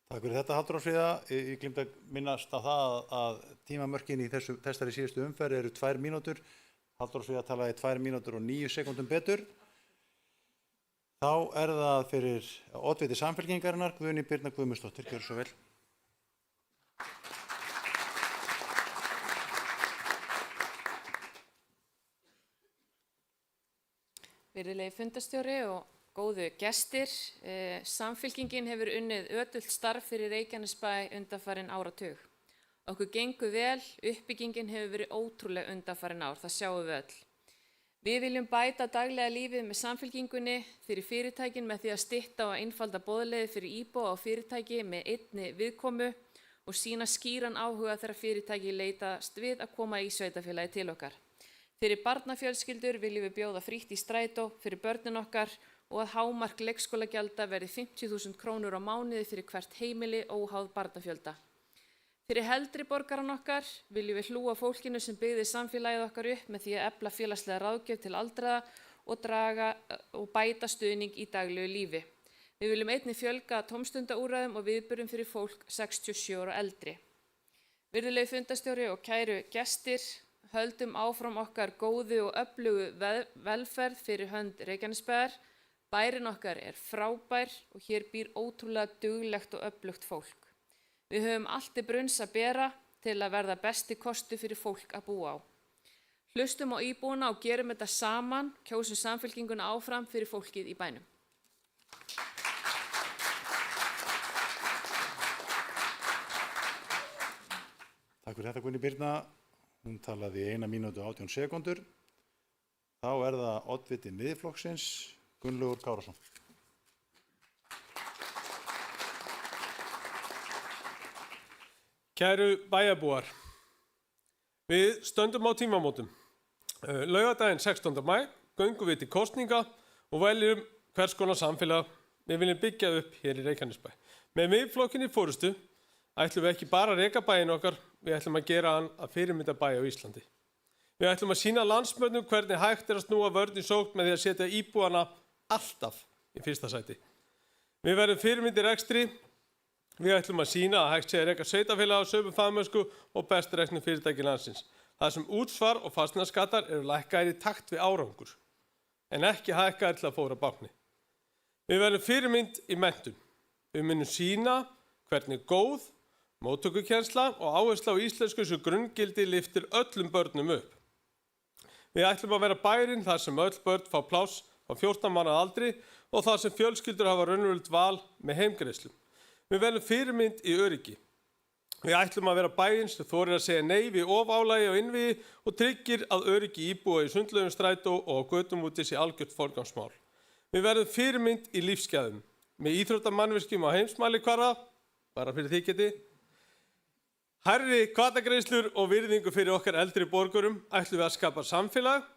Takk fyrir þetta, Halldór Fríða. Ég gleymdi að minnast á það að tímamörkin í þessari síðustu umferð eru 2 mínútur. Halldór Fríða talaði 2 mínútur og 9 sekúndum betur. Þá er það fyrir oddviti Samfylkingarinnar, Guðný Birna Guðmundsdóttir. Gjörðu svo vel. Virðulegi fundarstjóri og góðu gestir, Samfylkingin hefur unnið ötult starf fyrir Reykjanesbæ undanfarin áratug. Okkur gengur vel, uppbyggingin hefur verið ótrúlega undanfarin ár, það sjáum við öll. Við viljum bæta daglega lífið með Samfylkingunni fyrir fyrirtækin með því að stytta og einfalda boðleiðir fyrir íbúa og fyrirtæki með einni viðkomu og sýna skýran áhuga þegar fyrirtæki leitast við að koma í sveitarfélagi til okkar. Fyrir barnafjölskyldur viljum við bjóða frítt í strætó fyrir börnin okkar og að hámark leikskólagjalda verði 50.000 krónur á mánuði fyrir hvert heimili óháð barnafjölda. Fyrir heldri borgaran okkar viljum við hlúa fólkinu sem byggði samfélagið okkar upp með því að efla félagslega ráðgjöf til aldraða og draga og bæta stuðning í daglegu lífi. Við viljum einnig fjölga tómstundaúrræðum og viðburðum fyrir fólk 67 ára og eldri. Virðulegi fundarstjóri og kæru gestir, höldum áfram okkar góðu og öflugu velferð fyrir hönd Reykjanesbæjar. Bærinn okkar er frábær og hér býr ótrúlega duglegt og öflugt fólk. Við höfum allt til brunns að bera til að verða besti kostu fyrir fólk að búa á. Hlustum á íbúana og gerum þetta saman, kjósum Samfylkinguna áfram fyrir fólkið í bænum. Takk fyrir þetta, Guðný Birna. Hún talaði í 1 mínútu og 18 sekúndur. Þá er það oddviti Miðflokksins, Gunnlaugur Kárason. Kæru bæjarbúar, við stöndum á tímamótum. Laugardaginn 16. maí göngum við til kosninga og veljum hvers konar samfélag við viljum byggja upp hér í Reykjanesbæ. Með Miðflokkinn í forystu ætlum við ekki bara að reka bæinn okkar, við ætlum að gera hann að fyrirmyndarbæ á Íslandi. Við ætlum að sýna landsmönnum hvernig hægt er að snúa vörn í sókn með því að setja íbúana alltaf í fyrsta sæti. Við verðum fyrirmynd í rekstri. Við ætlum að sýna að hægt sé að reka sveitarfélag á sömu fagmennsku og best reknu fyrirtæki landsins. Það sem útsvar og fasteignaskattar eru lækkaðir í takt við árangur, en ekki hækkaðir til að fóra bákni. Við verðum fyrirmynd í menntun. Við munum sýna hvernig góð móttökukennsla og áhersla á íslensku sem grunngildi lyftir öllum börnum upp. Við ætlum að vera bærinn þar sem öll börn fá pláss á 14 mánaða aldri og þar sem fjölskyldur hafa raunverulegt val með heimgreiðslum. Við verðum fyrirmynd í öryggi. Við ætlum að vera bærinn sem þorir að segja nei við ofálagi og innviði og tryggir að öryggi íbúa í Sundlaugum strætó og á götum úti sé algjört forgangsmál. Við verðum fyrirmynd í lífsgæðum með íþróttamannvirkjum á heimsmælikvarða, bara fyrir því geti. Hærri hvatagreiðslur og virðingu fyrir okkar eldri borgurum ætlum við að skapa samfélag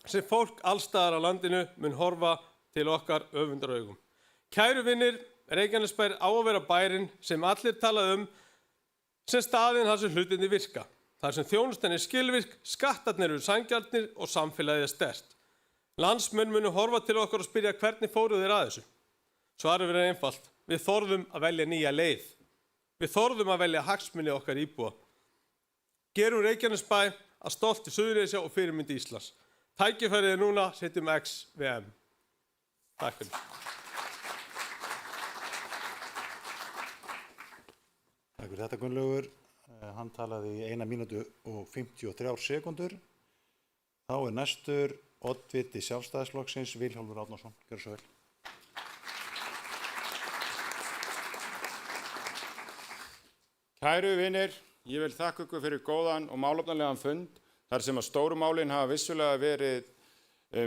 sem fólk allstaðar á landinu mun horfa til okkar öfundaraugum. Kæru vinir, Reykjanesbær á að vera bærinn sem allir tala sem staðinn þar sem hlutinni virka. Þar sem þjónustan er skilvirk, skattarnir eru sanngjarnir og samfélagið er sterkt. Landsmenn munu horfa til okkar og spyrja hvernig fóruð þeir að þessu. Svarið verður einfalt. Við þorðum að velja nýja leið. Við þorðum að velja hagsmuni okkar íbúa. Gerum Reykjanesbæ að stolti Suðurnesja og fyrirmynd Íslands. Tækifærið er núna, setjum XVM. Takk fyrir. Takk fyrir þetta, Gunnlaugur. Hann talaði í 1 mínútu og 53 sekúndur. Þá er næstur oddviti Sjálfstæðisflokksins, Vilhjálmur Árnason. Gjörðu svo vel. Kæru vinir, ég vil þakka ykkur fyrir góðan og málefnalegan fund þar sem að stóru málin hafa vissulega verið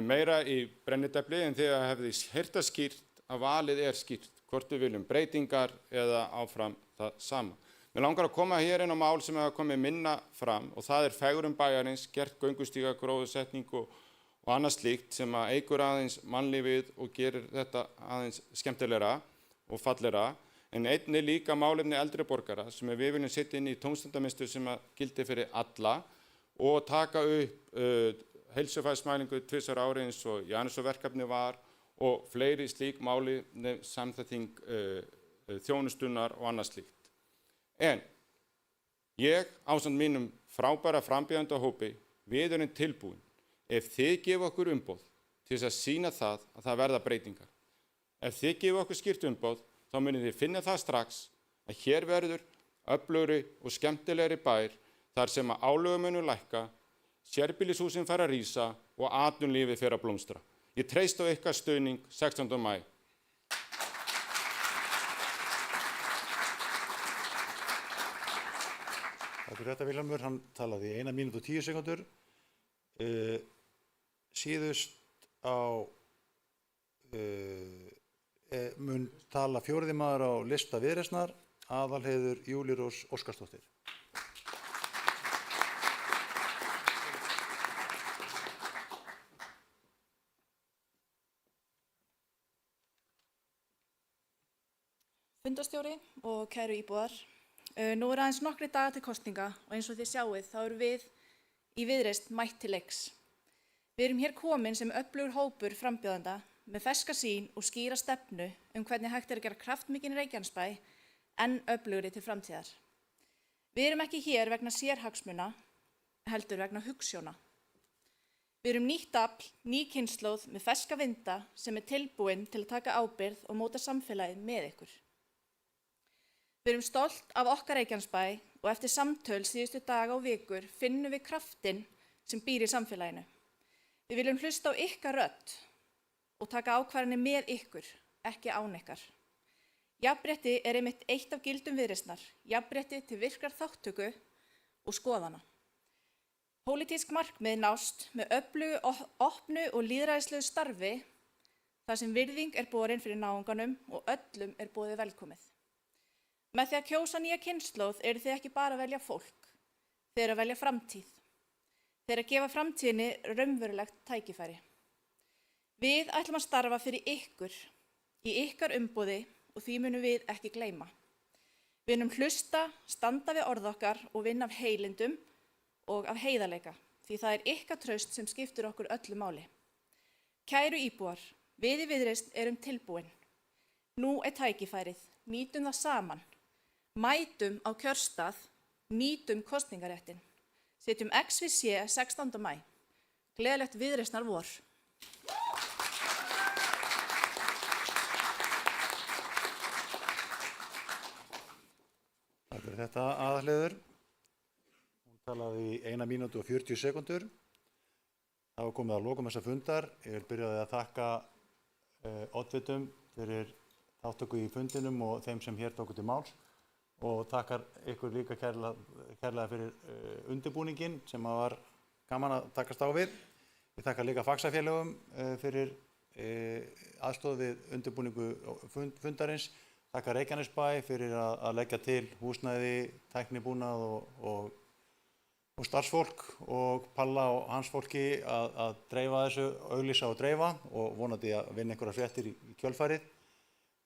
meira í brennidepli en þegar hefði heyrt skýrt að valið er skýrt, hvort við viljum breytingar eða áfram það sama. Mér langar að koma hér inn á mál sem hafa komið minna fram og það er fegrun bæjarins, gert göngustíga, gróðursetning og annað slíkt sem að eykur aðeins mannlífið og gerir þetta aðeins skemmtilegra og fallegra. En einnig líka málefni eldri borgara sem við viljum setja inn í tómstundamiðstöð sem að gildi fyrir alla og taka upp heilsufæðismælingu 2 ári eins og Janusarverkefni var og fleiri slík máli samþætting þjónustunnar og annað slíkt. En ég ásamt mínum frábæra frambjóðendahópi, við erum tilbúin ef þið gefa okkur umboð til þess að sýna það að það verða breytingar. Ef þið gefa okkur skýrt umboð þá munið þið finna það strax að hér verður öflugri og skemmtilegri bær þar sem að álögur munu lækka, sérbýlishúsin fara að rísa og atvinnulífið fer að blómstra. Ég treysti á ykkar stuðning 16. maí. Takk fyrir þetta, Vilhjálmur. Hann talaði í 1 mínútu og 10 sekúndur. Síðust á mun tala 4. maður á lista Viðreisnar, Aðalheiður Júlírós Óskarsdóttir. Fundarstjóri og kæru íbúar. Nú er aðeins nokkri dagar til kosninga og eins og þið sjáið þá erum við í Viðreisn mætt til leiks. Við erum hér komin sem öflugur hópur frambjóðenda með ferska sýn og skýra stefnu hvernig hægt er að gera kraftmikinn Reykjanesbæ enn öflugri til framtíðar. Við erum ekki hér vegna sérhagsmuna, heldur vegna hugsjóna. Við erum nýtt afl, ný kynslóð með ferska vinda sem er tilbúin til að taka ábyrgð og móta samfélagið með ykkur. Við erum stolt af okkar Reykjanesbæ og eftir samtöl síðustu daga og vikur finnum við kraftinn sem býr í samfélaginu. Við viljum hlusta á ykkar rödd og taka ákvarðanir með ykkur, ekki án ykkar. Jafnrétti er einmitt eitt af gildum Viðreisnar, jafnrétti til virkrar þátttöku og skoðana. Pólitísk markmið nást með öflugu, opnu og lýðræðislegu starfi þar sem virðing er borin fyrir náunganum og öllum er boðið velkomið. Með því að kjósa nýja kynslóð eru þið ekki bara að velja fólk, þið eru að velja framtíð. Þið eru að gefa framtíðinni raunverulegt tækifæri. Við ætlum að starfa fyrir ykkur, í ykkar umboði og því munum við ekki gleyma. Við munum hlusta, standa við orð okkar og vinna af heilindum og af heiðarleika, því það er ykkar traust sem skiptir okkur öllu máli. Kæru íbúar, við í Viðreisn erum tilbúin. Nú er tækifærið, nýtum það saman. Mætum á kjörstað, nýtum kosningaréttin. Setjum XVC 16. maí. Gleðilegt Viðreisnar vor. Takk fyrir þetta, Aðalheiður. Hún talaði í 1 mínútu og 40 sekúndur. Það var komið að lokum þessa fundar. Ég vil byrjaði að þakka oddvitum fyrir þáttöku í fundinum og þeim sem hér tóku til máls og þakkar ykkur líka kærlega fyrir undirbúningin sem var gaman að takast á við. Ég þakka líka fagsafélögum fyrir aðstoð við undirbúningu fundarins. Þakka Reykjanesbæ fyrir að leggja til húsnæði, tæknibúnað og starfsfólk og Palla og hans fólki að dreifa þessu, auglýsa og dreifa og vonandi að vinna einhverjar fréttir í kjölfarið.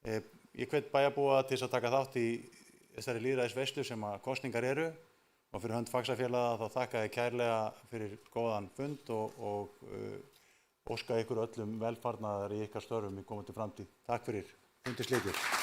Ég hvet bæjarbúa til þess að taka þátt í þessari lýðræðisveislu sem að kosningar eru og fyrir hönd fagsafélaga þá þakka ég kærlega fyrir góðan fund og óska ykkur öllum velfarnaðar í ykkar störfum í komandi framtíð. Takk fyrir. Fundi slitið.